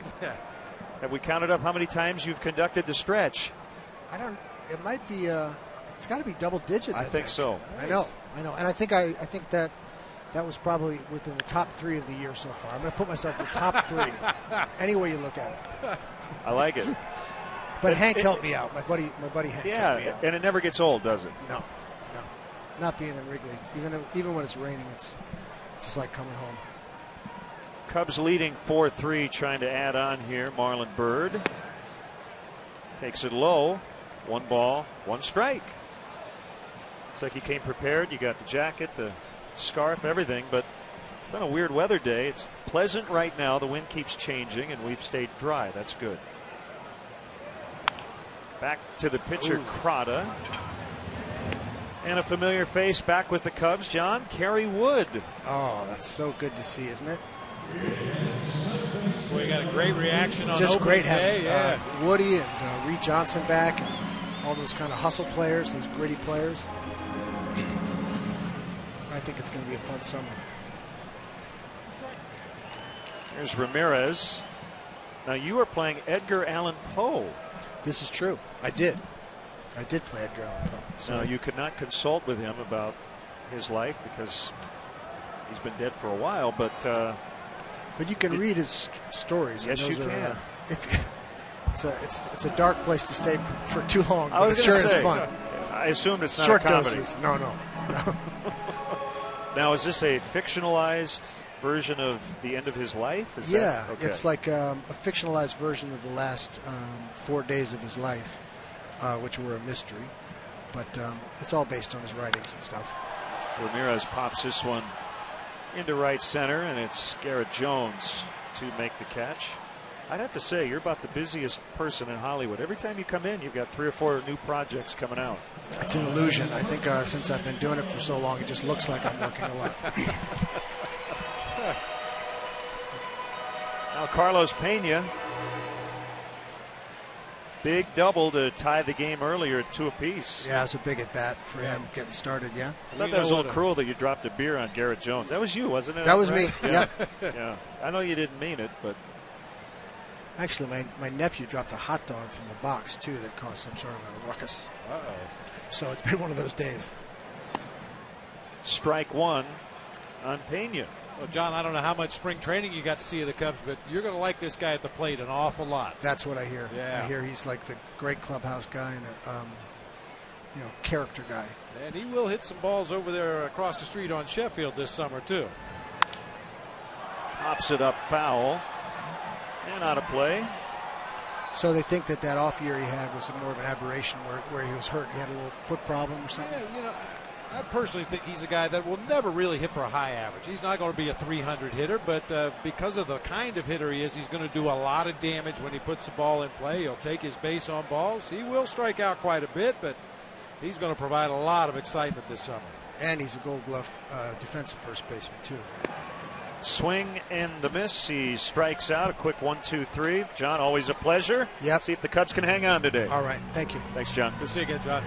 Have we counted up how many times you've conducted the stretch? I don't. It might be. It's got to be double digits. I think so. I know, and I think that was probably within the top 3 of the year so far. I'm going to put myself in the top 3, any way you look at it. I like it. But Hank helped me out. My buddy Hank. Yeah, helped me out. and it never gets old, does it? No. Not being in Wrigley, even when it's raining, it's just like coming home. Cubs leading 4-3, trying to add on here. Marlon Byrd takes it low. 1 ball, 1 strike. Looks like he came prepared. You got the jacket, the scarf, everything, but it's been a weird weather day. It's pleasant right now. The wind keeps changing, and we've stayed dry. That's good. Back to the pitcher, Crotta. And a familiar face back with the Cubs, John, Kerry Wood. Oh, that's so good to see, isn't it? We got a great reaction on just opening great day. having Woody and Reed Johnson back, and all those kind of hustle players, those gritty players. I think it's going to be a fun summer. Here's Ramirez. Now you are playing Edgar Allan Poe. This is true. I did play Edgar Allan Poe. So you could not consult with him about his life because he's been dead for a while, but you can read his stories. Yes, you can. It's a dark place to stay for too long, but it sure is fun. I assumed it's not Short a comedy. doses. No. Now, is this a fictionalized version of the end of his life? It's like a fictionalized version of the last 4 days of his life, which were a mystery. But it's all based on his writings and stuff. Ramirez pops this one into right center, and it's Garrett Jones to make the catch. I'd have to say, you're about the busiest person in Hollywood. Every time you come in, you've got 3 or 4 new projects coming out. It's an illusion. I think since I've been doing it for so long, it just looks like I'm working a lot. Now Carlos Pena, big double to tie the game earlier at 2 apiece. Yeah, it's a big at bat for him getting started. Yeah, I thought that was a little cruel that you dropped a beer on Garrett Jones. That was you, wasn't it? That was me. Yeah. Yeah. Yeah. I know you didn't mean it, but actually, my nephew dropped a hot dog from the box too that caused some sort of a ruckus. So it's been one of those days. Strike 1 on Pena. Well, John, I don't know how much spring training you got to see of the Cubs, but you're going to like this guy at the plate an awful lot. That's what I hear. Yeah. I hear he's like the great clubhouse guy and a character guy. And he will hit some balls over there across the street on Sheffield this summer too. Pops it up foul and out of play. So they think that off year he had was more of an aberration where he was hurt. He had a little foot problem or something. Yeah, I personally think he's a guy that will never really hit for a high average. He's not going to be a 300 hitter, but because of the kind of hitter he is, he's going to do a lot of damage when he puts the ball in play. He'll take his base on balls. He will strike out quite a bit, but he's going to provide a lot of excitement this summer. And he's a Gold Glove defensive first baseman too. Swing and the miss. He strikes out. A quick 1-2-3. John, always a pleasure. Yep. See if the Cubs can hang on today. All right. Thank you. Thanks, John. Good to see you again, John.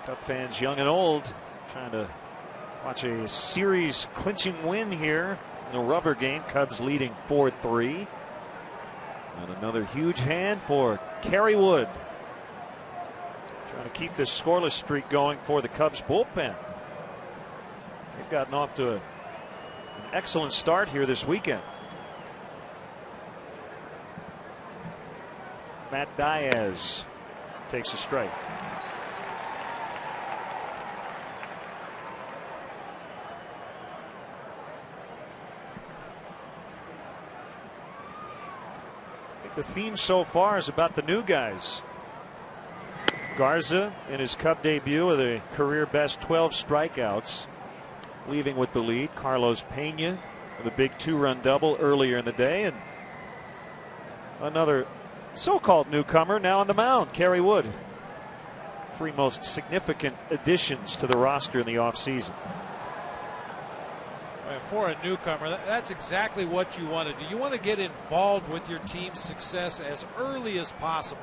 Cub fans, young and old, trying to watch a series clinching win here in the rubber game. Cubs leading 4-3. And another huge hand for Kerry Wood. Trying to keep this scoreless streak going for the Cubs bullpen. They've gotten off to an excellent start here this weekend. Matt Diaz takes a strike. The theme so far is about the new guys. Garza in his Cub debut with a career best 12 strikeouts, leaving with the lead. Carlos Pena with a big 2-run double earlier in the day, and another so-called newcomer now on the mound, Kerry Wood. 3 most significant additions to the roster in the offseason. For a newcomer, that's exactly what you want to do. You want to get involved with your team's success as early as possible.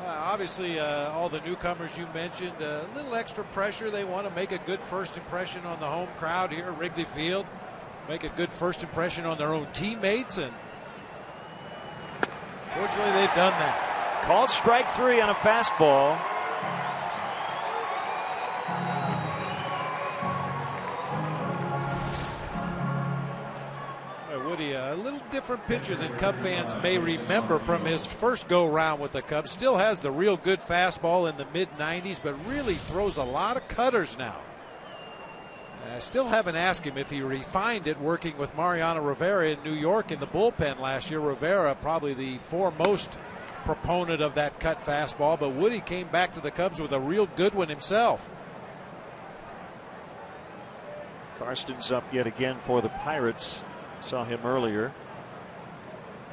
Obviously, all the newcomers you mentioned, a little extra pressure. They want to make a good first impression on the home crowd here at Wrigley Field, make a good first impression on their own teammates, and fortunately they've done that. Called strike 3 on a fastball. Woody, a little different pitcher than Cub fans may remember from his first go-round with the Cubs. Still has the real good fastball in the mid-90s, but really throws a lot of cutters now. I still haven't asked him if he refined it working with Mariano Rivera in New York in the bullpen last year. Rivera probably the foremost proponent of that cut fastball, but Woody came back to the Cubs with a real good one himself. Karsten's up yet again for the Pirates. Saw him earlier.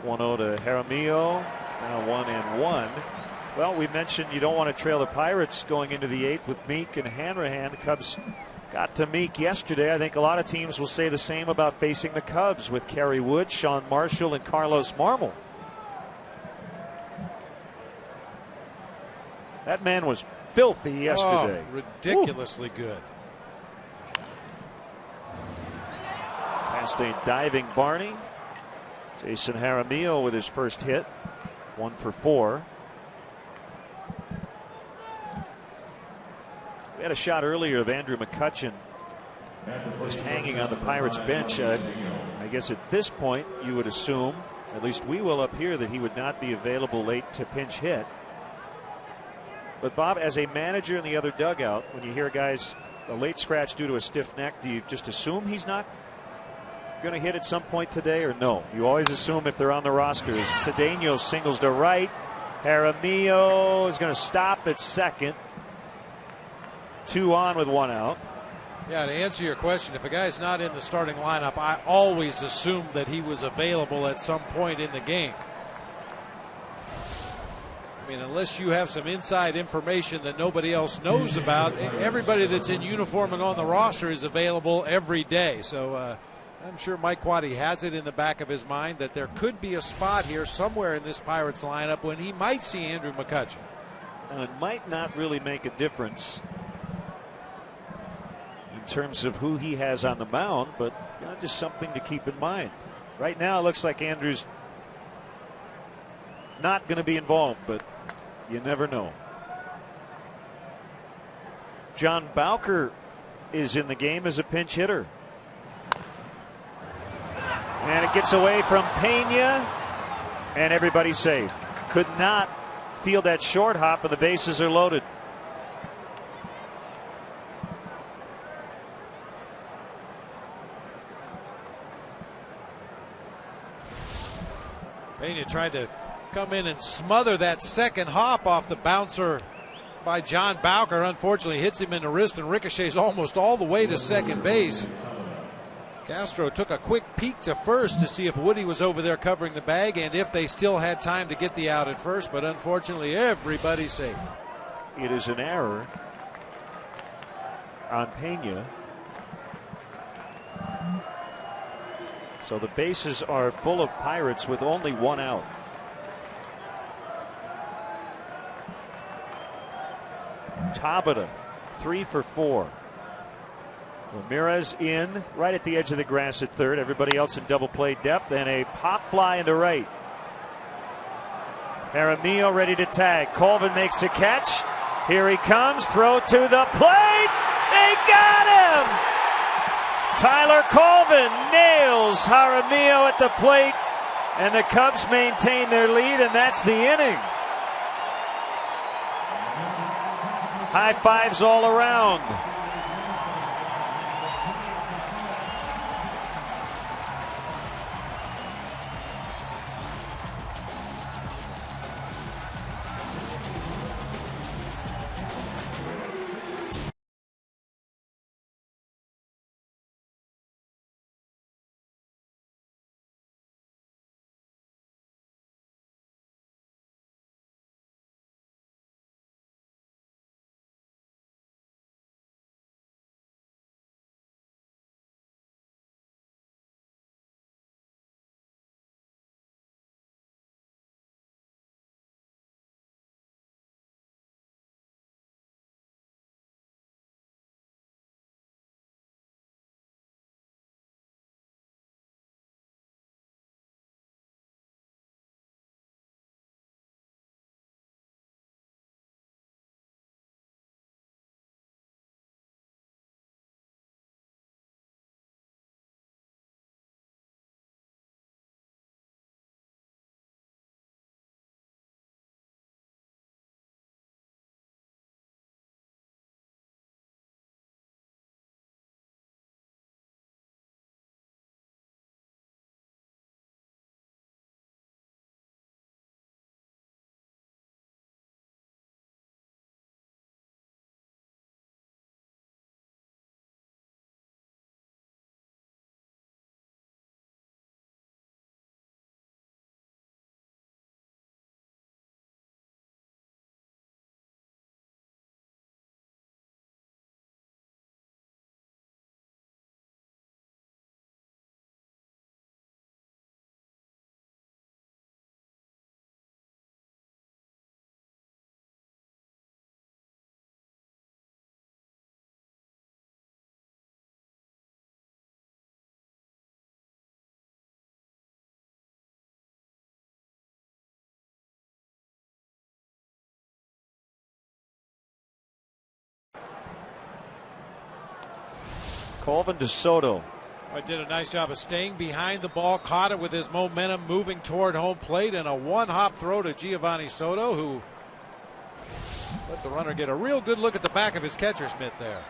1-0 to Jaramillo. Now 1-1. Well, we mentioned you don't want to trail the Pirates going into the 8th with Meek and Hanrahan. The Cubs got to Meek yesterday. I think a lot of teams will say the same about facing the Cubs with Kerry Wood, Sean Marshall, and Carlos Marmol. That man was filthy yesterday. Oh, ridiculously good. Past a diving Barney. Jason Jaramillo with his first hit. 1 for 4. We had a shot earlier of Andrew McCutchen just hanging on the Pirates bench. I guess at this point you would assume, at least we will up here, that he would not be available late to pinch hit. But Bob, as a manager in the other dugout, when you hear guys a late scratch due to a stiff neck, do you just assume he's not going to hit at some point today, or no? You always assume if they're on the roster. Cedeno singles to right. Jaramillo is going to stop at second. 2 on with 1 out. Yeah, to answer your question, if a guy's not in the starting lineup, I always assumed that he was available at some point in the game. I mean, unless you have some inside information that nobody else knows about, everybody that's in uniform and on the roster is available every day. So I'm sure Mike Quaddy has it in the back of his mind that there could be a spot here somewhere in this Pirates lineup when he might see Andrew McCutchen. And it might not really make a difference in terms of who he has on the mound, but just something to keep in mind. Right now it looks like Andrew's not going to be involved, but you never know. John Bowker is in the game as a pinch hitter. And it gets away from Pena, and everybody's safe. Could not field that short hop, and the bases are loaded. Pena tried to come in and smother that second hop off the bouncer by John Bowker. Unfortunately hits him in the wrist and ricochets almost all the way to second base. Castro took a quick peek to first to see if Woody was over there covering the bag and if they still had time to get the out at first, but unfortunately everybody's safe. It is an error on Pena. So the bases are full of Pirates with only 1 out. Tabata 3 for 4. Ramirez in right at the edge of the grass at third. Everybody else in double play depth, and a pop fly into right. Jaramillo ready to tag. Colvin makes a catch. Here he comes. Throw to the plate. They got him. Tyler Colvin nails Jaramillo at the plate, and the Cubs maintain their lead, and that's the inning. High fives all around. Colvin to Soto. I did a nice job of staying behind the ball, caught it with his momentum, moving toward home plate, and a one-hop throw to Giovanni Soto, who let the runner get a real good look at the back of his catcher's mitt there.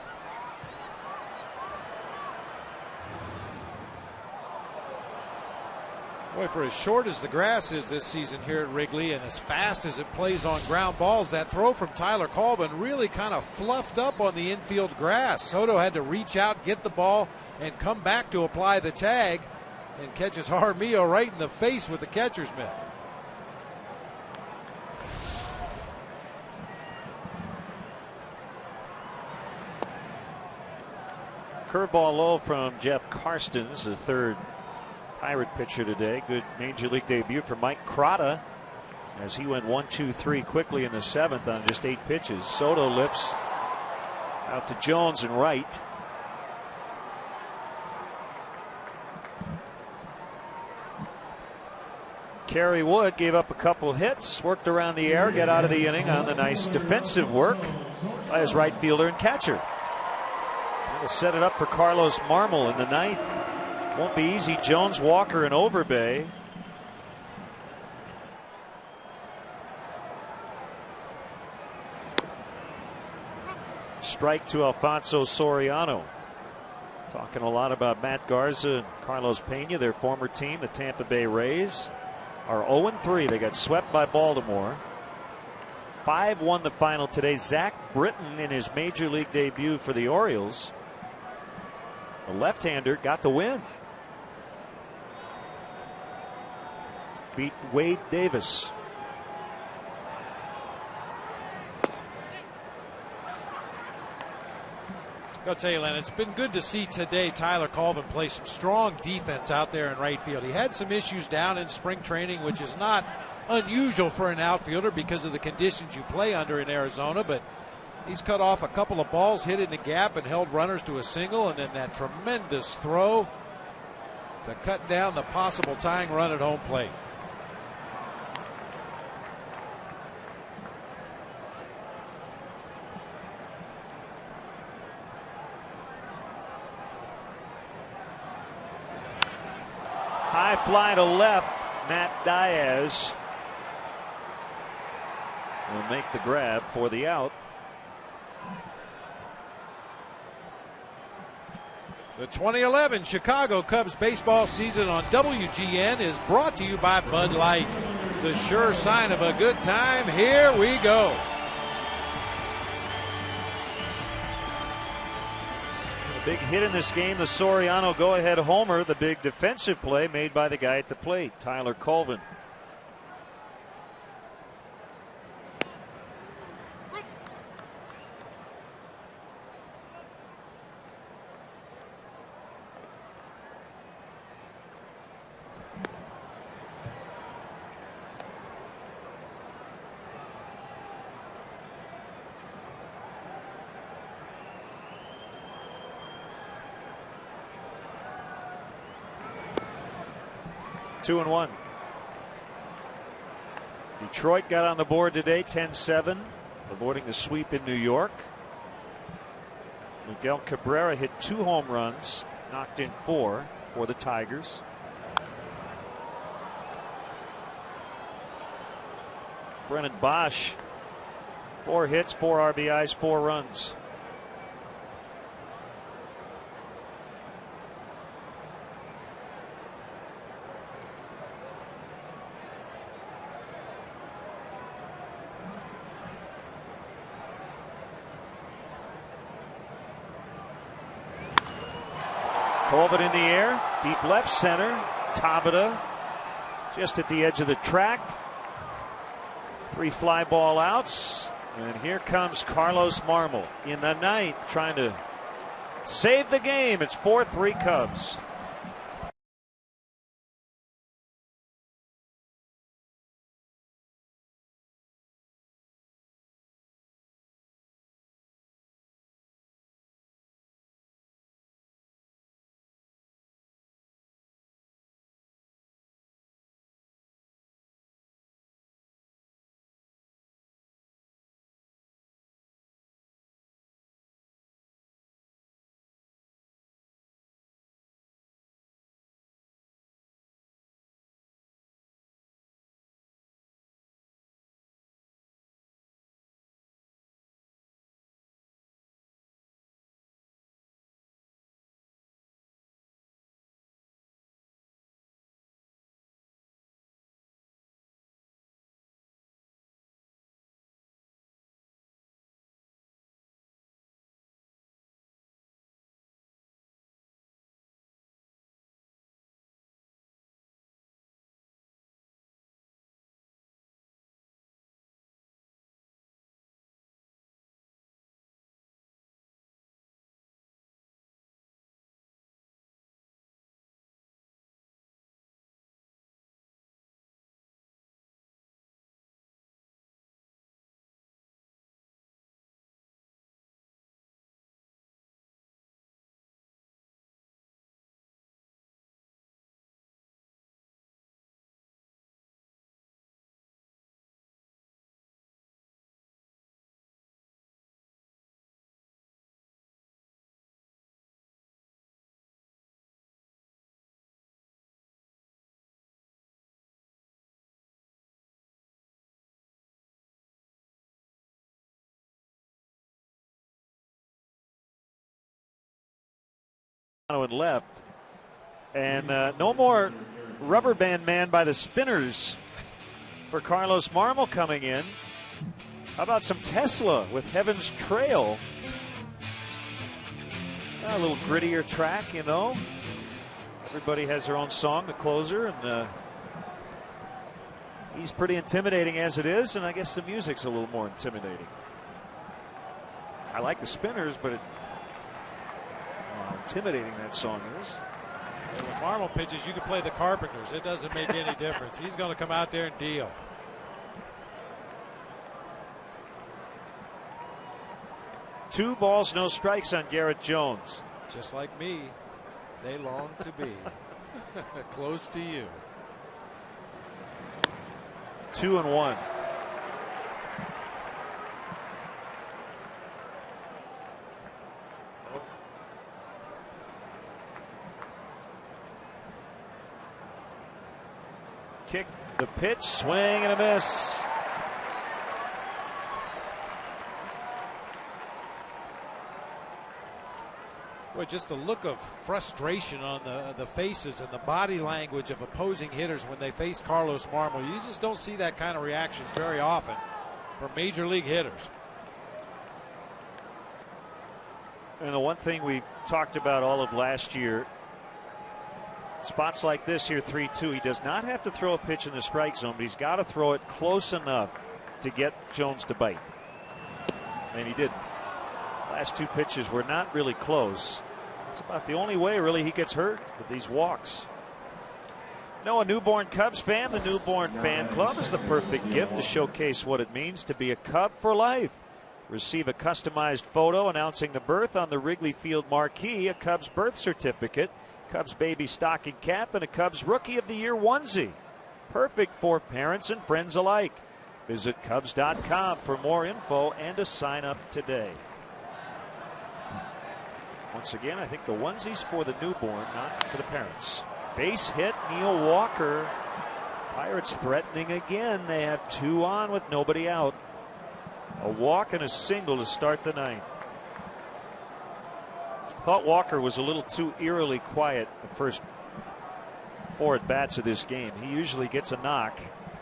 Boy, for as short as the grass is this season here at Wrigley and as fast as it plays on ground balls, that throw from Tyler Colvin really kind of fluffed up on the infield grass. Soto had to reach out, get the ball, and come back to apply the tag, and catches Jaramillo right in the face with the catcher's mitt. Curveball low from Jeff Karstens, the third Pirate pitcher today. Good major league debut for Mike Crotta as he went 1-2-3 quickly in the seventh on just 8 pitches. Soto lifts out to Jones and right. Kerry Wood gave up a couple hits, worked around the air, get out of the inning on the nice defensive work by his right fielder and catcher. That'll set it up for Carlos Marmol in the ninth. Won't be easy. Jones, Walker, and Overbay. Strike to Alfonso Soriano. Talking a lot about Matt Garza and Carlos Pena, their former team, the Tampa Bay Rays, are 0-3. They got swept by Baltimore. 5-1 the final today. Zach Britton in his major league debut for the Orioles. The left-hander got the win. Beat Wade Davis. I'll tell you, Len, it's been good to see today Tyler Colvin play some strong defense out there in right field. He had some issues down in spring training, which is not unusual for an outfielder because of the conditions you play under in Arizona, but he's cut off a couple of balls, hit in the gap, and held runners to a single, and then that tremendous throw to cut down the possible tying run at home plate. High fly to left. Matt Diaz will make the grab for the out. The 2011 Chicago Cubs baseball season on WGN is brought to you by Bud Light. The sure sign of a good time. Here we go. Big hit in this game, the Soriano go-ahead homer, the big defensive play made by the guy at the plate, Tyler Colvin. Two and one. Detroit got on the board today, 10-7, avoiding the sweep in New York. Miguel Cabrera hit 2 home runs, knocked in 4 for the Tigers. Brennan Bosch, 4 hits, 4 RBIs, 4 runs. Colvin in the air, deep left center. Tabata just at the edge of the track. 3 fly ball outs. And here comes Carlos Marmol in the ninth, trying to save the game. It's 4-3 Cubs. and left. And no more rubber band man by the spinners for Carlos Marmol coming in. How about some Tesla with Heaven's Trail? A little grittier track, you know. Everybody has their own song, the closer, and he's pretty intimidating as it is, and I guess the music's a little more intimidating. I like the spinners, but intimidating that song is. When Marmol pitches, you can play the Carpenters. It doesn't make any difference. He's going to come out there and deal. Two balls, no strikes on Garrett Jones. Just like me, they long to be close to you. 2-1. Kick, the pitch, swing and a miss. Boy, just the look of frustration on the faces and the body language of opposing hitters when they face Carlos Marmol. You just don't see that kind of reaction very often from major league hitters. And the one thing we talked about all of last year, spots like this here, 3-2, he does not have to throw a pitch in the strike zone, but he's got to throw it close enough to get Jones to bite. And he didn't. Last two pitches were not really close. It's about the only way really he gets hurt with these walks. No, a newborn Cubs fan, the Newborn Fan Club is the perfect gift to showcase what it means to be a Cub for life. Receive a customized photo announcing the birth on the Wrigley Field marquee, a Cubs birth certificate, Cubs baby stocking cap, and a Cubs Rookie of the Year onesie. Perfect for parents and friends alike. Visit Cubs.com for more info and to sign up today. Once again, I think the onesie's for the newborn, not for the parents. Base hit, Neil Walker. Pirates threatening again. They have two on with nobody out. A walk and a single to start the ninth. Thought Walker was a little too eerily quiet the first four at bats of this game. He usually gets a knock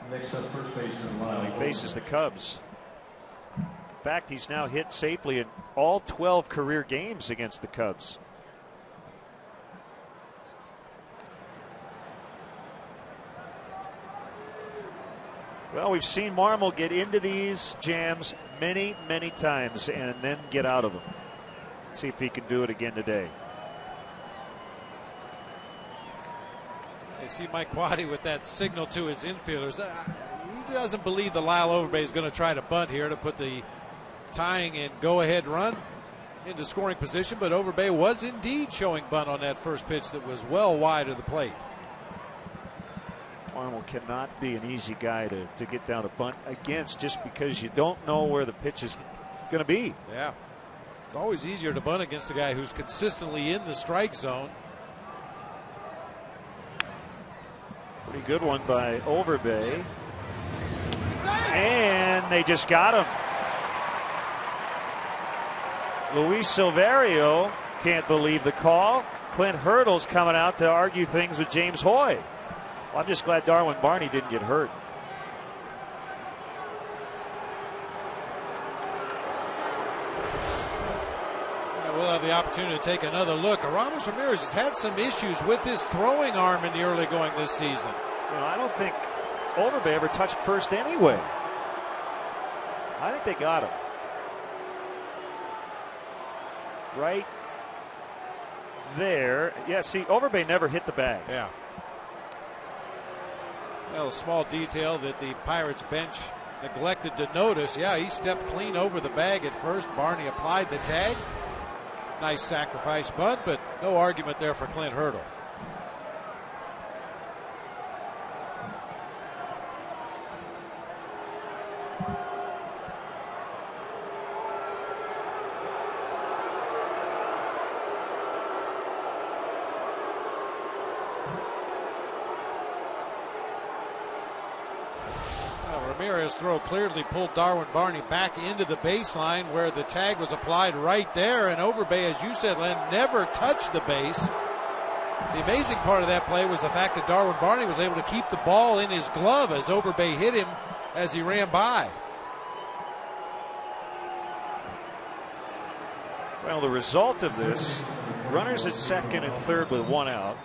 when he faces the Cubs. In fact, he's now hit safely in all 12 career games against the Cubs. Well, we've seen Marmol get into these jams many, many times and then get out of them. Let's see if he can do it again today. I see Mike Quaddy with that signal to his infielders. He doesn't believe that Lyle Overbay is going to try to bunt here to put the tying and go-ahead run into scoring position, but Overbay was indeed showing bunt on that first pitch that was well wide of the plate. Marmol cannot be an easy guy to get down a bunt against just because you don't know where the pitch is going to be. Yeah. It's always easier to bunt against a guy who's consistently in the strike zone. Pretty good one by Overbay. And they just got him. Luis Silverio can't believe the call. Clint Hurdle's coming out to argue things with James Hoy. Well, I'm just glad Darwin Barney didn't get hurt. We'll have the opportunity to take another look. Ramos Ramirez has had some issues with his throwing arm in the early going this season. You know, I don't think Overbay ever touched first anyway. I think they got him. Right there. Yeah, see, Overbay never hit the bag. Yeah. Well, a small detail that the Pirates bench neglected to notice. Yeah, he stepped clean over the bag at first. Barney applied the tag. Nice sacrifice bunt, but no argument there for Clint Hurdle. Ramirez's throw clearly pulled Darwin Barney back into the baseline where the tag was applied right there, and Overbay, as you said, Len, never touched the base. The amazing part of that play was the fact that Darwin Barney was able to keep the ball in his glove as Overbay hit him as he ran by. Well, the result of this, runners at second and third with one out.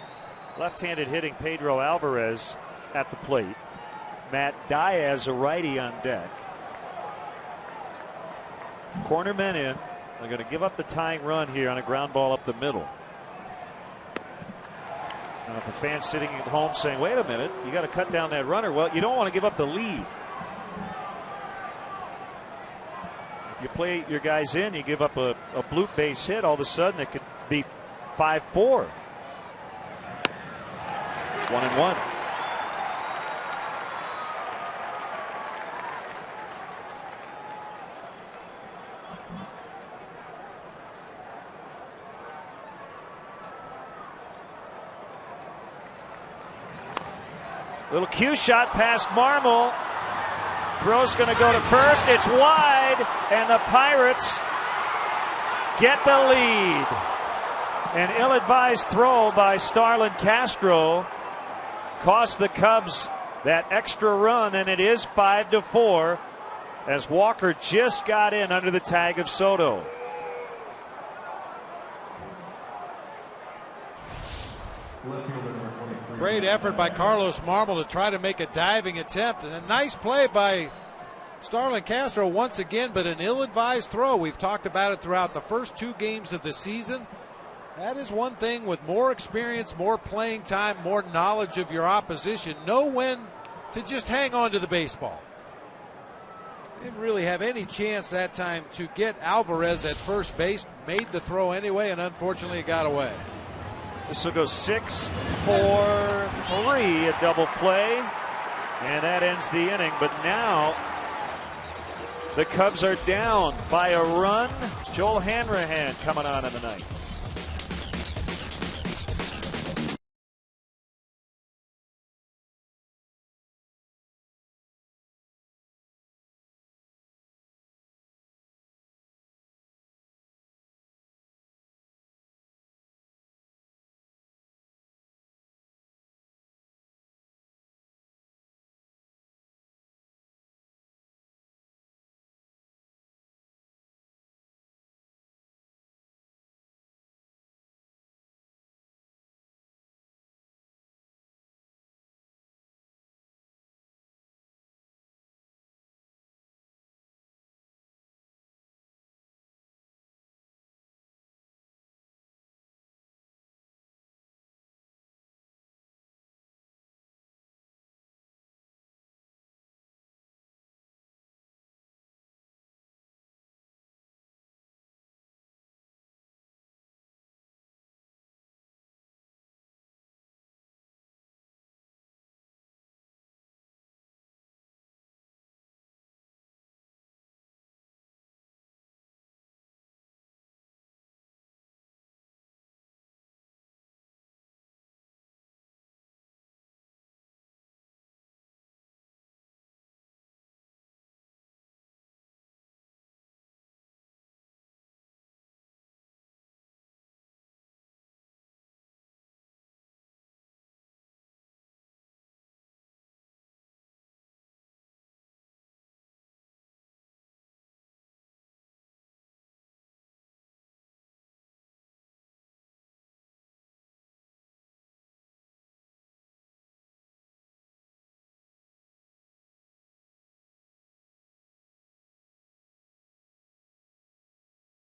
Left-handed hitting Pedro Alvarez at the plate. Matt Diaz, a righty, on deck. Corner men in. They're going to give up the tying run here on a ground ball up the middle. Now, if a fan sitting at home saying, wait a minute, you got to cut down that runner. Well, you don't want to give up the lead. If you play your guys in, you give up a bloop base hit, all of a sudden it could be 5-4. 1-1. Little cue shot past Marmol. Throw's going to go to first. It's wide, and the Pirates get the lead. An ill-advised throw by Starlin Castro cost the Cubs that extra run, and it is 5-4 as Walker just got in under the tag of Soto. Great effort by Carlos Marmol to try to make a diving attempt, and a nice play by Starlin Castro once again, but an ill-advised throw. We've talked about it throughout the first two games of the season. That is one thing with more experience, more playing time, more knowledge of your opposition. Know when to just hang on to the baseball. Didn't really have any chance that time to get Alvarez at first base. Made the throw anyway, and unfortunately it got away. This will go 6-4-3, a double play, and that ends the inning. But now the Cubs are down by a run. Joel Hanrahan coming on in the ninth.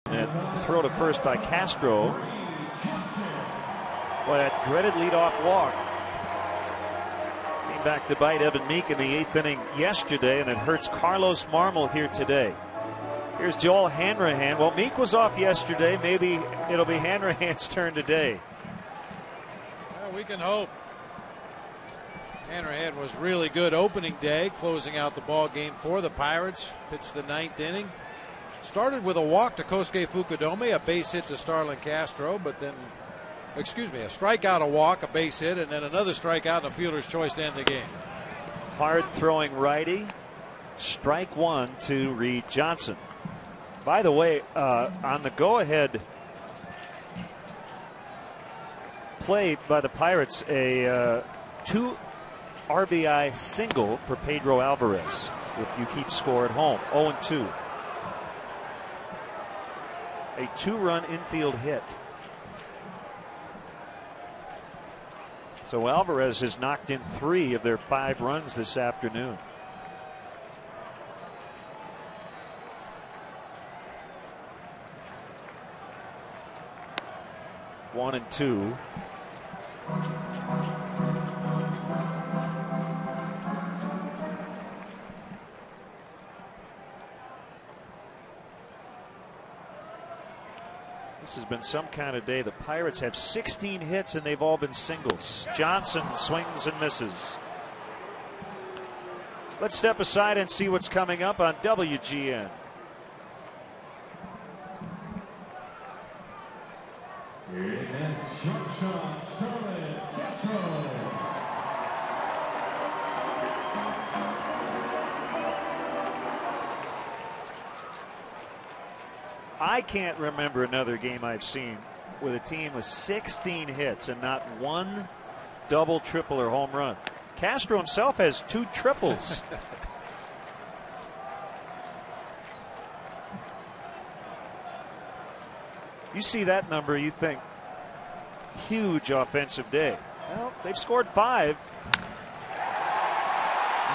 And throw to first by Castro. Boy, that dreaded leadoff walk came back to bite Evan Meek in the 8th inning yesterday, and it hurts Carlos Marmol here today. Here's Joel Hanrahan. Well, Meek was off yesterday. Maybe it'll be Hanrahan's turn today. Well, we can hope. Hanrahan was really good opening day, closing out the ball game for the Pirates. Pitched the 9th inning. Started with a walk to Kosuke Fukudome, a base hit to Starlin Castro, but then, a strikeout, a walk, a base hit, and then another strikeout and a fielder's choice to end the game. Hard throwing righty. Strike one to Reed Johnson. By the way, on the go-ahead play by the Pirates, a 2 RBI single for Pedro Alvarez. If you keep score at home, 0-2. A 2-run infield hit. So Alvarez has knocked in 3 of their 5 runs this afternoon. One and two. This has been some kind of day. The Pirates have 16 hits and they've all been singles. Johnson swings and misses. Let's step aside and see what's coming up on WGN. I can't remember another game I've seen with a team with 16 hits and not one double, triple, or home run. Castro himself has 2 triples. You see that number, you think huge offensive day. Well, they've scored 5.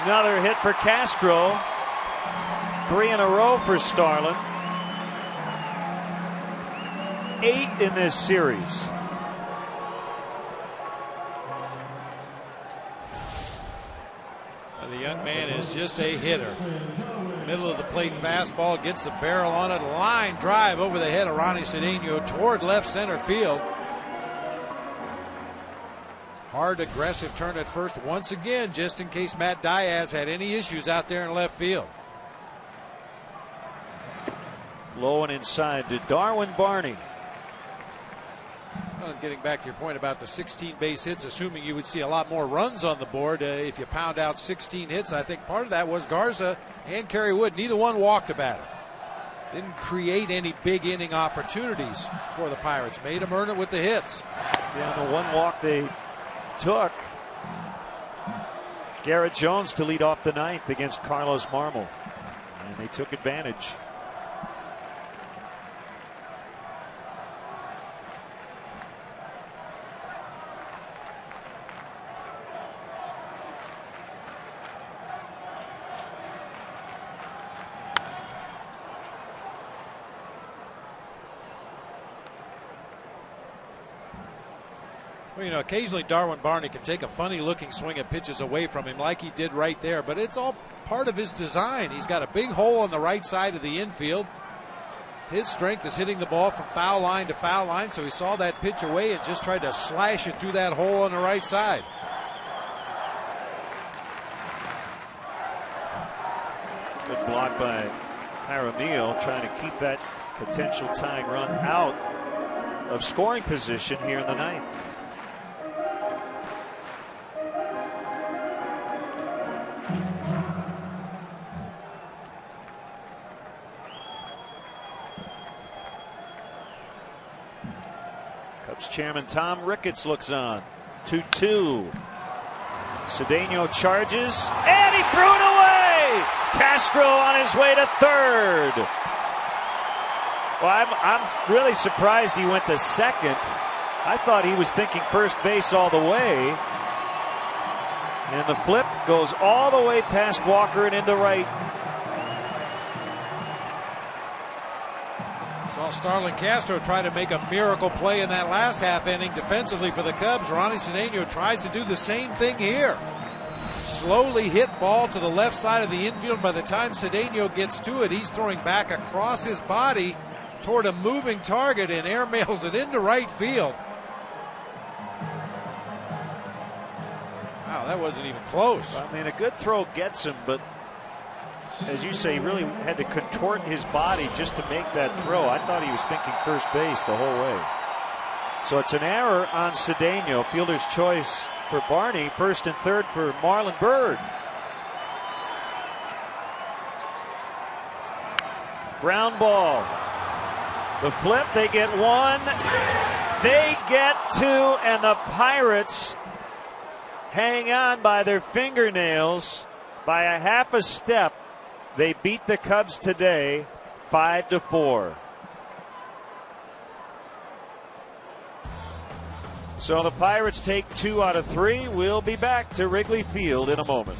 Another hit for Castro. 3 in a row for Starlin. 8 in this series. The young man is just a hitter. Middle of the plate fastball, gets the barrel on it. Line drive over the head of Ronnie Cedeno toward left center field. Hard, aggressive turn at first once again, just in case Matt Diaz had any issues out there in left field. Low and inside to Darwin Barney. Well, getting back to your point about the 16 base hits, assuming you would see a lot more runs on the board if you pound out 16 hits, I think part of that was Garza and Kerry Wood. Neither one walked a batter. Didn't create any big inning opportunities for the Pirates. Made them earn it with the hits. Yeah, the one walk they took, Garrett Jones to lead off the 9th against Carlos Marmol, and they took advantage. Well, you know, occasionally Darwin Barney can take a funny looking swing at pitches away from him like he did right there, but it's all part of his design. He's got a big hole on the right side of the infield. His strength is hitting the ball from foul line to foul line, so he saw that pitch away and just tried to slash it through that hole on the right side. Good block by Jaramillo, trying to keep that potential tying run out of scoring position here in the 9th. Cubs chairman Tom Ricketts looks on. 2-2. Cedeno charges, and he threw it away. Castro on his way to third. Well, I'm really surprised he went to second. I thought he was thinking first base all the way. And the flip goes all the way past Walker and into right. Saw Starlin Castro try to make a miracle play in that last half inning defensively for the Cubs. Ronnie Cedeno tries to do the same thing here. Slowly hit ball to the left side of the infield. By the time Cedeno gets to it, he's throwing back across his body toward a moving target and airmails it into right field. Wow, that wasn't even close. I mean, a good throw gets him, but as you say, he really had to contort his body just to make that throw. I thought he was thinking first base the whole way. So it's an error on Cedeno. Fielder's choice for Barney. First and third for Marlon Byrd. Ground ball. The flip, they get one. They get two, and the Pirates hang on by their fingernails by a half a step. They beat the Cubs today 5-4. So the Pirates take 2 out of 3. We'll be back to Wrigley Field in a moment.